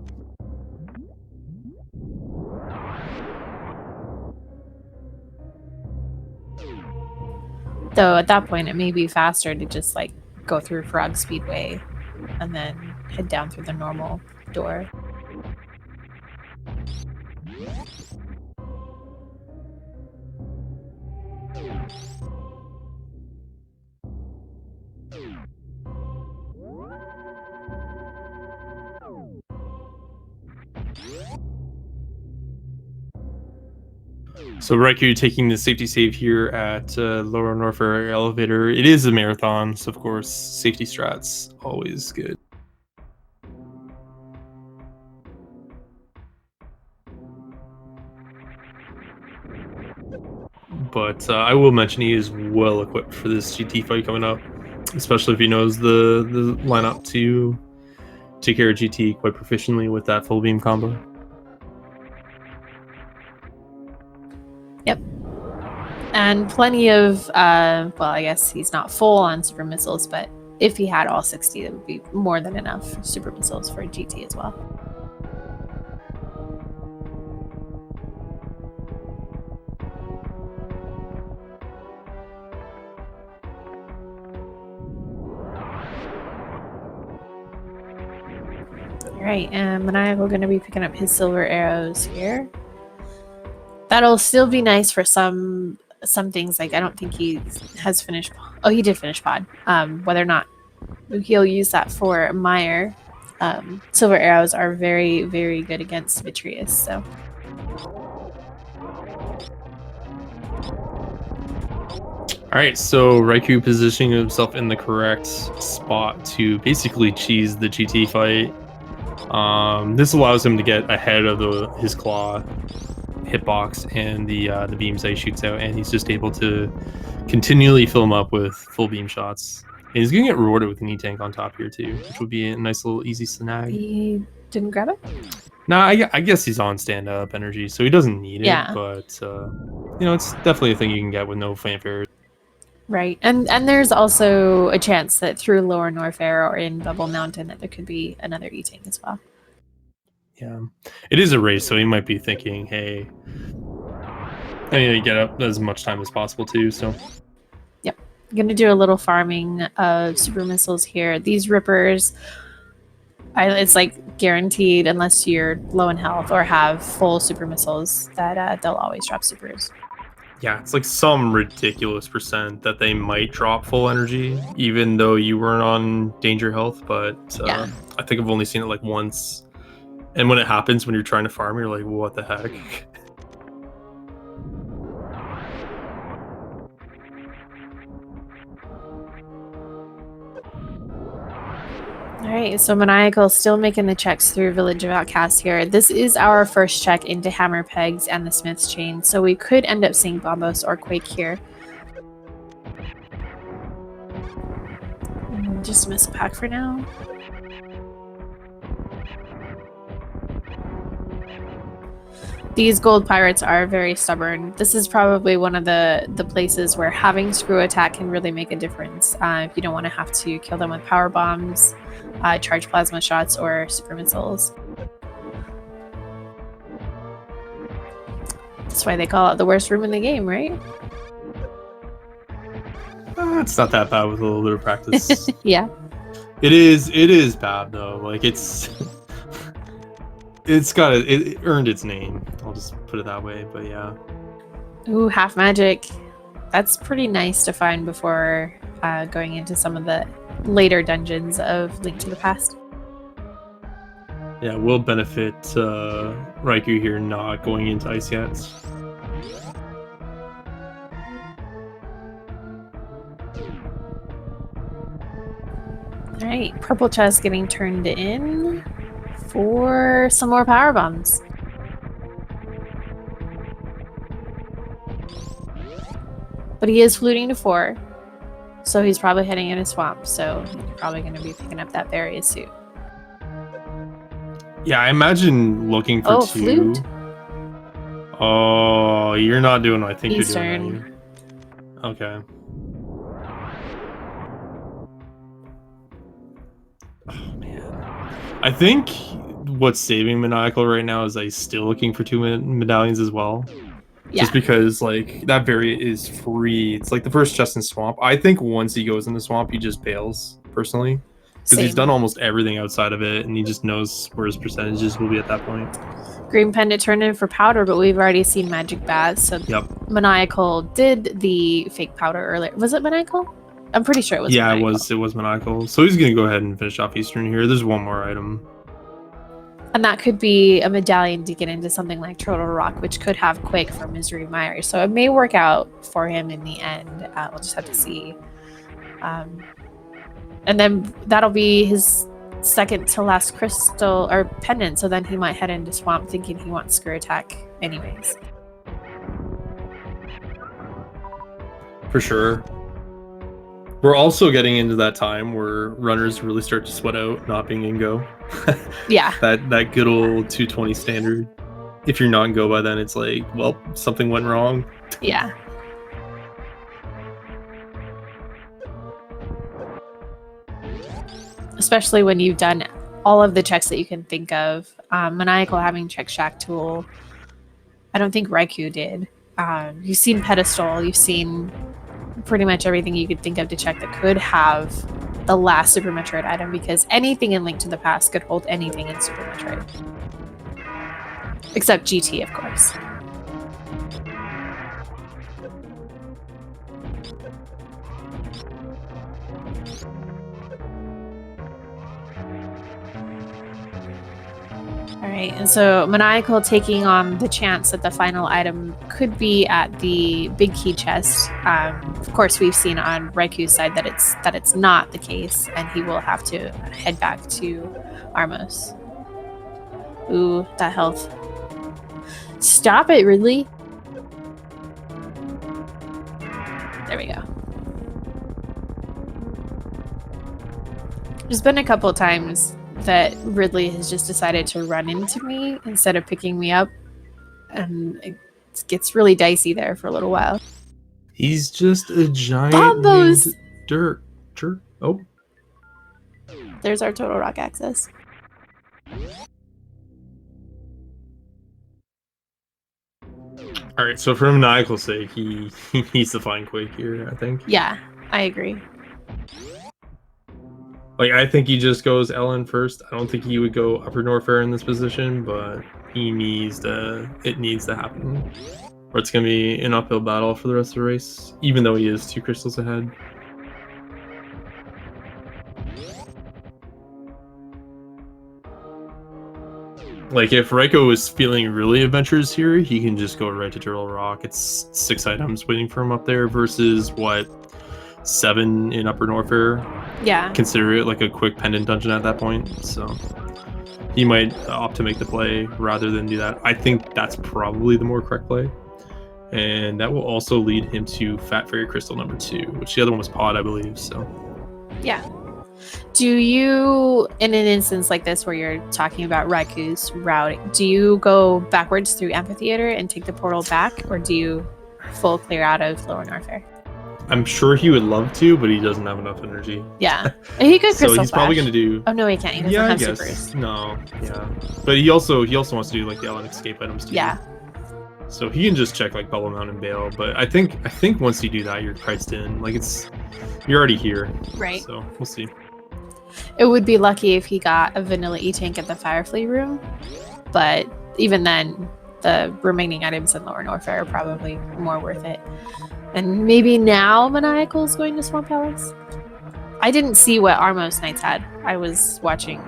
Though at that point, it may be faster to just like go through Frog Speedway and then head down through the normal door. So Raikou taking the safety save here at Lower Norfair Elevator. It is a marathon, so of course safety strats always good. But I will mention he is well equipped for this GT fight coming up, especially if he knows the lineup to take care of GT quite proficiently with that full beam combo. Yep. And plenty of, well, I guess he's not full on super missiles, but if he had all 60, that would be more than enough super missiles for GT as well. All right, and Maniacal going to be picking up his silver arrows here. That'll still be nice for some things. Like I don't think he has finished. Oh, he did finish pod. Whether or not he'll use that for Meyer, silver arrows are very, very good against Vitreous. So. All right, so Raikou positioning himself in the correct spot to basically cheese the GT fight. This allows him to get ahead of his claw hitbox and the beams that he shoots out, and he's just able to continually fill him up with full beam shots. And he's gonna get rewarded with an E-tank on top here too, which would be a nice little easy snag. He didn't grab it? Nah, I guess he's on stand-up energy, so he doesn't need it. Yeah. But you know, it's definitely a thing you can get with no fanfare. Right, and there's also a chance that through Lower Norfair or in Bubble Mountain that there could be another E-tank as well. Yeah, it is a race, so he might be thinking, hey, I need to get up as much time as possible too, so. Yep. I'm going to do a little farming of super missiles here. These rippers, it's like guaranteed unless you're low in health or have full super missiles that they'll always drop supers. Yeah, it's like some ridiculous percent that they might drop full energy, even though you weren't on danger health, but yeah. I think I've only seen it like once. And when it happens, when you're trying to farm, you're like, what the heck? All right, so Maniacal still making the checks through Village of Outcasts here. This is our first check into Hammer Pegs and the Smith's Chain, so we could end up seeing Bombos or Quake here. Just miss a pack for now. These gold pirates are very stubborn. This is probably one of the places where having screw attack can really make a difference. If you don't want to have to kill them with power bombs, charge plasma shots, or super missiles. That's why they call it the worst room in the game, right? It's not that bad with a little bit of practice. Yeah. It is bad though. Like it earned its name. I'll just put it that way, but yeah. Ooh, half magic. That's pretty nice to find before going into some of the later dungeons of Link to the Past. Yeah, will benefit Raikou here not going into ice yet. Alright, purple chest getting turned in for some more power bombs. But he is fluting to 4, so he's probably heading in a swamp, so he's probably going to be picking up that Various suit. Yeah, I imagine looking for 2. Flute? Oh, you're not doing what I think Eastern. you're doing. Okay. Oh man, I think what's saving Maniacal right now is he's still looking for 2 medallions as well. Yeah. Just because like that variant is free. It's like the first chest in swamp. I think once he goes in the swamp, he just bails personally, Because he's done almost everything outside of it, and he just knows where his percentages will be at that point. Green Pendant turned in for powder, but we've already seen Magic Bats. So yep. Maniacal did the fake powder earlier. Was it Maniacal? I'm pretty sure it was Maniacal. It was Maniacal. So he's going to go ahead and finish off Eastern here. There's one more item. And that could be a medallion to get into something like Turtle Rock, which could have Quake for Misery Mire. So it may work out for him in the end. We'll just have to see. And then that'll be his second to last crystal or pendant. So then he might head into Swamp thinking he wants Screw Attack anyways. For sure. We're also getting into that time where runners really start to sweat out not being in Go. Yeah. That good old 220 standard. If you're not in Go by then, it's like, well, something went wrong. Yeah. Especially when you've done all of the checks that you can think of. Maniacal having Check Shack Tool. I don't think Raikou did. You've seen Pedestal. You've seen pretty much everything you could think of to check that could have the last Super Metroid item, because anything in Link to the Past could hold anything in Super Metroid. Except GT, of course. Alright, and so Maniacal taking on the chance that the final item could be at the big key chest. Of course, we've seen on Raikou's side that it's not the case, and he will have to head back to Armos. Ooh, that health. Stop it, Ridley. There we go. There's been a couple times that Ridley has just decided to run into me instead of picking me up, and it gets really dicey there for a little while. He's just a giant dirt. Oh, there's our Total Rock access. All right, so for Maniacal's sake, he needs to find Quake here, I think. Yeah, I agree. Like, I think he just goes Ellen first. I don't think he would go Upper Norfair in this position, but it needs to happen. Or it's going to be an uphill battle for the rest of the race, even though he is 2 crystals ahead. Like, if Raiko is feeling really adventurous here, he can just go right to Turtle Rock. It's 6 items waiting for him up there versus, what, 7 in Upper Norfair? Yeah. Consider it like a quick pendant dungeon at that point. So he might opt to make the play rather than do that. I think that's probably the more correct play. And that will also lead him to Fat Fairy Crystal number 2, which the other one was Pod, I believe. So yeah. Do you, in an instance like this where you're talking about Raikou's route, do you go backwards through Amphitheater and take the portal back, or do you full clear out of Lower Norfair? I'm sure he would love to, but he doesn't have enough energy. Yeah. He could Crystal So he's Splash. probably going to do... Oh, no, he can't. He doesn't have supers. No, yeah. But he also wants to do, like, the Ellen Escape items, too. Yeah. So he can just check, like, Bubble Mountain and Bail. But I think once you do that, you're priced in. Like, you're already here. Right. So we'll see. It would be lucky if he got a vanilla E-Tank at the Firefly room. But even then, the remaining items in Lower Norfair are probably more worth it. And maybe now Maniacal's going to Swamp Palace? I didn't see what Armos Knights had. I was watching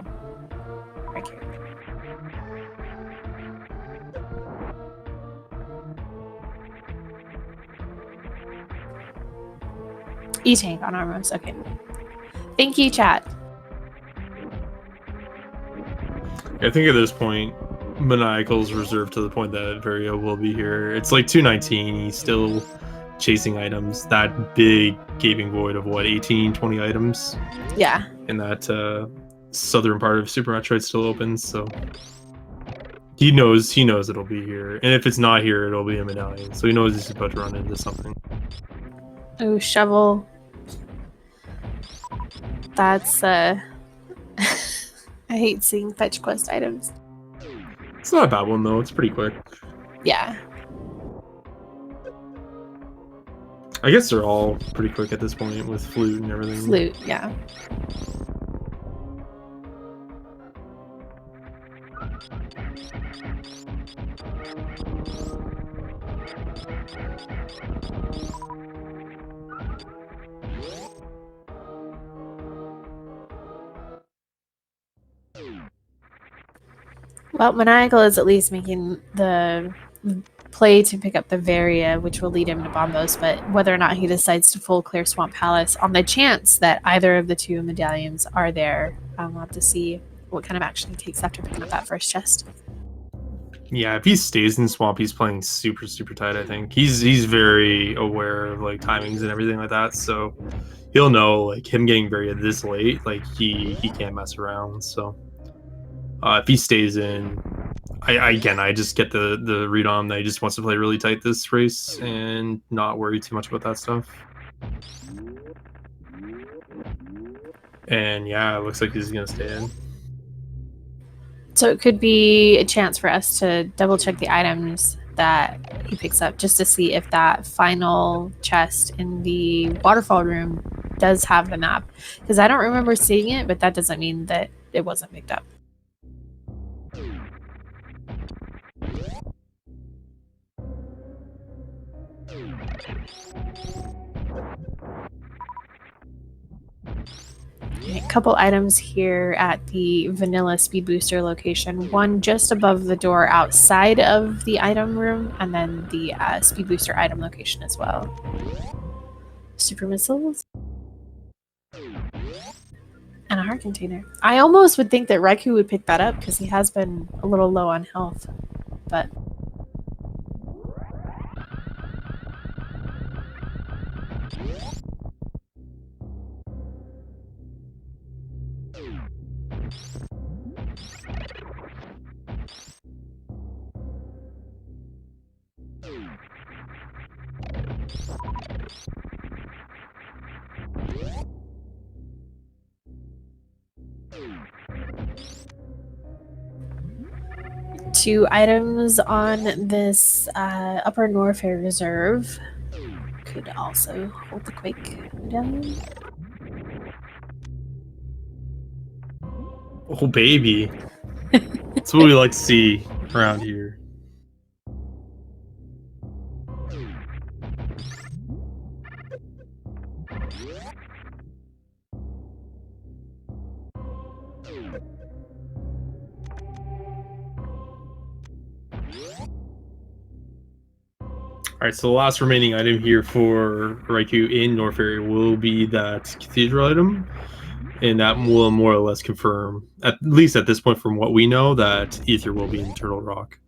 right here. E-Tank on Armos, okay. Thank you, chat. I think at this point, Maniacal's reserved to the point that Vario will be here. It's like 219. He's still chasing items. That big gaping void of what, 18, 20 items? Yeah. And that southern part of Super Metroid still opens, so he knows it'll be here. And if it's not here, it'll be a medallion. So he knows he's about to run into something. Oh, shovel. That's I hate seeing fetch quest items. It's not a bad one though, it's pretty quick. Yeah. I guess they're all pretty quick at this point with flute and everything. Flute, yeah. Well, Maniacal is at least making the play to pick up the Varia, which will lead him to Bombos, but whether or not he decides to full clear Swamp Palace, on the chance that either of the two medallions are there, we'll have to see what kind of action he takes after picking up that first chest. Yeah, if he stays in Swamp, he's playing super, super tight, I think. He's very aware of, like, timings and everything like that, so he'll know, like, him getting Varia this late, like, he can't mess around, so... if he stays in, I just get the read on that he just wants to play really tight this race and not worry too much about that stuff. And yeah, it looks like he's gonna stay in. So it could be a chance for us to double check the items that he picks up just to see if that final chest in the waterfall room does have the map. Because I don't remember seeing it, but that doesn't mean that it wasn't picked up. A couple items here at the vanilla speed booster location. One just above the door outside of the item room, and then the speed booster item location as well. Super missiles. And a heart container. I almost would think that Raikou would pick that up because he has been a little low on health. But two items on this Upper Norfair Reserve could also hold the Quake medallion. Oh, baby. That's what we like to see around here. Alright, so the last remaining item here for Raikou in Norfair will be that Cathedral item. And that will more or less confirm, at least at this point from what we know, that Ether will be in Turtle Rock.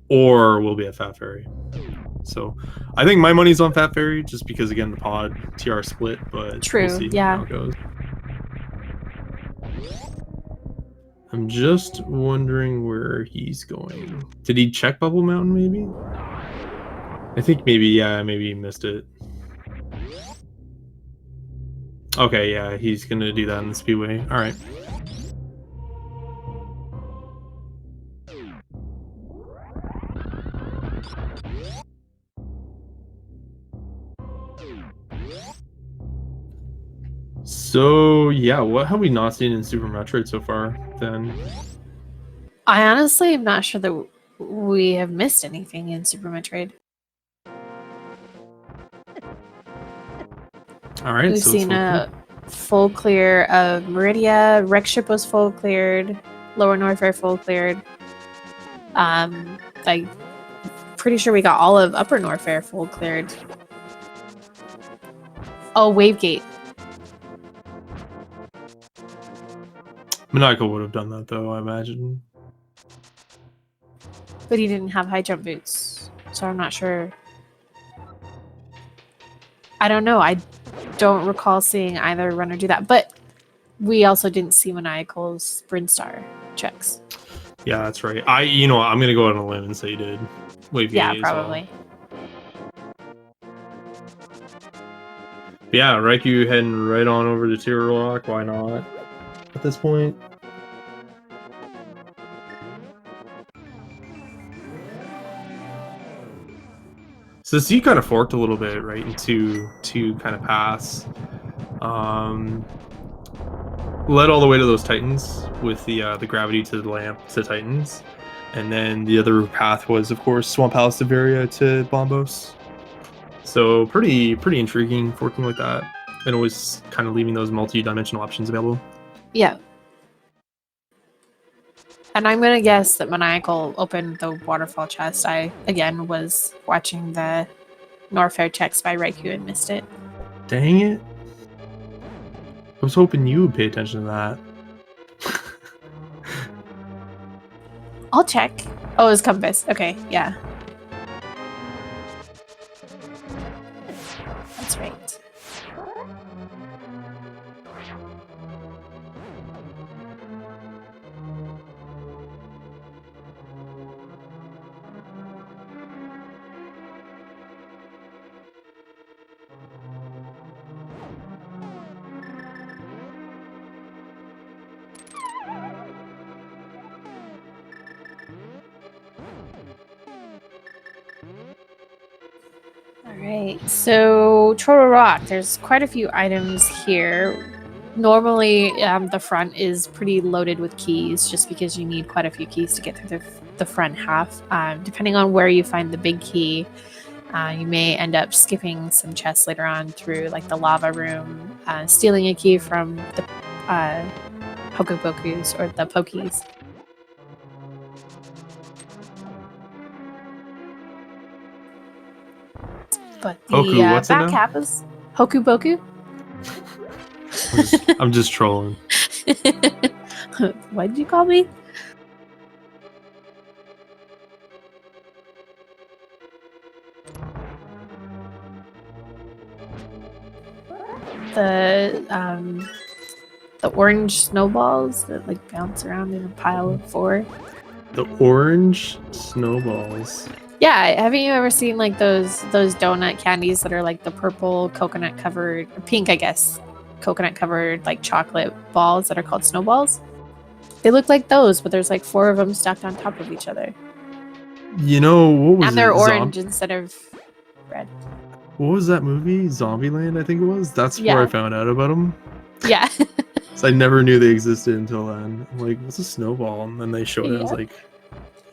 Or will be at Fat Fairy. So I think my money's on Fat Fairy, just because, again, the pod TR split, but True, we'll see yeah. how it goes. I'm just wondering where he's going. Did he check Bubble Mountain, maybe? I think maybe, yeah, maybe he missed it. Okay, yeah, he's gonna do that in the Speedway. Alright. So, yeah, what have we not seen in Super Metroid so far, then? I honestly am not sure that we have missed anything in Super Metroid. Alright, We've so seen a full clear of Meridia. Wreckship was full cleared. Lower Norfair full cleared. Like, pretty sure we got all of Upper Norfair full cleared. Oh, Wavegate. Maniacal would have done that, though, I imagine. But he didn't have high jump boots, so I'm not sure. I don't know. I don't recall seeing either runner do that, but we also didn't see Maniacal's Brinstar checks. Yeah, that's right. I'm gonna go out on a limb and say he did. Yeah, probably. Yeah, Raikou heading right on over to Turtle Rock. Why not? At this point. So the sea kind of forked a little bit, right, into two kind of paths. Led all the way to those Titans with the gravity to the lamp to Titans. And then the other path was, of course, Swamp Palace to Varia to Bombos. So pretty intriguing forking like that. And always kind of leaving those multi-dimensional options available. Yeah. And I'm gonna guess that Maniacal opened the waterfall chest. I again was watching the Norfair checks by Raikou and missed it. Dang it. I was hoping you would pay attention to that. I'll check. Oh, it's compass. Okay, yeah. That's right. Alright, so Turtle Rock, there's quite a few items here. Normally, the front is pretty loaded with keys just because you need quite a few keys to get through the front half. Depending on where you find the big key, you may end up skipping some chests later on through like the lava room, stealing a key from the Pokepokus or the Pokies. But the Hoku, what's it back now? half is Hoku Boku. I'm just trolling. What did you call me? The orange snowballs that like bounce around in a pile of 4. The orange snowballs. Yeah, haven't you ever seen like those donut candies that are like the purple coconut covered, or pink, I guess, coconut covered like chocolate balls that are called snowballs? They look like those, but there's like 4 of them stacked on top of each other. You know, what was And they're it? orange instead of red. What was that movie? Zombieland, I think it was. That's Yeah. where I found out about them. Yeah. So I never knew they existed until then. I'm like, what's a snowball? And then they showed it. I was Yep. like,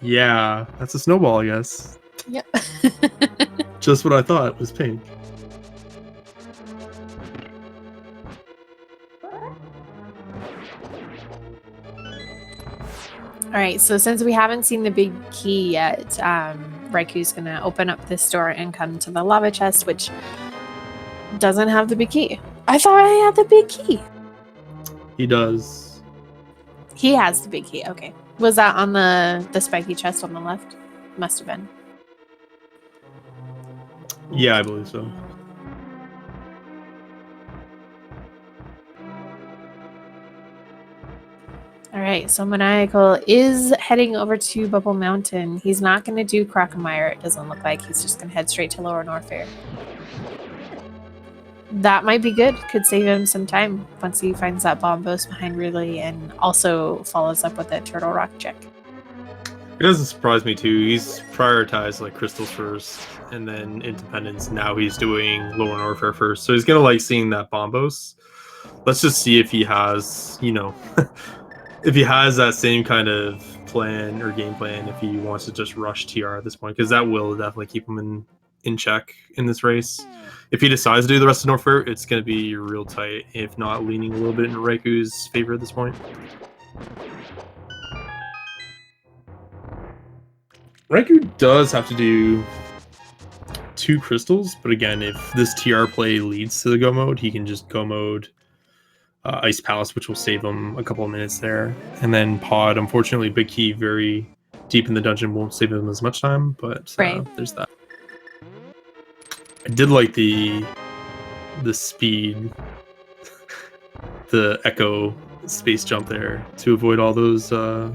yeah, that's a snowball, I guess. Yep. Just what I thought was pink. All right, so since we haven't seen the big key yet, Raikou's gonna open up this door and come to the lava chest, which doesn't have the big key. I thought I had the big key. He does. He has the big key. Okay, was that on the spiky chest on the left? Must have been. Yeah, I believe so. All right, so Maniacal is heading over to Bubble Mountain. He's not going to do Crocomire, it doesn't look like. He's just going to head straight to Lower Norfair. That might be good. Could save him some time once he finds that Bombos behind Ridley and also follows up with a Turtle Rock check. It doesn't surprise me too. He's prioritized like crystals first and then independence. Now he's doing Lower Norfair first. So he's going to like seeing that Bombos. Let's just see if he has, you know... if he has that same kind of plan or game plan, if he wants to just rush TR at this point, because that will definitely keep him in check in this race. If he decides to do the rest of Norfair, it's going to be real tight, if not leaning a little bit into Raikou's favor at this point. Raikou does have to do 2 crystals, but again, if this TR play leads to the go mode, he can just go mode Ice Palace, which will save him a couple of minutes there. And then Pod, unfortunately, Big Key very deep in the dungeon won't save him as much time, but there's that. I did like the speed, the Echo space jump there to avoid all those fire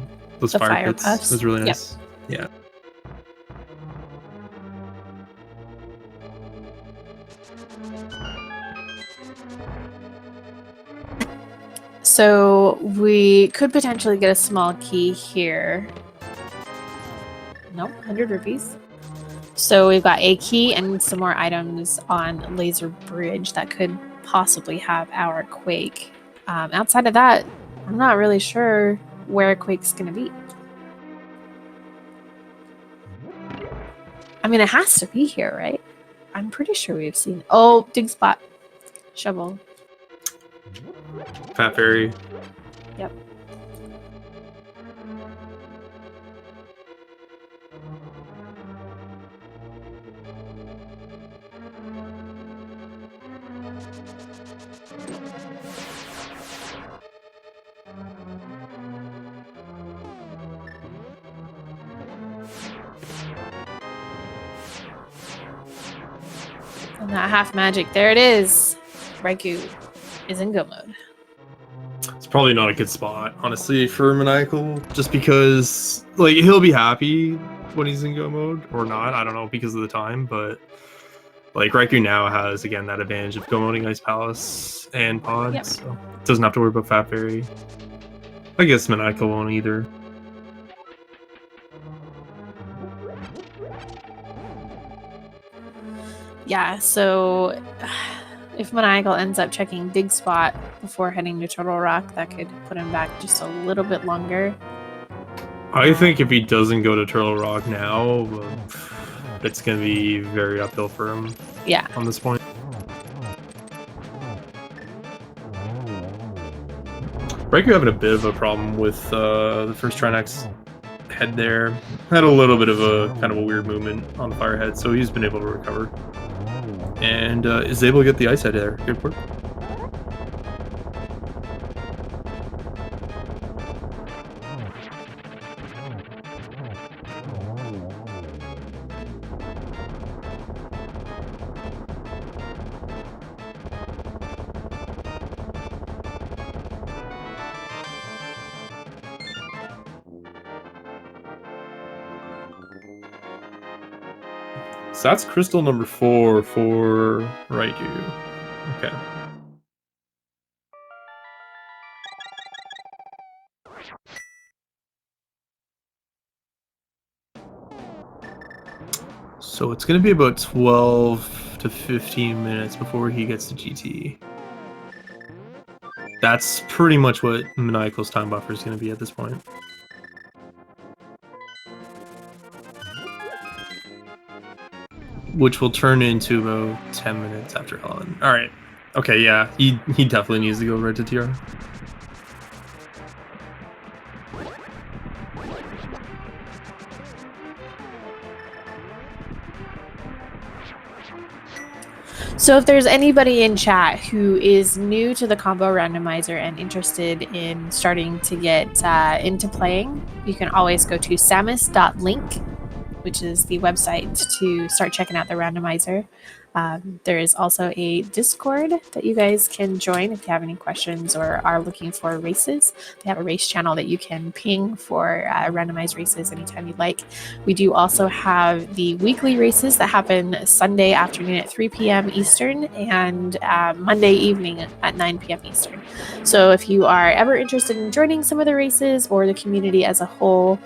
pits. puffs. It was really nice. Yep. Yeah. So we could potentially get a small key here. Nope, 100 rupees. So we've got a key and some more items on Laser Bridge that could possibly have our Quake. Outside of that, I'm not really sure where Quake's going to be. I mean, it has to be here, right? I'm pretty sure we've seen... Oh, dig spot. Shovel. Fat Fairy. Yep. And that half magic, there it is. Raikou is in go mode. It's probably not a good spot, honestly, for Maniacal, just because like he'll be happy when he's in go mode or not. I don't know because of the time, but like Raikou now has again that advantage of go moding Ice Palace and Pod, so doesn't have to worry about Fat Fairy. I guess Maniacal won't either. Yeah, so if Maniacal ends up checking Dig Spot before heading to Turtle Rock, that could put him back just a little bit longer. I think if he doesn't go to Turtle Rock now, it's going to be very uphill for him. Yeah. On this point. Raikou having a bit of a problem with the first Trinex head there. Had a little bit of a kind of a weird movement on the Firehead, so he's been able to recover. And is able to get the Ice Head there. Good work. So that's crystal number 4 for Raikou. Okay. So it's going to be about 12 to 15 minutes before he gets to GT. That's pretty much what Maniacal's time buffer is going to be at this point. Which will turn into about 10 minutes after Helen. Alright. Okay, yeah. He definitely needs to go right to TR. So if there's anybody in chat who is new to the combo randomizer and interested in starting to get into playing, you can always go to samus.link, which is the website to start checking out the randomizer. There is also a Discord that you guys can join if you have any questions or are looking for races. They have a race channel that you can ping for randomized races anytime you'd like. We do also have the weekly races that happen Sunday afternoon at 3 p.m. Eastern and Monday evening at 9 p.m. Eastern. So if you are ever interested in joining some of the races or the community as a whole,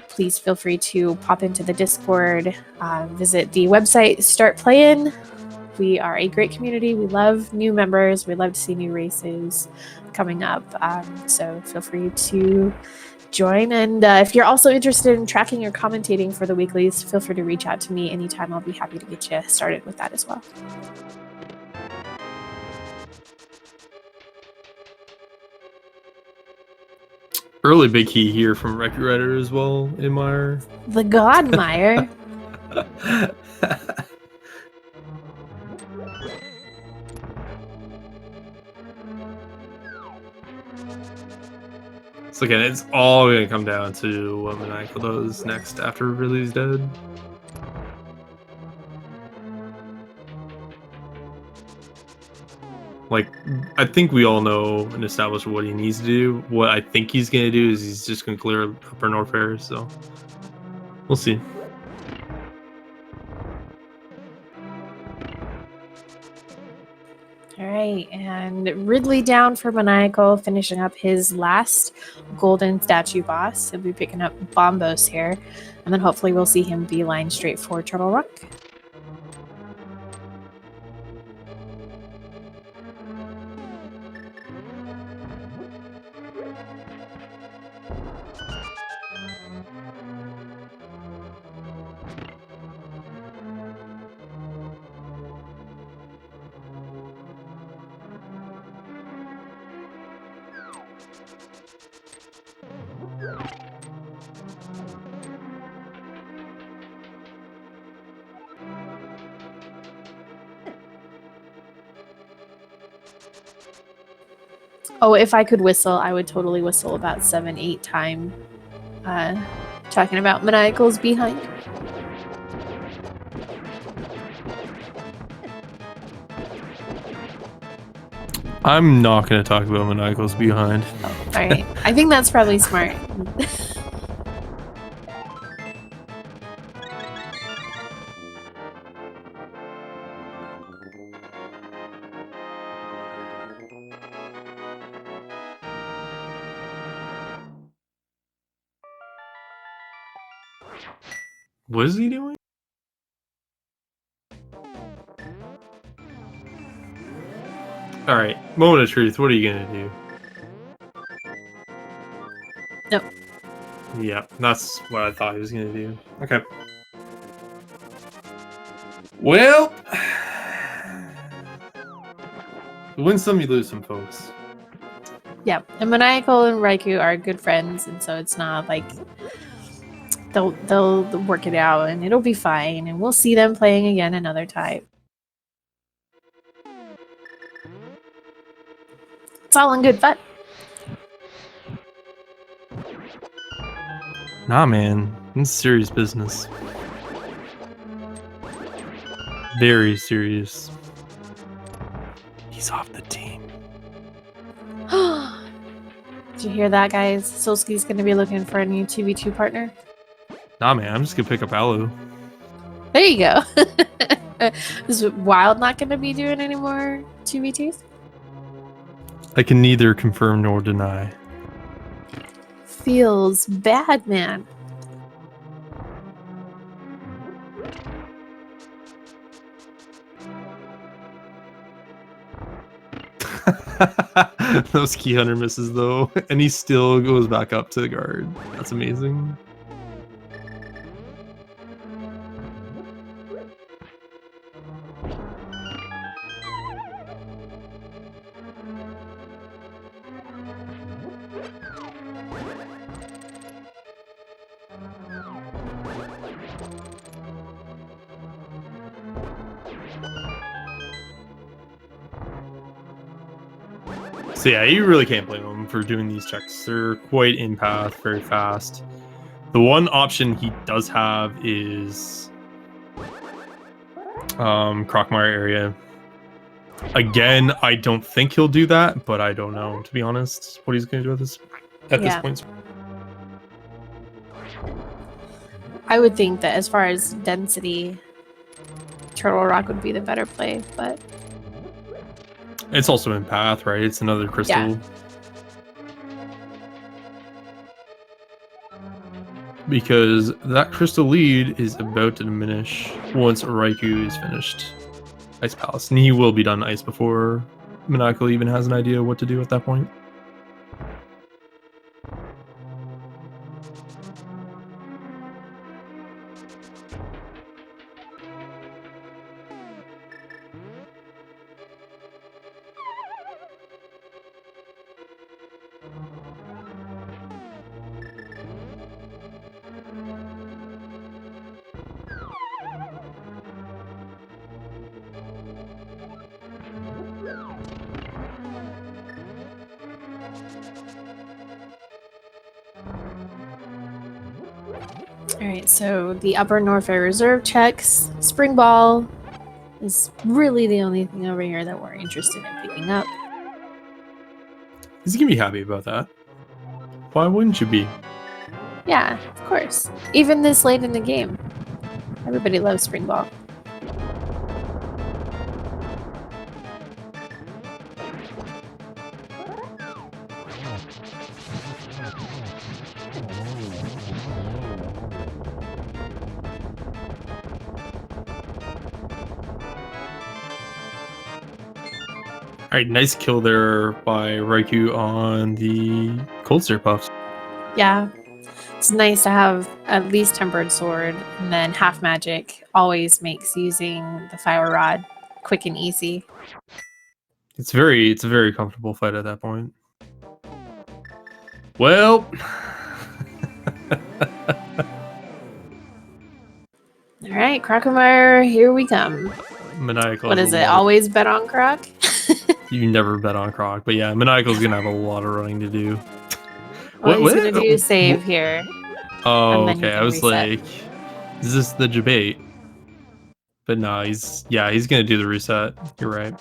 please feel free to pop into the Discord, visit the website, start playing. We are a great community. We love new members. We love to see new races coming up. So feel free to join. And if you're also interested in tracking or commentating for the weeklies, feel free to reach out to me anytime. I'll be happy to get you started with that as well. Early big key here from raikourider as well, Admire. The Godmire. So again, it's all going to come down to what Maniacal does next after Ridley's dead. Like, I think we all know and establish what he needs to do. What I think he's going to do is he's just going to clear Upper North Fair, so we'll see. All right, and Ridley down for Maniacal, finishing up his last golden statue boss. He'll be picking up Bombos here, and then hopefully we'll see him beeline straight for Turtle Rock. Oh, if I could whistle, I would totally whistle about 7-8 times. Talking about Maniacal's behind. I'm not going to talk about Maniacal's behind. Oh, all right. I think that's probably smart. What is he doing? All right, moment of truth. What are you gonna do? Nope. Yeah, that's what I thought he was gonna do. Okay. Well, you win some, you lose some, folks. Yeah, and Maniacal and Raikou are good friends, and so it's not like they'll work it out, and it'll be fine, and we'll see them playing again another time. It's all in good fun. Nah, man, it's serious business. Very serious. He's off the team. Did you hear that, guys? Solski's gonna be looking for a new 2v2 partner. Nah, man, I'm just gonna pick up Alu. There you go. Is Wild not gonna be doing any more 2v2s? I can neither confirm nor deny. Feels bad, man. Those key hunter misses though, and he still goes back up to the guard. That's amazing. So yeah, you really can't blame him for doing these checks. They're quite in path, very fast. The one option he does have is Crockmire area. Again, I don't think he'll do that, but I don't know, to be honest, what he's going to do this point. I would think that as far as density, Turtle Rock would be the better play, but it's also in path, right? It's another crystal. Yeah. Because that crystal lead is about to diminish once Raikou is finished Ice Palace. And he will be done ice before Maniacal even has an idea what to do at that point. Alright, so the Upper Norfair Reserve checks. Spring Ball is really the only thing over here that we're interested in picking up. He's gonna be happy about that. Why wouldn't you be? Yeah, of course. Even this late in the game. Everybody loves Spring Ball. Alright, nice kill there by Raikou on the Cold Stare Puffs. Yeah, it's nice to have at least Tempered Sword, and then Half Magic always makes using the Fire Rod quick and easy. It's a very comfortable fight at that point. Well, All right, Crocomire, here we come. Maniacal. What is it? Always bet on Croc? You never bet on Croc, but yeah, Maniacal's gonna have a lot of running to do. Well, he's gonna do save here. Oh, okay. I was reset. Like, is this the debate? But no, he's gonna do the reset. You're right.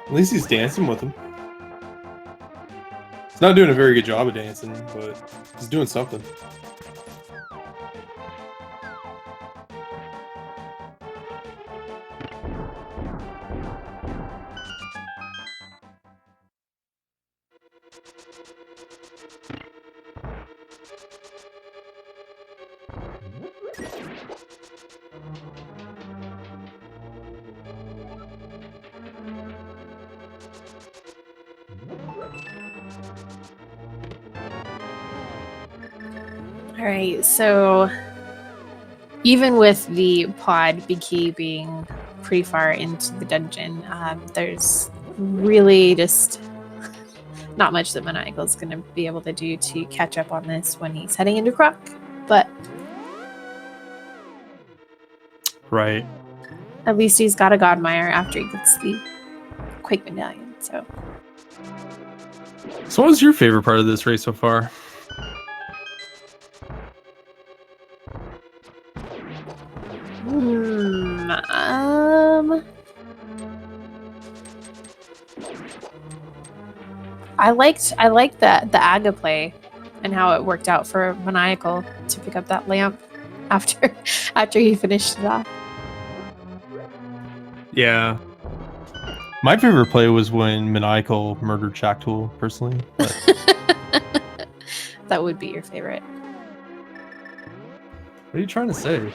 At least he's dancing with him. He's not doing a very good job of dancing, but he's doing something. All right, so even with the pod Big Key being pretty far into the dungeon, there's really just not much that Maniacal is going to be able to do to catch up on this when he's heading into Croc. But Right. at least he's got a Godmire after he gets the Quake Medallion. So what was your favorite part of this race so far? I liked the Aga play and how it worked out for Maniacal to pick up that lamp after he finished it off. Yeah. My favorite play was when Maniacal murdered Shacktool, personally. But... That would be your favorite. What are you trying to say?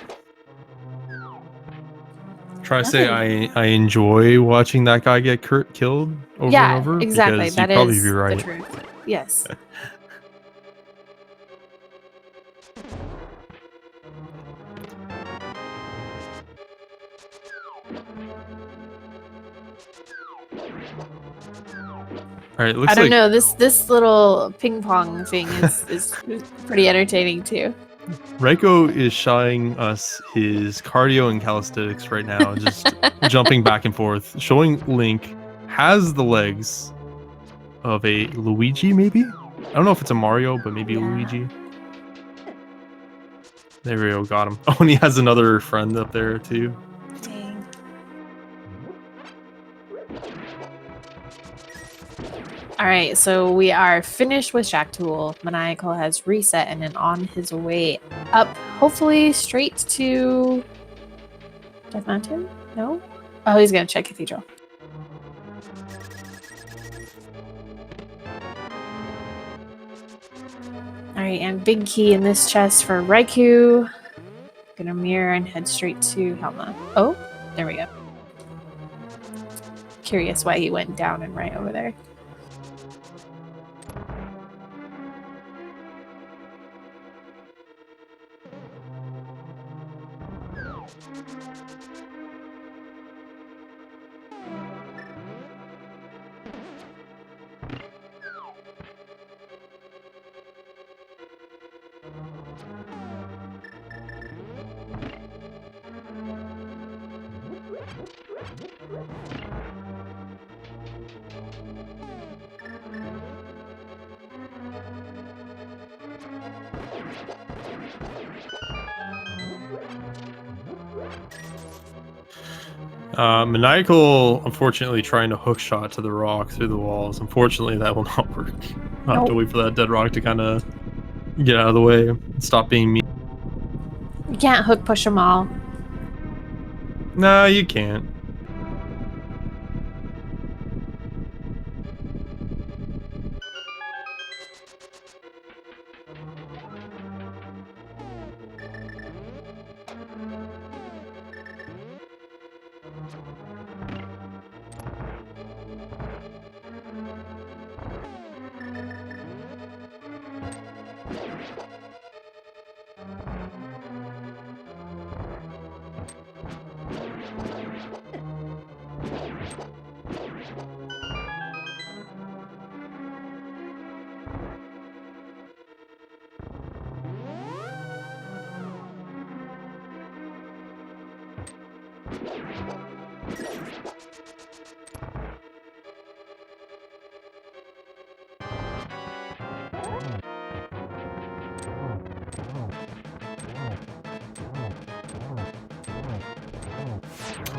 Try to say I enjoy watching that guy get killed over and over? Exactly. Because that you'd probably is be right. the truth. Yes. All right, looks I don't like know. This little ping pong thing is pretty entertaining too. Raiko is showing us his cardio and calisthenics right now, just jumping back and forth, showing Link has the legs of a Luigi, maybe? I don't know if it's a Mario, but maybe a Luigi. There we go, got him. Oh, and he has another friend up there too. Dang. All right, so we are finished with Shacktool. Maniacal has reset and is on his way up, hopefully straight to Death Mountain? No? Oh, he's gonna check Cathedral. All right, and big key in this chest for Raikou. Gonna mirror and head straight to Helma. Oh, there we go. Curious why he went down and right over there. Maniacal, unfortunately, trying to hook shot to the rock through the walls. Unfortunately, that will not work. I'll have to wait for that dead rock to kind of get out of the way and stop being mean. You can't hook push them all. Nah, you can't.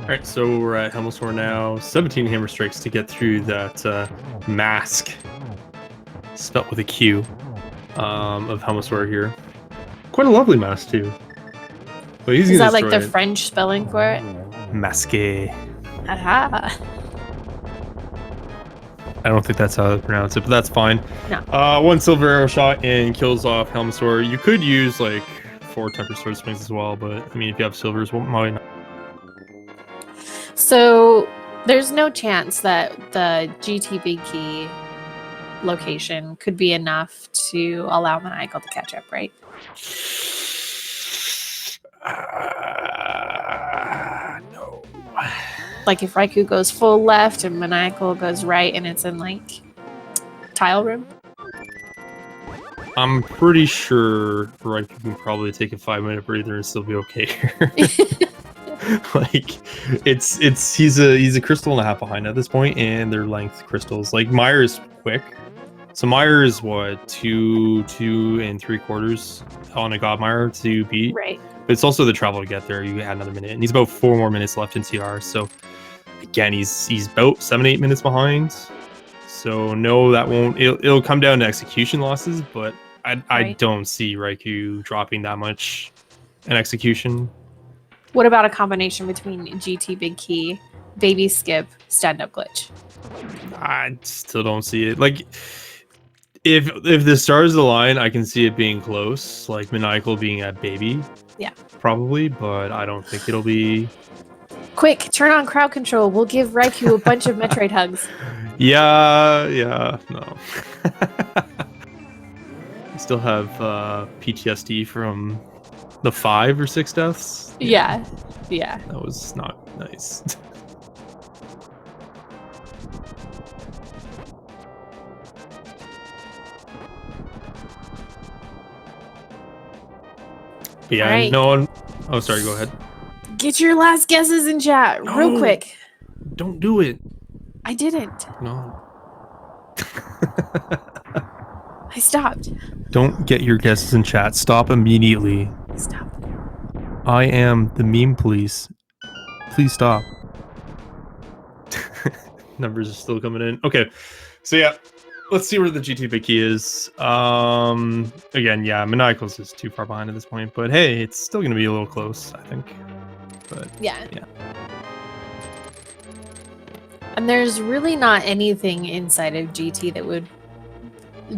Alright, so we're at Helmsor now. 17 hammer strikes to get through that mask, spelt with a Q, of Helmsor here. Quite a lovely mask, too. But he's Is gonna that like the destroy it. French spelling for it? Masque. Aha. I don't think that's how to pronounce it, but that's fine. No. 1 silver arrow shot and kills off Helmsor. You could use like 4 tempered sword swings as well, but I mean, if you have silvers, why not? So there's no chance that the GT Big Key location could be enough to allow Maniacal to catch up, right? No. Like if Raikou goes full left and Maniacal goes right and it's in like tile room? I'm pretty sure Raikou can probably take a 5-minute breather and still be okay here. Like he's a crystal and a half behind at this point, and they're length crystals. Like Meyer is quick, so Meyer is what 2 3/4 on a God Meyer to beat. Right. But it's also the travel to get there. You had another minute, and he's about 4 more minutes left in TR. So again, he's about 7-8 minutes behind. So no, that won't. It'll come down to execution losses, but I don't see Raikou dropping that much in execution. What about a combination between GT Big Key, Baby Skip, Stand Up Glitch? I still don't see it. Like, if the stars align, I can see it being close, like Maniacal being at Baby. Yeah. Probably, but I don't think it'll be. Quick, turn on crowd control. We'll give Raikou a bunch of Metroid hugs. Yeah, no. I still have PTSD from the 5 or 6 deaths. Yeah. That was not nice. Yeah, right. no one. Oh, sorry. Go ahead. Get your last guesses in chat, real quick. Don't do it. I didn't. No. I stopped. Don't get your guesses in chat. Stop immediately. Stop. I am the meme police. Please stop. Numbers are still coming in. Okay. So yeah, let's see where the GT Big Key is. Again, yeah, Maniacal's is too far behind at this point, but hey, it's still going to be a little close, I think. But Yeah. Yeah. And there's really not anything inside of GT that would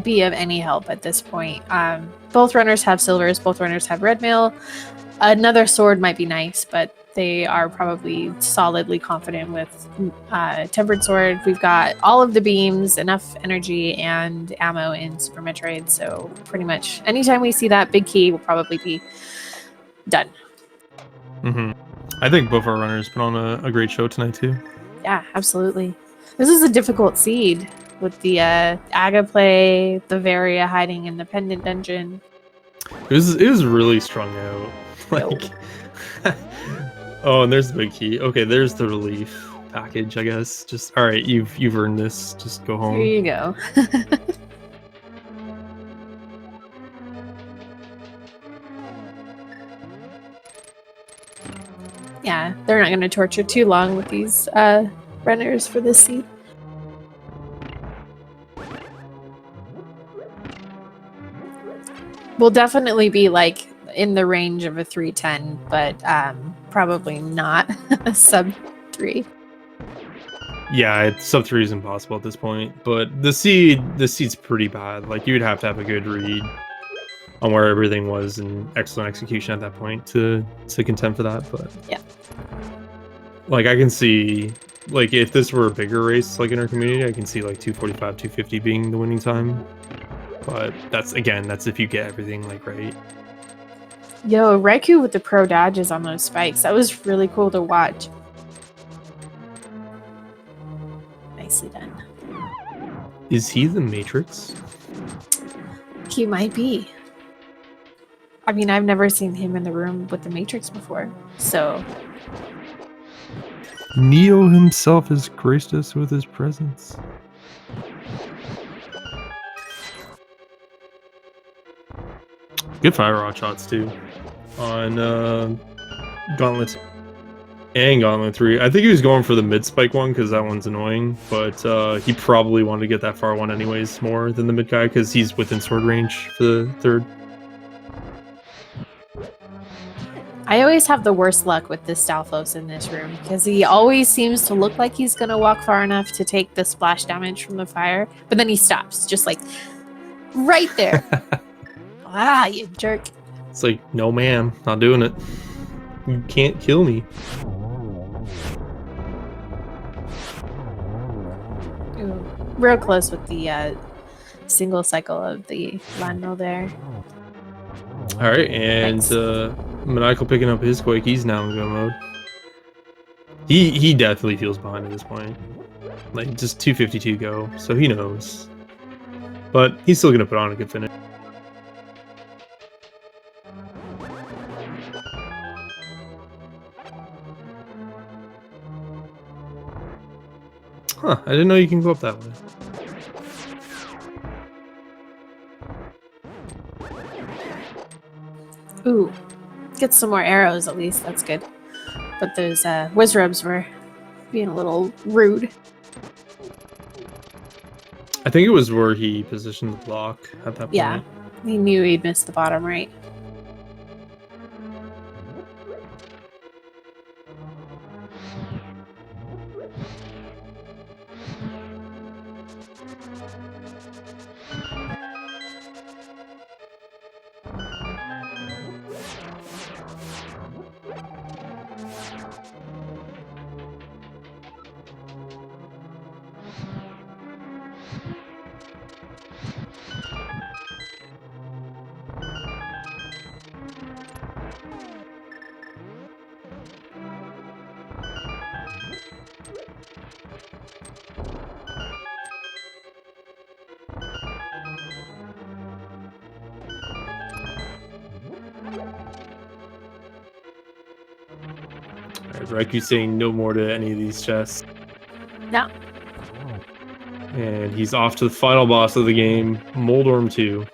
be of any help at this point. Both runners have silvers, both runners have red mail. Another sword might be nice, but they are probably solidly confident with tempered sword. We've got all of the beams, enough energy and ammo in Super Metroid, so pretty much anytime we see that Big Key will probably be done. I think both our runners put on a great show tonight too. Yeah, absolutely. This is a difficult seed with the Aga play, the Varia hiding in the pendant dungeon. It was really strung out. Like, oh, and there's the Big Key. Okay, there's the relief package, I guess. Just all right, you've earned this. Just go home. Here you go. Yeah, they're not going to torture too long with these runners for this seed. We'll definitely be like in the range of a 310, but probably not a sub 3. Yeah, sub 3 is impossible at this point. But the seed's pretty bad. Like you'd have to have a good read on where everything was and excellent execution at that point to contend for that. But yeah, like I can see, like if this were a bigger race, like in our community, I can see like 245, 250 being the winning time. But that's if you get everything like right. Yo, Raikou with the pro dodges on those spikes. That was really cool to watch. Nicely done. Is he the Matrix? He might be. I mean, I've never seen him in the room with the Matrix before, so Neo himself has graced us with his presence. Good fire rod shots too on Gauntlet and Gauntlet 3. I think he was going for the mid spike one because that one's annoying, but he probably wanted to get that far one anyways more than the mid guy because he's within sword range for the third. I always have the worst luck with this Stalfos in this room because he always seems to look like he's going to walk far enough to take the splash damage from the fire, but then he stops, just like right there. Ah, you jerk. It's like, no ma'am, not doing it. You can't kill me. Ooh, real close with the single cycle of the landmill there. All right, and Nice. Maniacal picking up his Quake. He's now in go mode. He definitely feels behind at this point. Like, just 252 go, so he knows. But he's still gonna put on a good finish. Huh, I didn't know you can go up that way. Ooh, get some more arrows at least. That's good. But those Wizrubs were being a little rude. I think it was where he positioned the block at that point. Yeah, he knew he'd missed the bottom right. Raiku's saying no more to any of these chests. No. And he's off to the final boss of the game, Moldorm 2.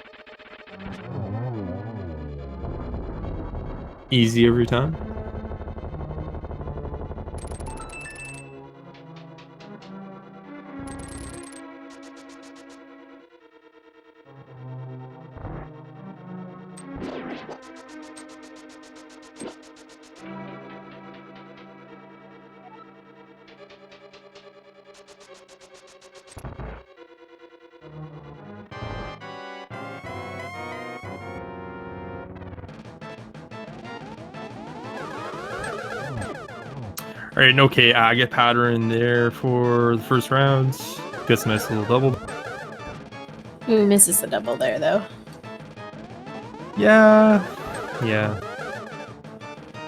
Easy every time. All right, okay, I get pattern there for the first round. Gets a nice little double. Ooh, misses the double there though. Yeah.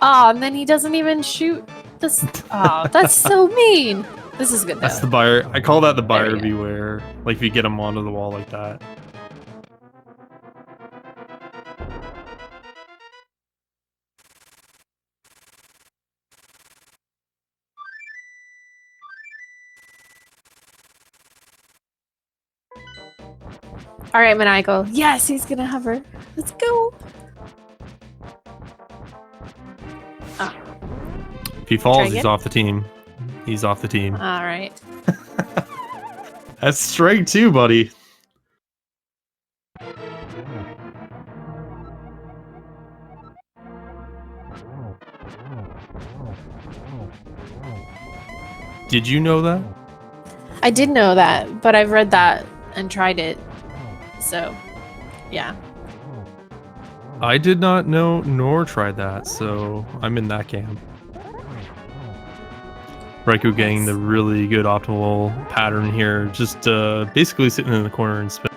Oh, and then he doesn't even shoot this. Oh, that's so mean. This is good though. That's the buyer. I call that the buyer There we go. beware. Like if you get him onto the wall like that. All right, Maniacal. Yes, he's gonna hover. Let's go. Ah, If he falls, he's again? off the team. He's off the team. all right. That's strike 2, buddy. Did you know that? I did know that, but I've read that and tried it. So, yeah. I did not know nor try that, so I'm in that camp. Raikou getting the really good optimal pattern here, just basically sitting in the corner and spin.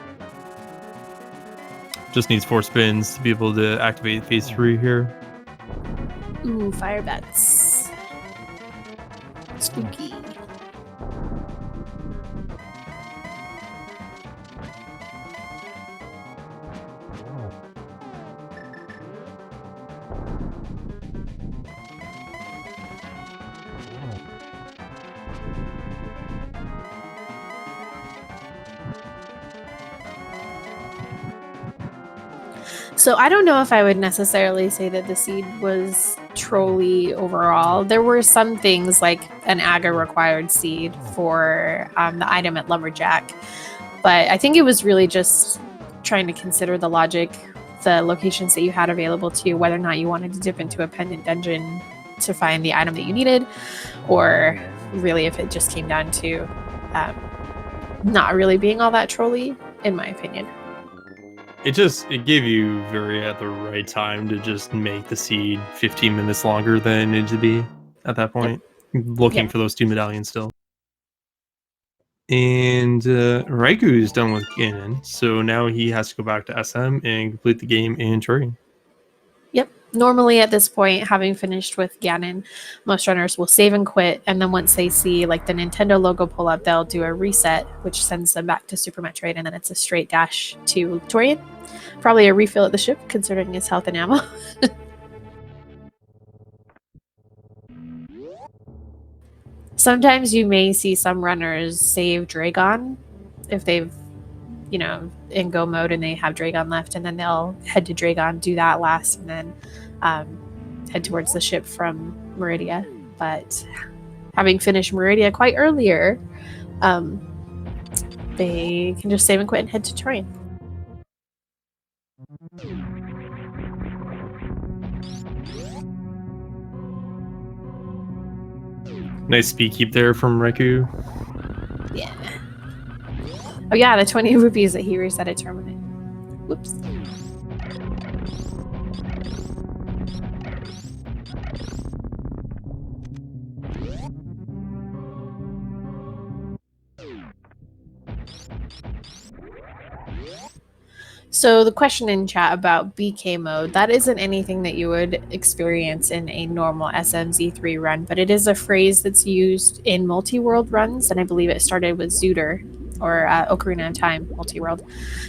Just needs 4 spins to be able to activate phase 3 here. Ooh, fire bats. Spooky. So I don't know if I would necessarily say that the seed was trolly overall. There were some things like an aga required seed for the item at Lumberjack, but I think it was really just trying to consider the logic, the locations that you had available to you, whether or not you wanted to dip into a pendant dungeon to find the item that you needed, or really if it just came down to not really being all that trolly, in my opinion. It gave you very at the right time to just make the seed 15 minutes longer than it needed to be at that point. Looking for those 2 medallions still. And Raikou is done with Ganon, so now he has to go back to SM and complete the game in Turing. Yep. Normally at this point, having finished with Ganon, most runners will save and quit, and then once they see like the Nintendo logo pull up, they'll do a reset, which sends them back to Super Metroid, and then it's a straight dash to Torian. Probably a refill at the ship, considering his health and ammo. Sometimes you may see some runners save Dragon if they've, in go mode and they have Dragon left, and then they'll head to Dragon, do that last, and then head towards the ship from Meridia. But having finished Meridia quite earlier, they can just save and quit and head to Torian. Nice speed keep there from Raikou. Yeah. Oh yeah, the 20 rupees that he reset at tournament. Whoops. So the question in chat about BK mode, that isn't anything that you would experience in a normal SMZ3 run, but it is a phrase that's used in multi-world runs, and I believe it started with Zooter, or Ocarina of Time multi-world.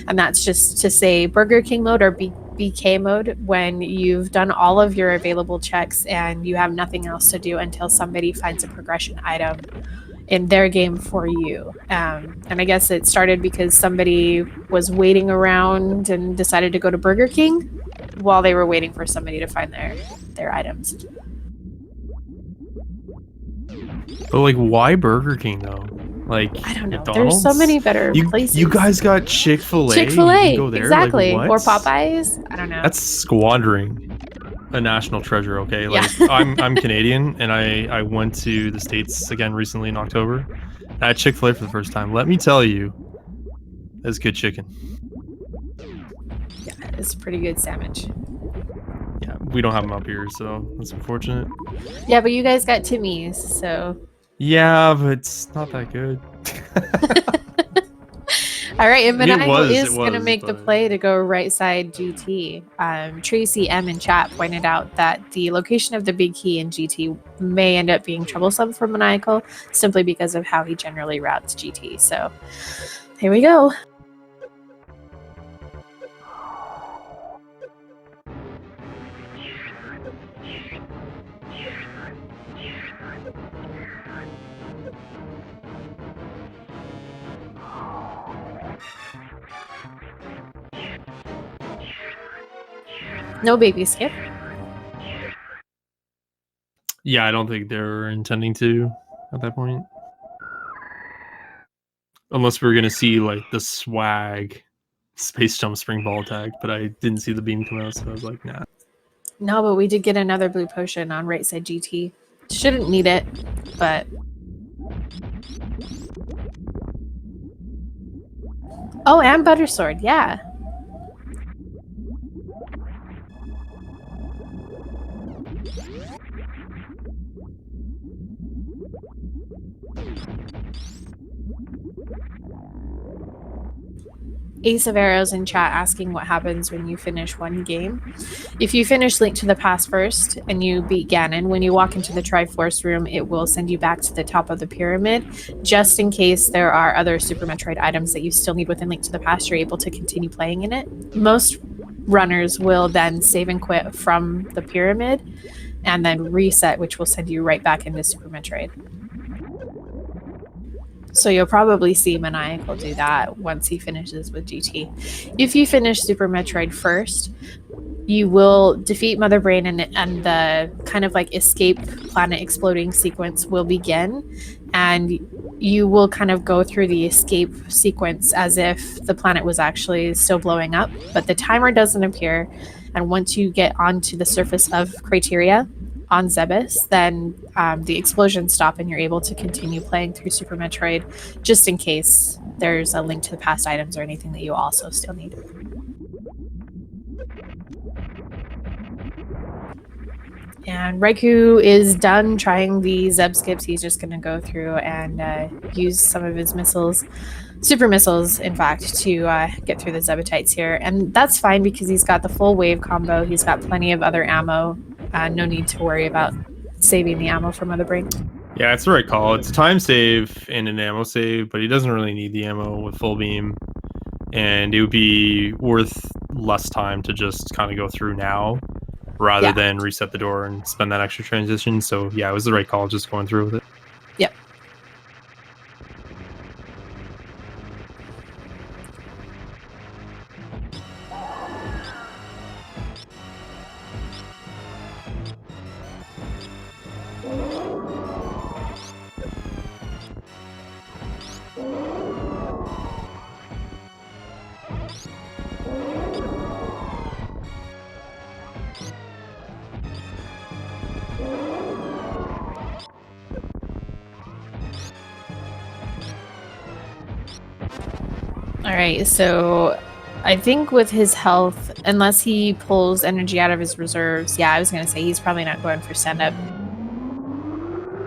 And that's just to say Burger King mode or BK mode when you've done all of your available checks and you have nothing else to do until somebody finds a progression item in their game for you. And I guess it started because somebody was waiting around and decided to go to Burger King while they were waiting for somebody to find their items. But like, why Burger King though? Like, I don't know. McDonald's? There's so many better places. You guys got Chick-fil-A. Chick-fil-A, go there? exactly. Like, or Popeyes. I don't know. That's squandering a national treasure. Okay, like I'm Canadian, and I went to the States again recently in October. I had Chick-fil-A for the first time. Let me tell you, that's good chicken. Yeah, it's a pretty good sandwich. Yeah, we don't have them up here, so that's unfortunate. Yeah, but you guys got Timmy's, so. Yeah, but it's not that good. All right, and Maniacal is it going to make the play to go right side GT. Tracy M in chat pointed out that the location of the big key in GT may end up being troublesome for Maniacal simply because of how he generally routes GT. So here we go. No baby skip. Yeah, I don't think they're intending to at that point. Unless we're going to see like the swag Space Jump Spring Ball attack, but I didn't see the beam come out, so I was like, nah. No, but we did get another blue potion on right side GT. Shouldn't need it, but... Oh, and Buttersword, yeah. Ace of Arrows in chat asking what happens when you finish one game. If you finish Link to the Past first and you beat Ganon, when you walk into the Triforce room, it will send you back to the top of the pyramid. Just in case there are other Super Metroid items that you still need within Link to the Past, you're able to continue playing in it. Most runners will then save and quit from the pyramid and then reset, which will send you right back into Super Metroid. So you'll probably see Maniacal do that once he finishes with GT. If you finish Super Metroid first, you will defeat Mother Brain and the kind of like escape planet exploding sequence will begin. And you will kind of go through the escape sequence as if the planet was actually still blowing up, but the timer doesn't appear. And once you get onto the surface of Criteria on Zebes, then the explosions stop and you're able to continue playing through Super Metroid, just in case there's a link to the past items or anything that you also still need. And Raikou is done trying the Zeb skips. He's just going to go through and use some of his missiles, super missiles, in fact, to get through the Zebatites here. And that's fine because he's got the full wave combo. He's got plenty of other ammo. No need to worry about saving the ammo from Mother Brain. Yeah, it's the right call. It's a time save and an ammo save, but he doesn't really need the ammo with full beam. And it would be worth less time to just kind of go through now rather than reset the door and spend that extra transition. So yeah, it was the right call just going through with it. Yep. Alright, so I think with his health, unless he pulls energy out of his reserves, yeah, I was going to say he's probably not going for stand-up.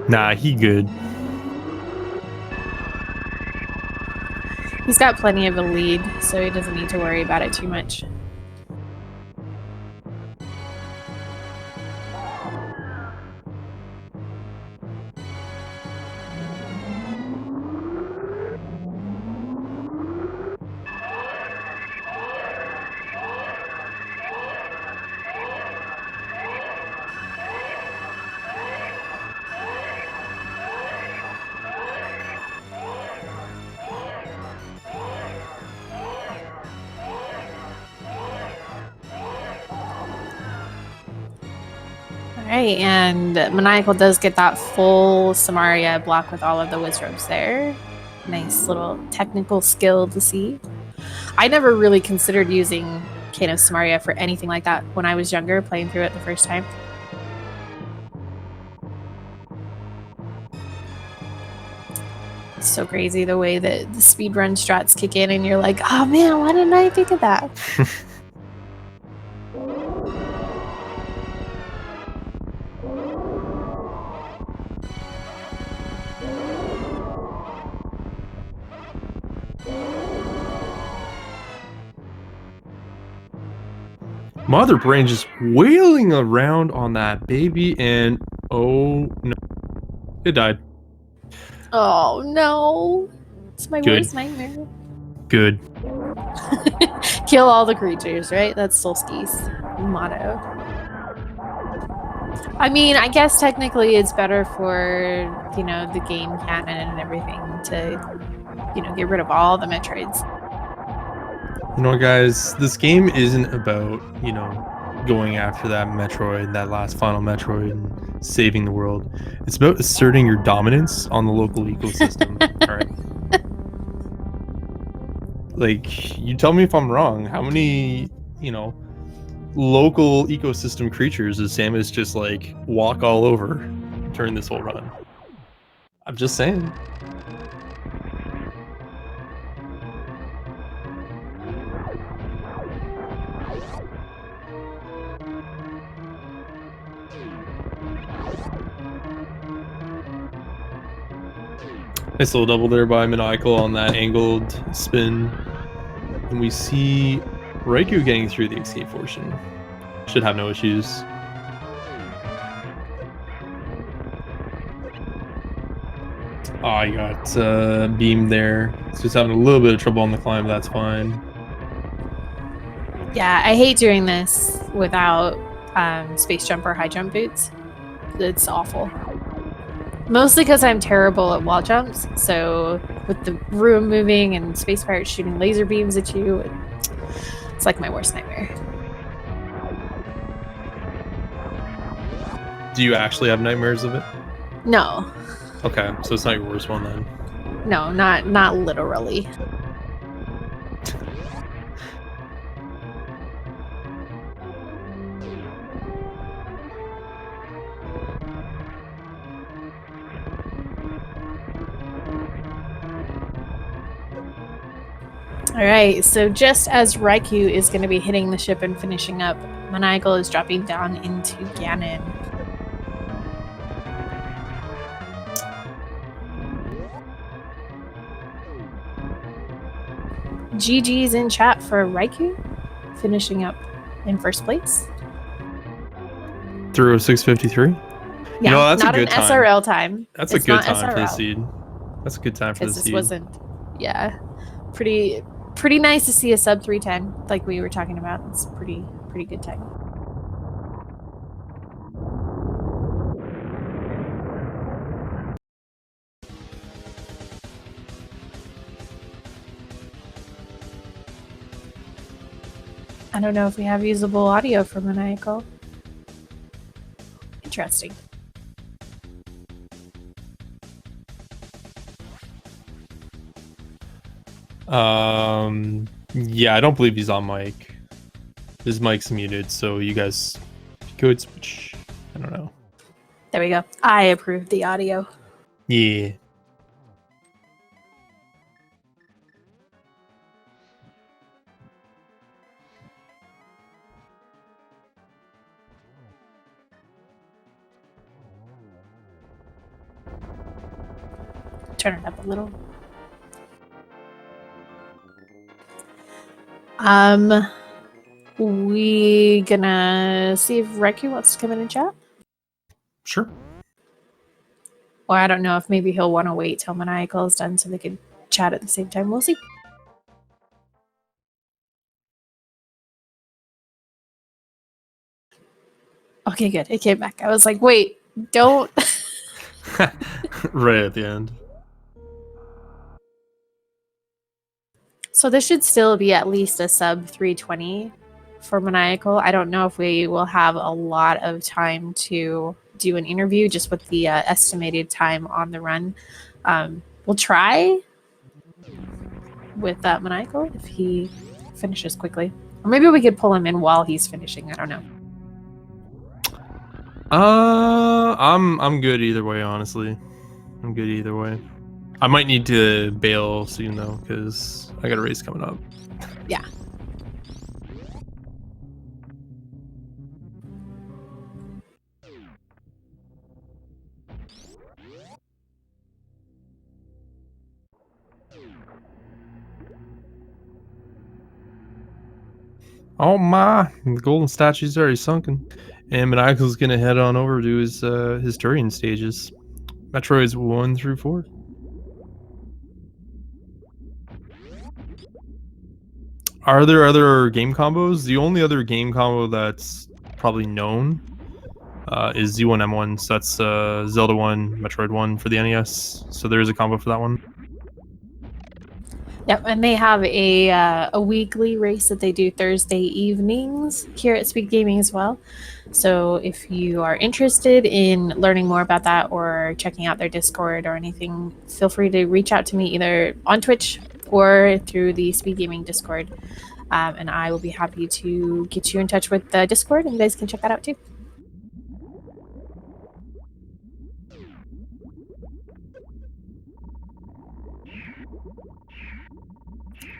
Nah, he good. He's got plenty of a lead, so he doesn't need to worry about it too much. Alright, and Maniacal does get that full Samaria block with all of the Wizrobes there. Nice little technical skill to see. I never really considered using Kano Samaria for anything like that when I was younger, playing through it the first time. It's so crazy the way that the speedrun strats kick in and you're like, oh man, why didn't I think of that? Mother Brain just wailing around on that baby, and oh no, it died. Oh no, it's my Good. worst nightmare. Good. Kill all the creatures, right? That's Solski's motto. I mean, I guess technically it's better for, you know, the game canon and everything to, you know, get rid of all the Metroids. You know, guys, this game isn't about, you know, going after that Metroid, that last final Metroid, and saving the world. It's about asserting your dominance on the local ecosystem. All right. Like, you tell me if I'm wrong. How many, you know, local ecosystem creatures does Samus just like walk all over during this whole run? I'm just saying. Nice little double there by Maniacal on that angled spin. And we see Raikou getting through the escape portion. Should have no issues. Oh, you got beamed there. It's just having a little bit of trouble on the climb, but that's fine. Yeah, I hate doing this without space jump or high jump boots. It's awful. Mostly because I'm terrible at wall jumps. So with the room moving and space pirates shooting laser beams at you, it's like my worst nightmare. Do you actually have nightmares of it? No. Okay, so it's not your worst one then. No, not literally. All right, so just as Raikou is going to be hitting the ship and finishing up, Maniacal is dropping down into Ganon. GG's in chat for Raikou, finishing up in first place. Through 653? Yeah, you know, that's not a good an time. SRL time. That's a good time for the seed. That's a good time for the this seed. Wasn't, yeah, pretty nice to see a sub 310 like we were talking about. It's pretty good time. I don't know if we have usable audio for Maniacal. Interesting. Yeah, I don't believe he's on mic. His mic's muted, so you guys could switch. I don't know. There we go. I approve the audio. Yeah. Turn it up a little. We gonna see if Raikou wants to come in and chat? Sure. Or I don't know if maybe he'll want to wait till Maniacal is done so they can chat at the same time. We'll see. Okay, good. It came back. I was like, wait, don't. Right at the end. So this should still be at least a sub 320 for Maniacal. I don't know if we will have a lot of time to do an interview just with the estimated time on the run. We'll try with Maniacal if he finishes quickly. Or maybe we could pull him in while he's finishing. I don't know. I'm good either way, honestly. I'm good either way. I might need to bail soon though, because I got a race coming up. Yeah. Oh my, the golden statue's already sunken. And Maniacal's gonna head on over to his Turian stages. Metroids 1 through 4. Are there other game combos? The only other game combo that's probably known is Z1M1. So that's Zelda 1, Metroid 1 for the NES. So there is a combo for that one. Yep, and they have a weekly race that they do Thursday evenings here at SpeedGaming as well. So if you are interested in learning more about that or checking out their Discord or anything, feel free to reach out to me either on Twitch or through the SpeedGaming Discord. And I will be happy to get you in touch with the Discord, and you guys can check that out too.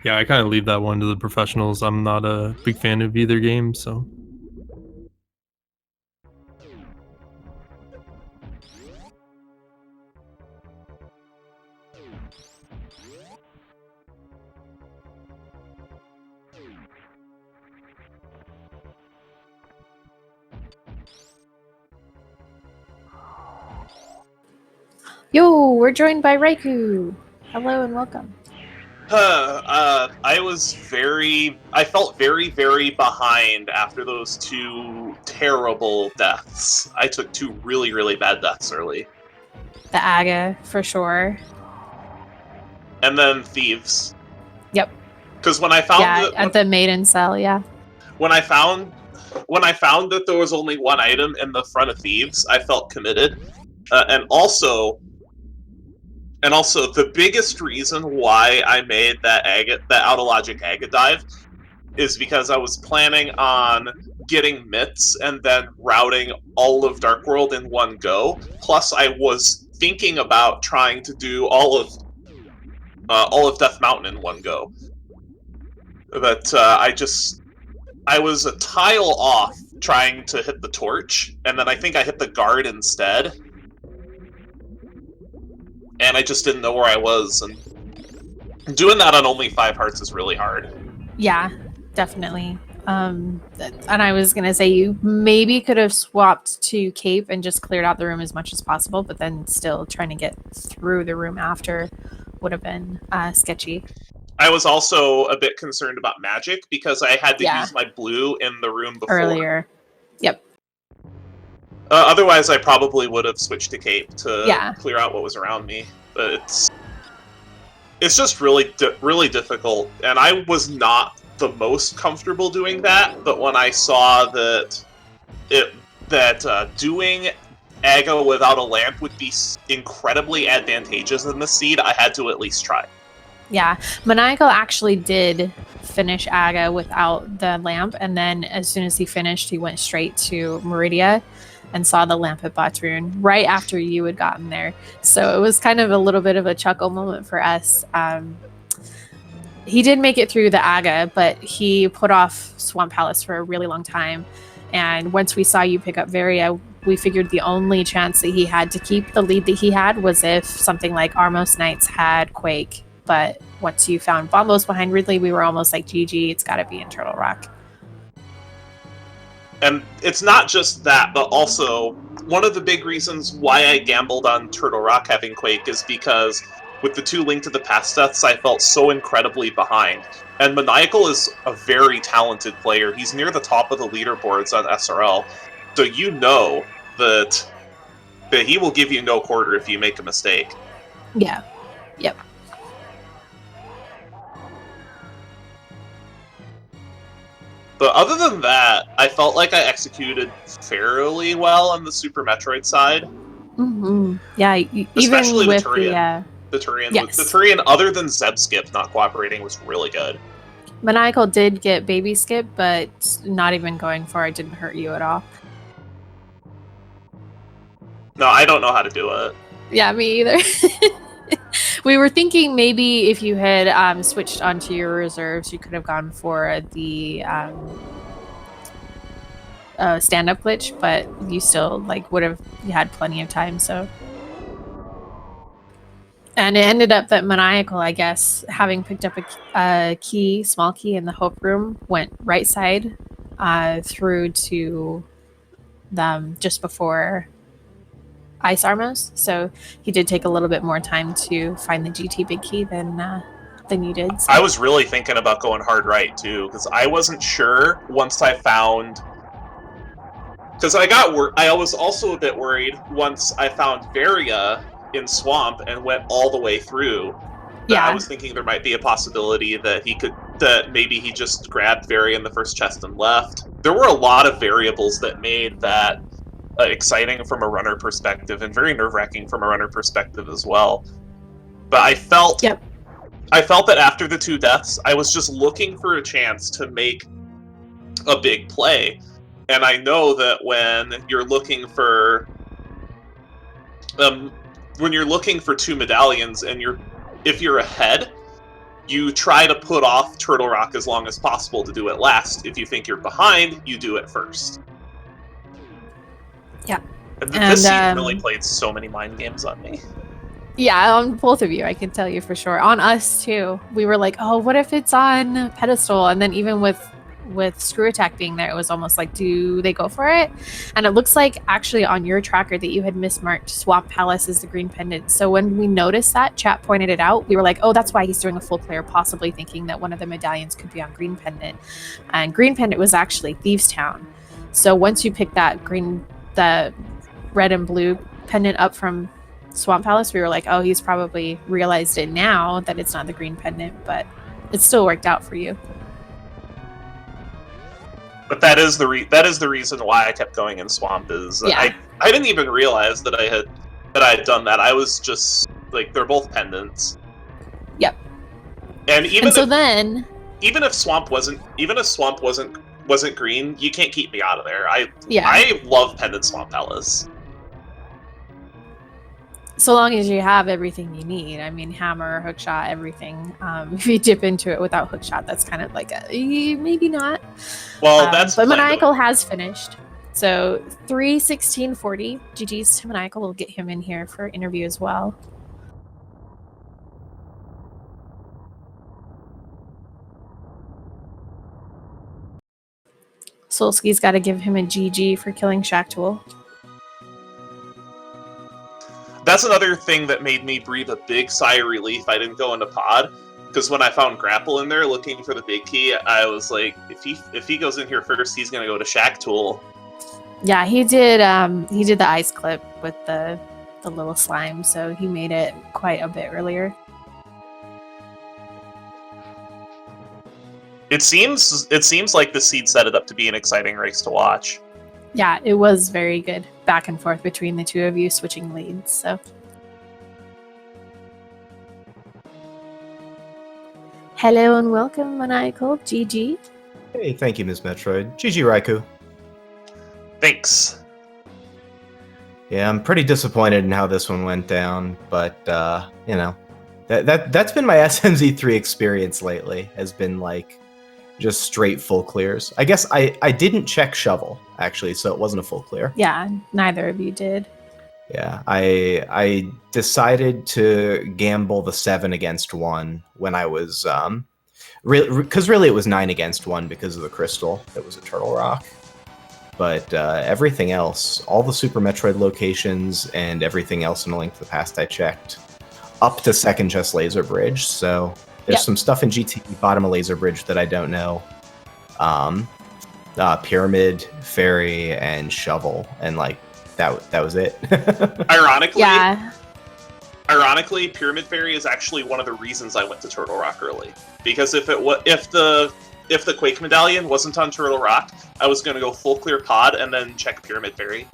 Yeah, I kind of leave that one to the professionals. I'm not a big fan of either game, so. Yo, we're joined by Raikou. Hello and welcome. I felt very, very behind after those two terrible deaths. I took two really, really bad deaths early. The Aga, for sure. And then thieves. Yep. Because when I found at the maiden cell, yeah. When I found that there was only one item in the front of thieves, I felt committed. And also, the biggest reason why I made that out of logic Aga dive is because I was planning on getting mitts and then routing all of Dark World in one go. Plus, I was thinking about trying to do all of Death Mountain in one go. But I was a tile off trying to hit the torch, and then I think I hit the guard instead. And I just didn't know where I was, and doing that on only 5 hearts is really hard. Yeah, definitely. And I was gonna say you maybe could have swapped to cape and just cleared out the room as much as possible, but then still trying to get through the room after would have been sketchy. I was also a bit concerned about magic because I had to use my blue in the room before. Earlier. Yep. Otherwise, I probably would have switched to cape to clear out what was around me. But it's just really difficult, and I was not the most comfortable doing that. But when I saw that doing Aga without a lamp would be incredibly advantageous in the seed, I had to at least try. Yeah, Maniacal actually did finish Aga without the lamp, and then as soon as he finished, he went straight to Meridia and saw the lamp at Botroon right after you had gotten there. So it was kind of a little bit of a chuckle moment for us. He did make it through the Aga, but he put off Swamp Palace for a really long time. And once we saw you pick up Varia, we figured the only chance that he had to keep the lead that he had was if something like Armos Knights had Quake. But once you found Bombos behind Ridley, we were almost like, GG, it's got to be in Turtle Rock. And it's not just that, but also one of the big reasons why I gambled on Turtle Rock having Quake is because with the 2 Link to the Past deaths, I felt so incredibly behind. And Maniacal is a very talented player. He's near the top of the leaderboards on SRL. So you know that he will give you no quarter if you make a mistake. Yeah. Yep. But other than that, I felt like I executed fairly well on the Super Metroid side. Mm-hmm. Yeah, especially even with the Turian. The Turian, yes. The Turian, other than Zeb Skip not cooperating, was really good. Maniacal did get Baby Skip, but not even going for it didn't hurt you at all. No, I don't know how to do it. Yeah, me either. We were thinking maybe if you had switched onto your reserves, you could have gone for the stand-up glitch, but you still would have had plenty of time. So, and it ended up that Maniacal, I guess, having picked up a small key in the Hope Room, went right side through to them just before Ice Armos, so he did take a little bit more time to find the GT big key than you did. So. I was really thinking about going hard right too, because I wasn't sure once I found. Because I was also a bit worried once I found Varia in Swamp and went all the way through. Yeah. I was thinking there might be a possibility that maybe he just grabbed Varia in the first chest and left. There were a lot of variables that made that exciting from a runner perspective and very nerve-wracking from a runner perspective as well. But I felt that after the 2 deaths, I was just looking for a chance to make a big play. And I know that when you're looking for 2 medallions and if you're ahead, you try to put off Turtle Rock as long as possible to do it last. If you think you're behind, you do it first. Yeah. This seed really played so many mind games on me. Yeah, on both of you, I can tell you for sure. On us too. We were like, oh, what if it's on pedestal? And then even with Screw Attack being there, it was almost like, do they go for it? And it looks like actually on your tracker that you had mismarked Swamp Palace as the green pendant. So when we noticed that, chat pointed it out, we were like, oh, that's why he's doing a full clear, possibly thinking that one of the medallions could be on green pendant. And green pendant was actually Thieves Town. So once you pick that the red and blue pendant up from Swamp Palace, we were like, oh, he's probably realized it now that it's not the green pendant, but it still worked out for you. But that is the reason why I kept going in Swamp. Is I didn't even realize that I had done that. I was just like, they're both pendants. Yep. And even then, even if Swamp wasn't green, you can't keep me out of there. I love pendant Swamp Palace. So long as you have everything you need. I mean, hammer, hookshot, everything. If you dip into it without hookshot, that's kind of like maybe not. Well, that's. But Maniacal has finished. So 3:16:40. GG's to Maniacal. We'll get him in here for interview as well. Solski's got to give him a GG for killing Shaktool. That's another thing that made me breathe a big sigh of relief. I didn't go into pod, because when I found Grapple in there looking for the big key, I was like, if he goes in here first, he's gonna go to Shaktool. Yeah, he did the ice clip with the little slime, so he made it quite a bit earlier. It seems like the seed set it up to be an exciting race to watch. Yeah, it was very good. Back and forth between the two of you switching leads, so. Hello and welcome, Maniacal. GG. Hey, thank you, Ms. Metroid. GG, Raikou. Thanks. Yeah, I'm pretty disappointed in how this one went down, but, you know, that's been my SMZ3 experience lately, has been, like, just straight full clears. I guess I didn't check shovel, actually, so it wasn't a full clear. Yeah, neither of you did. Yeah, I decided to gamble the 7 against 1 when I was, because really it was 9 against 1 because of the crystal that was a Turtle Rock. But everything else, all the Super Metroid locations and everything else in A Link to the Past I checked, up to second chest laser bridge, so there's some stuff in GT bottom of laser bridge that I don't know. Pyramid, fairy, and shovel, and like that was it. Ironically, Pyramid Fairy is actually one of the reasons I went to Turtle Rock early. Because if the Quake Medallion wasn't on Turtle Rock, I was going to go full clear pod and then check Pyramid Fairy.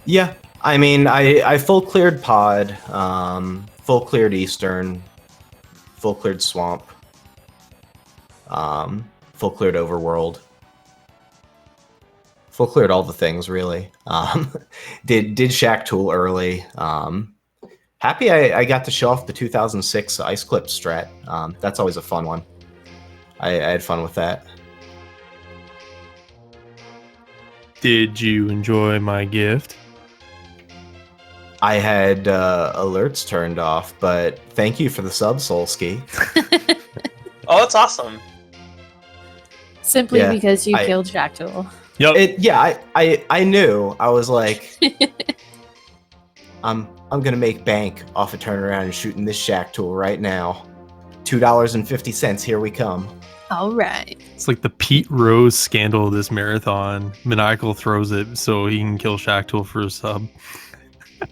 Yeah, I mean, I full cleared pod, full cleared Eastern, full cleared Swamp, full cleared Overworld, full cleared all the things, really. Did Shaktool early. Happy I got to show off the 2006 Ice Clip strat. That's always a fun one. I had fun with that. Did you enjoy my gift? I had alerts turned off, but thank you for the sub, Solski. Oh, that's awesome. Simply because you killed Shaktool. Yep. I knew. I was like, I'm gonna make bank off of turning around and shooting this Shaktool right now. $2.50. Here we come. All right. It's like the Pete Rose scandal of this marathon. Maniacal throws it so he can kill Shaktool for a sub.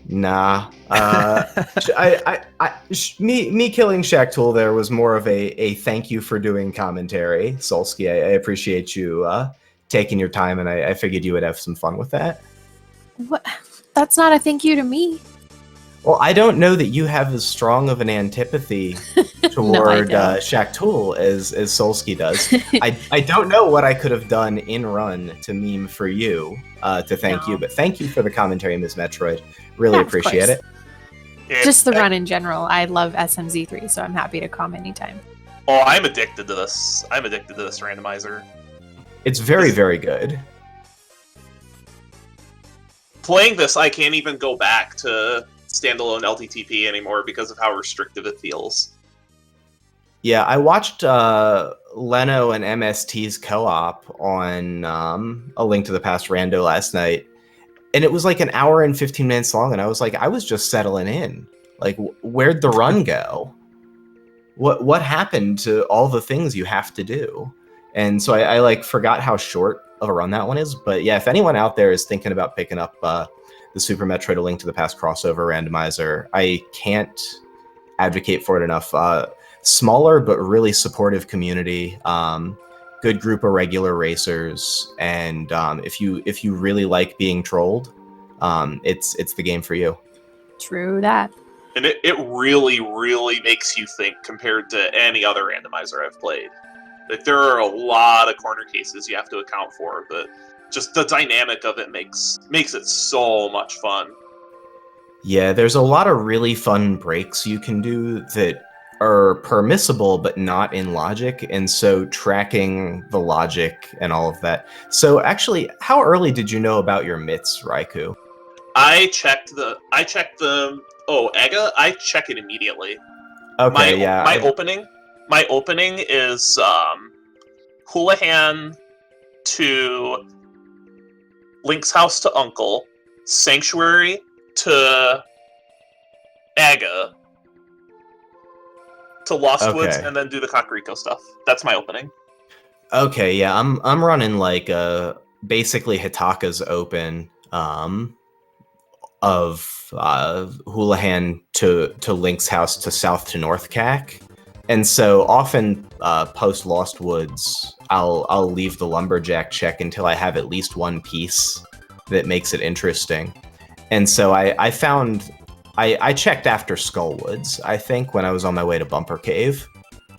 Nah. Me killing Shaktool there was more of a thank you for doing commentary, Solski. I appreciate you taking your time, and I figured you would have some fun with that. What? That's not a thank you to me. Well, I don't know that you have as strong of an antipathy toward Shaktool as Solski does. I don't know what I could have done in run to meme for you to thank you, but thank you for the commentary, Ms. Metroid. Really appreciate it. Just the run in general. I love SMZ3, so I'm happy to come anytime. Oh, I'm addicted to this. I'm addicted to this randomizer. It's very, very good. Playing this, I can't even go back to standalone LTTP anymore because of how restrictive it feels. Yeah, I watched Leno and MST's co-op on A Link to the Past Rando last night, and it was like an hour and 15 minutes long, and I was like, I was just settling in. Like, where'd the run go? What happened to all the things you have to do? And so I like forgot how short of a run that one is. But yeah, if anyone out there is thinking about picking up the Super Metroid: A Link to the Past crossover randomizer. I can't advocate for it enough. Smaller but really supportive community. Good group of regular racers, and if you really like being trolled, it's the game for you. True that. And it really, really makes you think compared to any other randomizer I've played. Like, there are a lot of corner cases you have to account for, but just the dynamic of it makes it so much fun. Yeah, there's a lot of really fun breaks you can do that are permissible but not in logic, and so tracking the logic and all of that. So actually, how early did you know about your mitts, Raikou? I checked the Aga, I check it immediately. Okay, My opening is Houlihan to Link's house to Uncle, Sanctuary to Aga to Lost Woods, and then do the Kakariko stuff. That's my opening. Okay, yeah, I'm running like basically Hitaka's open of Houlihan to Link's house to south to North Cac. And so often post Lost Woods, I'll leave the lumberjack check until I have at least one piece that makes it interesting. And so I found I checked after Skullwoods, I think, when I was on my way to Bumper Cave,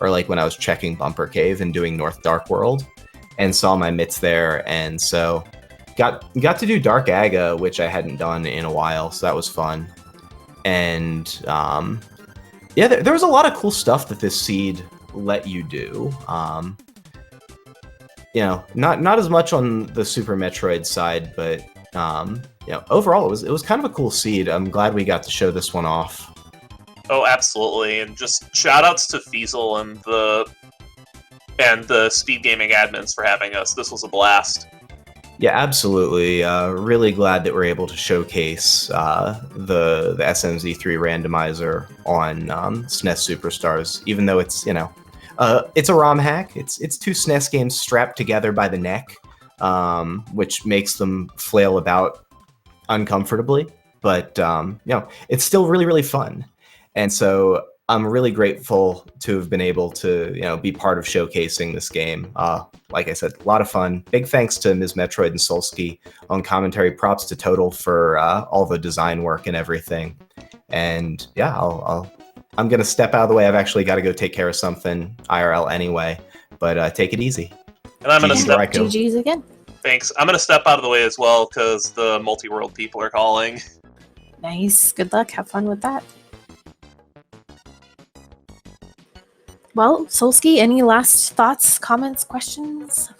or like when I was checking Bumper Cave and doing North Dark World, and saw my mitts there, and so got to do Dark Aga, which I hadn't done in a while, so that was fun. And yeah, there was a lot of cool stuff that this seed let you do. You know, not as much on the Super Metroid side, but you know, overall it was kind of a cool seed. I'm glad we got to show this one off. Oh, absolutely, and just shoutouts to Fiesel and the SpeedGaming admins for having us. This was a blast. Yeah, absolutely. Really glad that we're able to showcase the SMZ3 randomizer on SNES Super Stars, even though it's, you know, it's a ROM hack. It's two SNES games strapped together by the neck, which makes them flail about uncomfortably. But you know, it's still really, really fun. And so I'm really grateful to have been able to, you know, be part of showcasing this game. Like I said, a lot of fun. Big thanks to Ms. Metroid and Solsky on commentary. Props to Total for all the design work and everything. And yeah, I'm gonna step out of the way. I've actually got to go take care of something IRL anyway. But take it easy. And I'm gonna step. GG's again. Thanks. I'm gonna step out of the way as well because the multi-world people are calling. Nice. Good luck. Have fun with that. Well, Solsky, any last thoughts, comments, questions?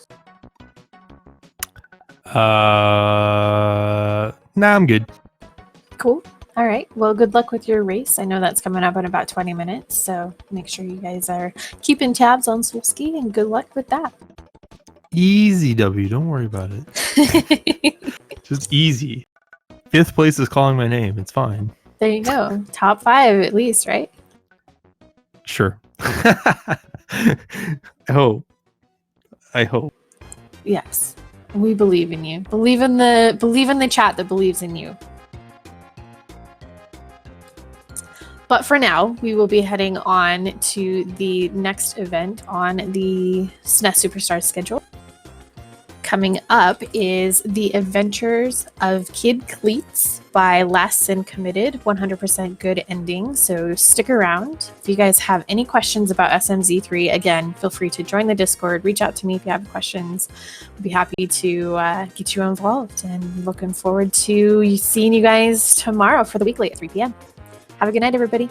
Nah, I'm good. Cool. All right. Well, good luck with your race. I know that's coming up in about 20 minutes, so make sure you guys are keeping tabs on Solsky, and good luck with that. Easy, W. Don't worry about it. Just easy. 5th place is calling my name. It's fine. There you go. Top 5 at least, right? Sure. I hope. Yes. We believe in you. Believe in the chat that believes in you. But for now, we will be heading on to the next event on the SNES Super Stars schedule. Coming up is The Adventures of Kid Cleats by Last Sin Committed, 100% good ending, so stick around. If you guys have any questions about SMZ3, again, feel free to join the Discord, reach out to me if you have questions. We'll be happy to get you involved, and looking forward to seeing you guys tomorrow for the weekly at 3 p.m. Have a good night, everybody.